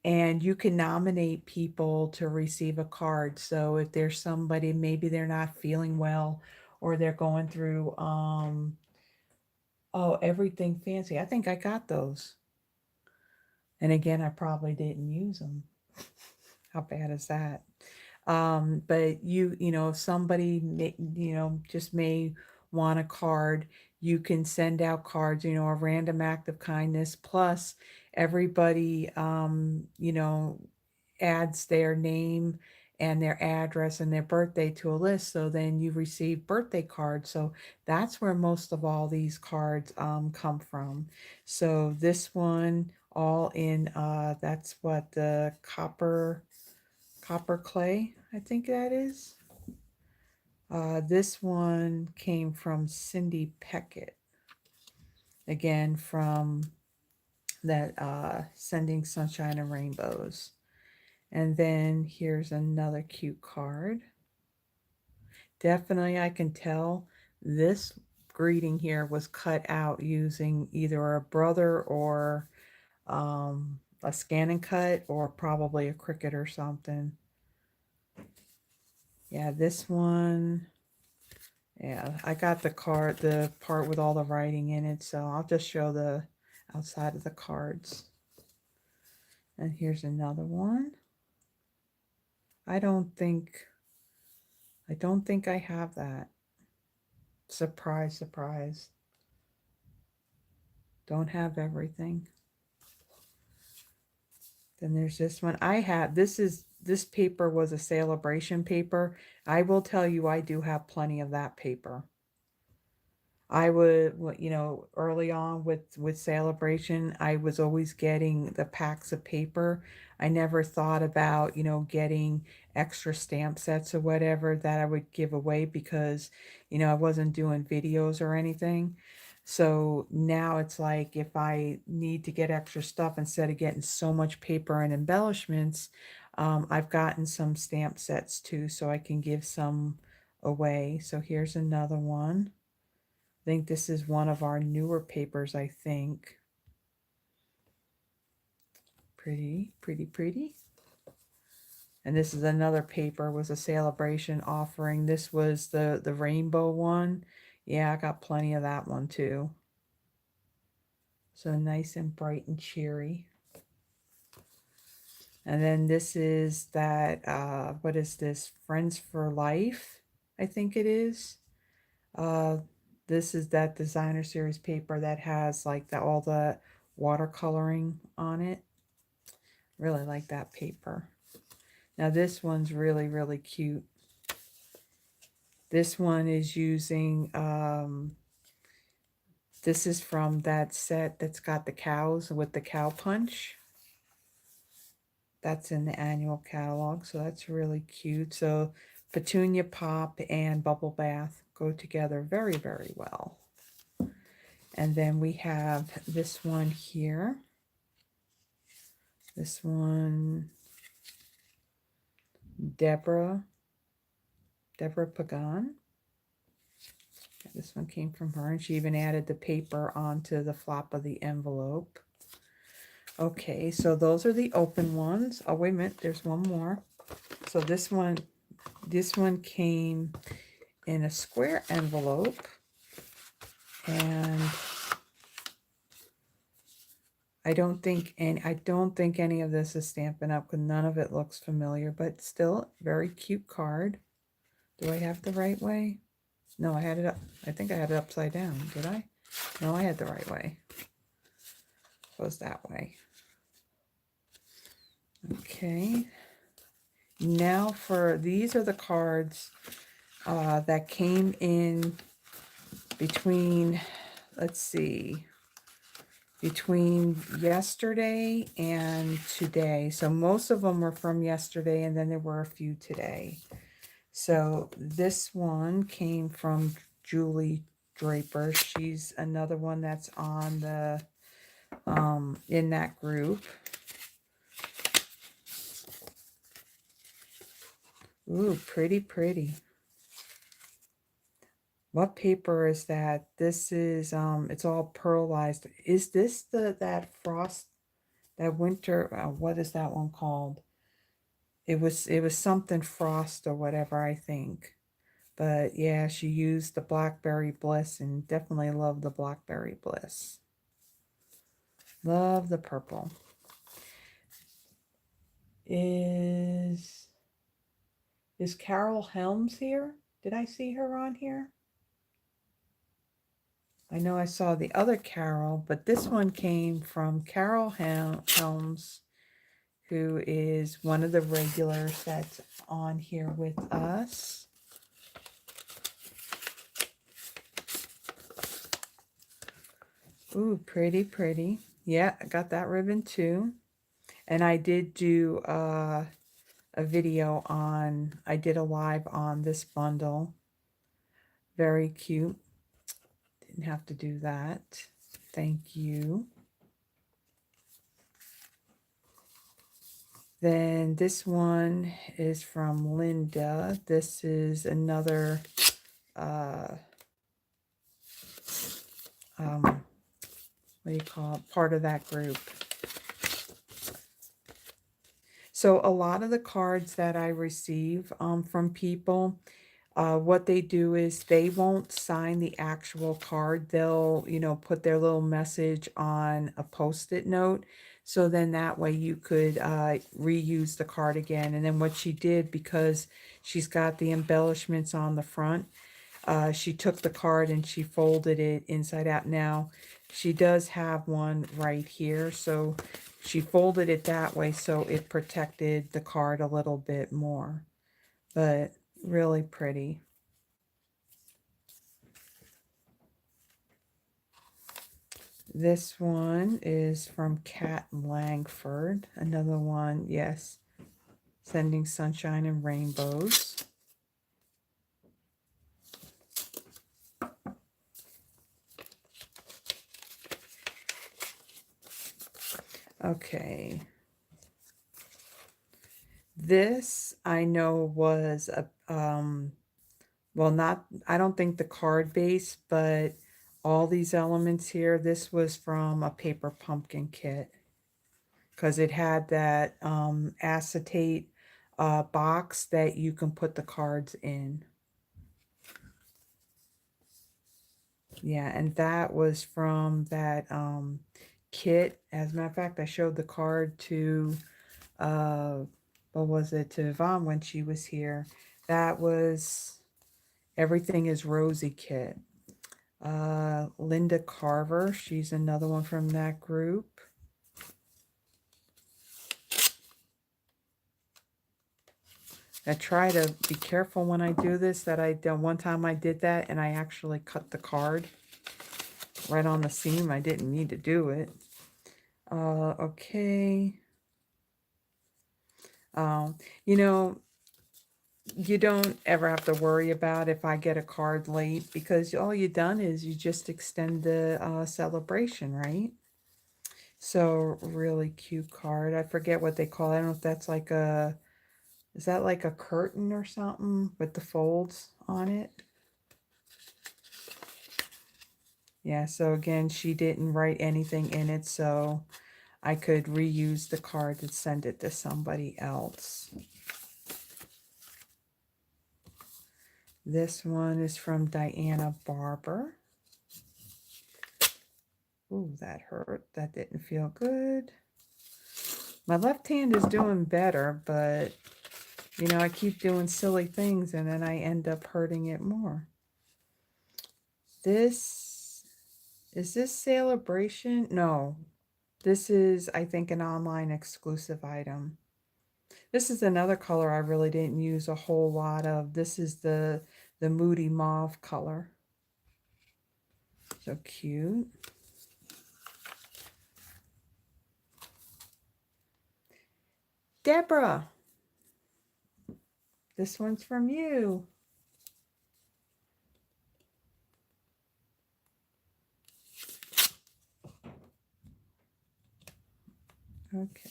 And you can nominate people to receive a card. So if there's somebody, maybe they're not feeling well, or they're going through, oh, everything fancy. I think I got those. And again, I probably didn't use them. How bad is that? But you know, if somebody may, just may want a card, you can send out cards, a random act of kindness. Plus, everybody, adds their name and their address and their birthday to a list. So then you receive birthday cards. So that's where most of all these cards come from. So this one, all in, that's what the copper clay, I think that is. This one came from Cindy Peckett, again from that Sending Sunshine and Rainbows. And then here's another cute card. Definitely I can tell this greeting here was cut out using either a brother or a scan and cut, or probably a Cricut or something. Yeah, this one, yeah, I got the part with all the writing in it, so I'll just show the outside of the cards. And here's another one. I don't think I have that. Surprise, surprise. Don't have everything. Then there's this one. This paper was a celebration paper. I will tell you, I do have plenty of that paper. I would, early on with celebration, I was always getting the packs of paper. I never thought about, getting extra stamp sets or whatever that I would give away because, I wasn't doing videos or anything. So now it's like if I need to get extra stuff, instead of getting so much paper and embellishments, I've gotten some stamp sets too, so I can give some away. So here's another one. I think this is one of our newer papers, I think. Pretty, pretty, pretty. And this is another paper, was a celebration offering. This was the rainbow one. Yeah, I got plenty of that one too. So nice and bright and cheery. And then this is that, what is this? Friends for Life, I think it is. This is that designer series paper that has like all the watercoloring on it. Really like that paper. Now this one's really, really cute. This one is using, this is from that set that's got the cows with the cow punch. That's in the annual catalog, so that's really cute. So Petunia Pop and Bubble Bath go together very, very well. And then we have this one here. This one, Deborah Pagan. This one came from her, and she even added the paper onto the flap of the envelope. Okay, so those are the open ones. Oh, wait a minute, there's one more. So this one came in a square envelope, and I don't think any of this is Stampin' Up, because none of it looks familiar, but still very cute card. Do I have the right way? No, I had it up. I think I had it upside down. Did I? No, I had the right way. It goes that way. Okay. Now these are the cards that came in between, let's see, between yesterday and today. So most of them were from yesterday, and then there were a few today. So this one came from Julie Draper. She's another one that's on the in that group. Ooh, pretty, pretty. What paper is that? This is it's all pearlized. Is this that frost, that winter, what is that one called? It was something frost or whatever, I think. But yeah, she used the Blackberry Bliss, and definitely love the Blackberry Bliss. Love the purple. Is Carol Helms here? Did I see her on here? I know I saw the other Carol, but this one came from Carol Helms, who is one of the regulars that's on here with us. Ooh, pretty, pretty. Yeah, I got that ribbon too. And I did do a video on, I did a live on this bundle. Very cute. Didn't have to do that. Thank you. Then this one is from Linda. This is another what do you call it? Part of that group. So a lot of the cards that I receive from people, what they do is they won't sign the actual card. They'll, put their little message on a post-it note. So then that way you could reuse the card again. And then what she did, because she's got the embellishments on the front, she took the card and she folded it inside out. Now, she does have one right here, so she folded it that way so it protected the card a little bit more. But really pretty. This one is from Kat Langford. Another one, yes, Sending Sunshine and Rainbows. Okay. This I know was a well, not, I don't think the card base, but all these elements here, this was from a paper pumpkin kit because it had that acetate box that you can put the cards in. Yeah, and that was from that kit. As a matter of fact, I showed the card to what was it, to Yvonne when she was here. That was Everything is Rosy kit. Linda Carver, she's another one from that group. I try to be careful when I do this, that I don't. One time I did that and I actually cut the card right on the seam. I didn't need to do it. Okay. You know, you don't ever have to worry about if I get a card late, because all you done is you just extend the celebration, right? So really cute card. I forget what they call it. I don't know if that's like is that like a curtain or something with the folds on it? Yeah, so again, she didn't write anything in it, so I could reuse the card and send it to somebody else. This one is from Diana Barber. Ooh, that hurt. That didn't feel good. My left hand is doing better, but, I keep doing silly things and then I end up hurting it more. Is this Celebration? No. This is, I think, an online exclusive item. This is another color I really didn't use a whole lot of. This is the Moody Mauve color. So cute. Deborah, this one's from you. Okay.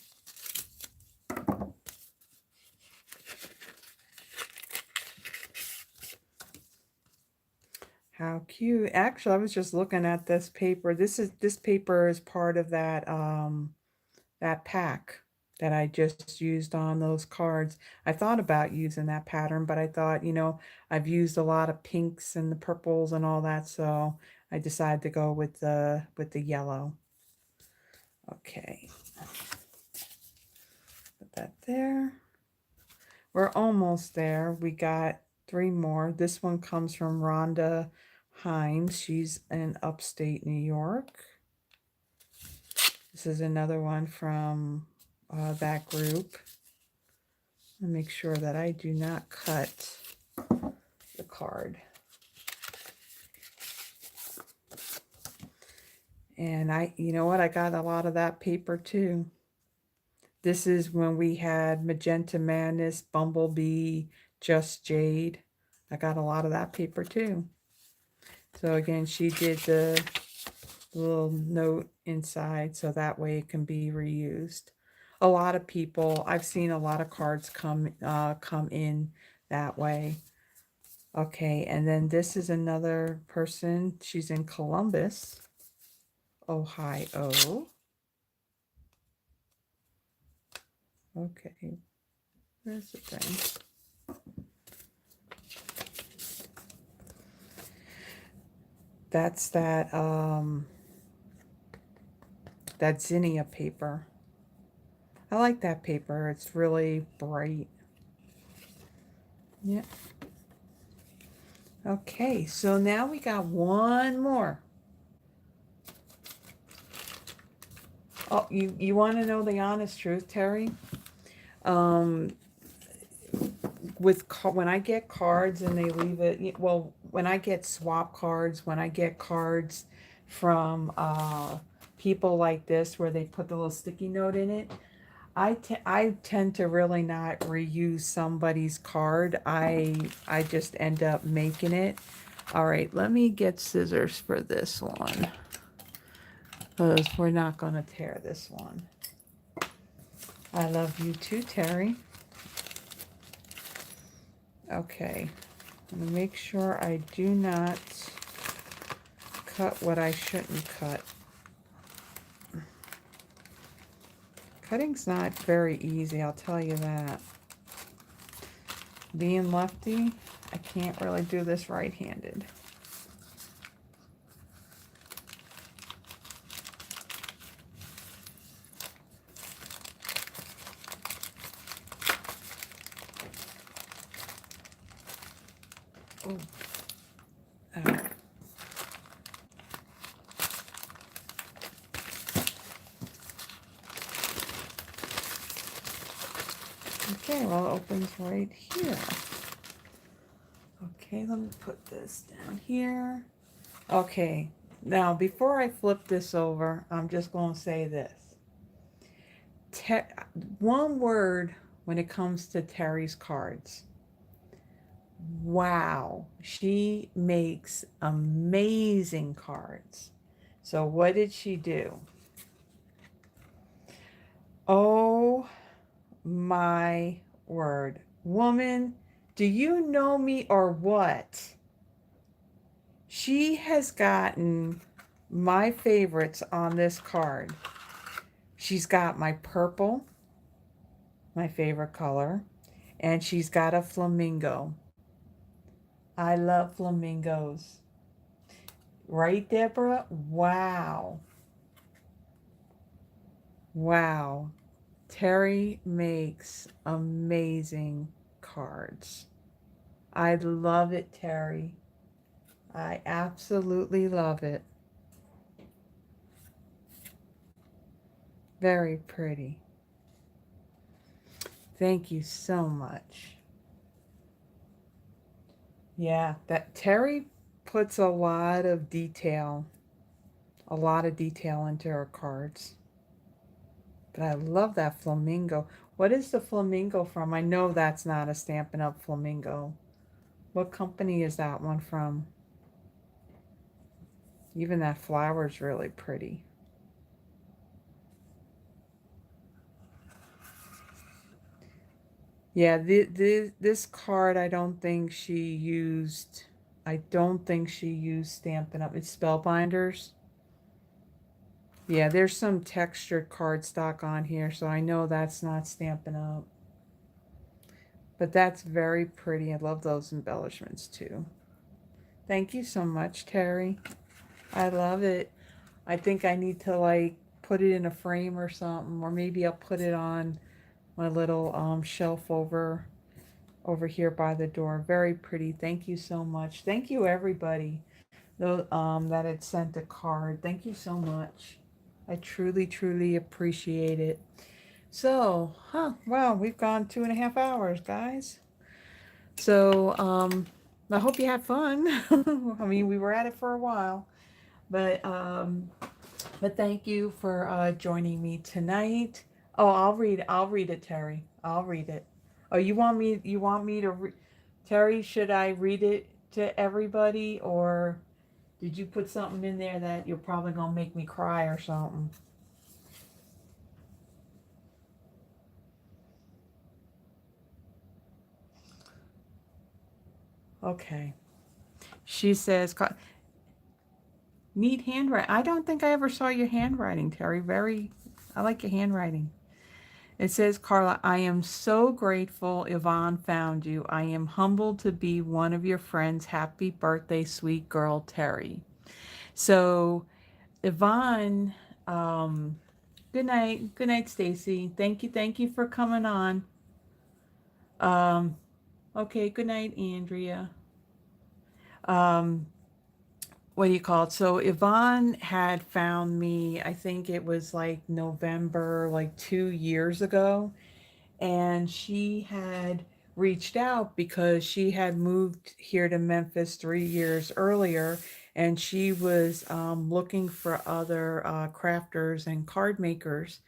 How cute. Actually, I was just looking at this paper. This paper is part of that that pack that I just used on those cards. I thought about using that pattern, but I thought, I've used a lot of pinks and the purples and all that, so I decided to go with the yellow. Okay. Put that there. We're almost there. We got 3 more. This one comes from Rhonda Hines. She's in upstate New York. This is another one from that group. I'll make sure that I do not cut the card. And you know what? I got a lot of that paper too. This is when we had Magenta Madness, Bumblebee, Just Jade. I got a lot of that paper too. So again, she did the little note inside so that way it can be reused. a lot of people, I've seen a lot of cards come in that way. Okay, and then this is another person. She's in Columbus, Ohio. Okay, where's the thing? That's that zinnia paper. I like that paper. It's really bright. Yeah. Okay, so now we got one more. Oh, you want to know the honest truth, Terry? Um, when I get cards and they leave it, well, when I get swap cards, when I get cards from people like this where they put the little sticky note in it, I tend to really not reuse somebody's card. I just end up making it. All right, let me get scissors for this one because we're not going to tear this one. I love you too, Terry. Okay, I'm going to make sure I do not cut what I shouldn't cut. Cutting's not very easy, I'll tell you that. Being lefty, I can't really do this right-handed. Okay, well, it opens right here. Okay, let me put this down here. Okay, now before I flip this over, I'm just going to say this. One word when it comes to Terry's cards. Wow, she makes amazing cards. So what did she do? Oh my word. Woman, do you know me or what? She has gotten my favorites on this card. She's got my purple, my favorite color, and she's got a flamingo. I love flamingos. Right, Deborah? Wow. Wow. Terry makes amazing cards. I love it, Terry. I absolutely love it. Very pretty. Thank you so much. Yeah, that Terry puts a lot of detail into her cards. But I love that flamingo. What is the flamingo from? I know that's not a Stampin' Up! Flamingo. What company is that one from? Even that flower is really pretty. Yeah, this card I don't think she used. I don't think she used Stampin' Up! It's Spellbinders. Yeah, there's some textured cardstock on here, so I know that's not Stampin' Up! But that's very pretty. I love those embellishments too. Thank you so much, Terry. I love it. I think I need to like put it in a frame or something, or maybe I'll put it on my little shelf over here by the door. Very pretty. Thank you so much. Thank you everybody that had sent a card. Thank you so much. I truly appreciate it. So, wow, we've gone 2.5 hours, guys. So, I hope you had fun. I mean, we were at it for a while, but thank you for joining me tonight. Oh, I'll read it, Terry. I'll read it. Oh, you want me to Terry, should I read it to everybody, or did you put something in there that you're probably going to make me cry or something? Okay. She says, neat handwriting. I don't think I ever saw your handwriting, Terry. I like your handwriting. It says, Carla, I am so grateful Yvonne found you. I am humbled to be one of your friends. Happy birthday, sweet girl, Terry. So, Yvonne, um, good night. Good night, Stacy. Thank you. Thank you for coming on. Um, okay, good night, Andrea. Um, what do you call it? So Yvonne had found me, I think it was like November, like 2 years ago. And she had reached out because she had moved here to Memphis 3 years earlier. And she was looking for other crafters and card makers,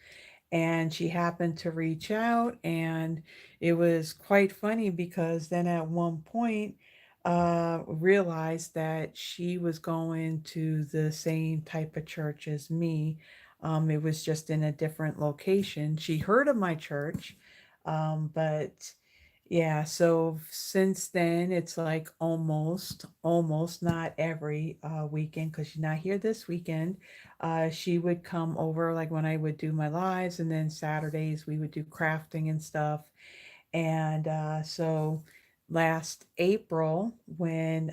and she happened to reach out, and it was quite funny because then at one point realized that she was going to the same type of church as me. It was just in a different location. She heard of my church, but yeah, so since then it's like almost not every weekend, because she's not here this weekend. She would come over like when I would do my lives, and then Saturdays we would do crafting and stuff. And so last April, when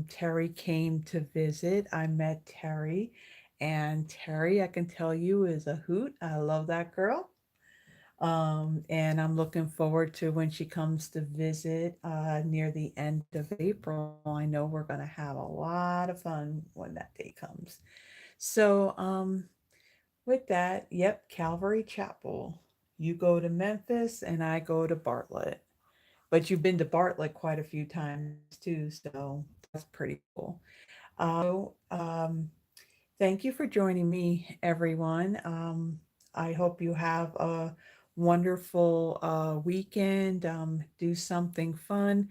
Terry came to visit, I met Terry. And Terry, I can tell you, is a hoot. I love that girl. And I'm looking forward to when she comes to visit near the end of April. I know we're going to have a lot of fun when that day comes. So, with that, yep, Calvary Chapel. You go to Memphis and I go to Bartlett. But you've been to Bartlett quite a few times too, so that's pretty cool. So, thank you for joining me, everyone. I hope you have a wonderful weekend. Do something fun.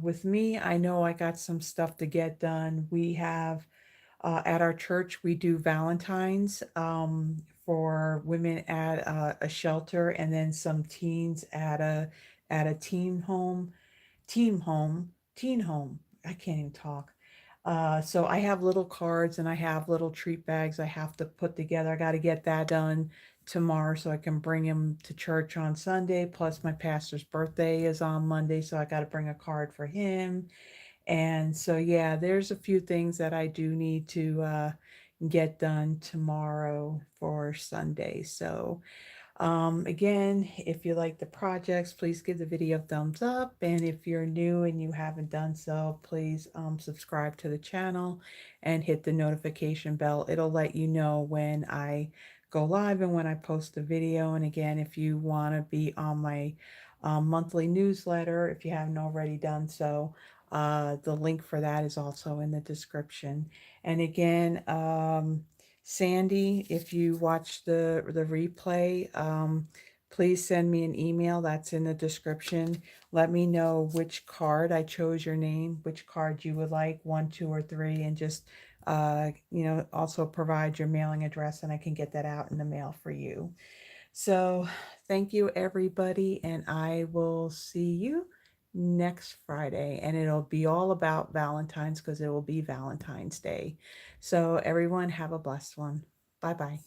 With me, I know I got some stuff to get done. We have at our church, we do Valentine's for women at a shelter, and then some teens at a teen home. I can't even talk. So I have little cards and I have little treat bags I have to put together. I got to get that done tomorrow so I can bring him to church on Sunday. Plus, my pastor's birthday is on Monday, so I got to bring a card for him. And so, yeah, there's a few things that I do need to get done tomorrow for Sunday. So, again, if you like the projects, please give the video a thumbs up. And if you're new and you haven't done so, please subscribe to the channel and hit the notification bell. It'll let you know when I go live and when I post a video. And again, if you want to be on my monthly newsletter, if you haven't already done so, the link for that is also in the description. And again, Sandy, if you watch the replay, please send me an email. That's in the description. Let me know which card I chose your name, which card you would like, one, two, or three, and just also provide your mailing address, and I can get that out in the mail for you. So, thank you, everybody, and I will see you next Friday. And it'll be all about Valentine's because it will be Valentine's Day. So, everyone, have a blessed one. Bye bye.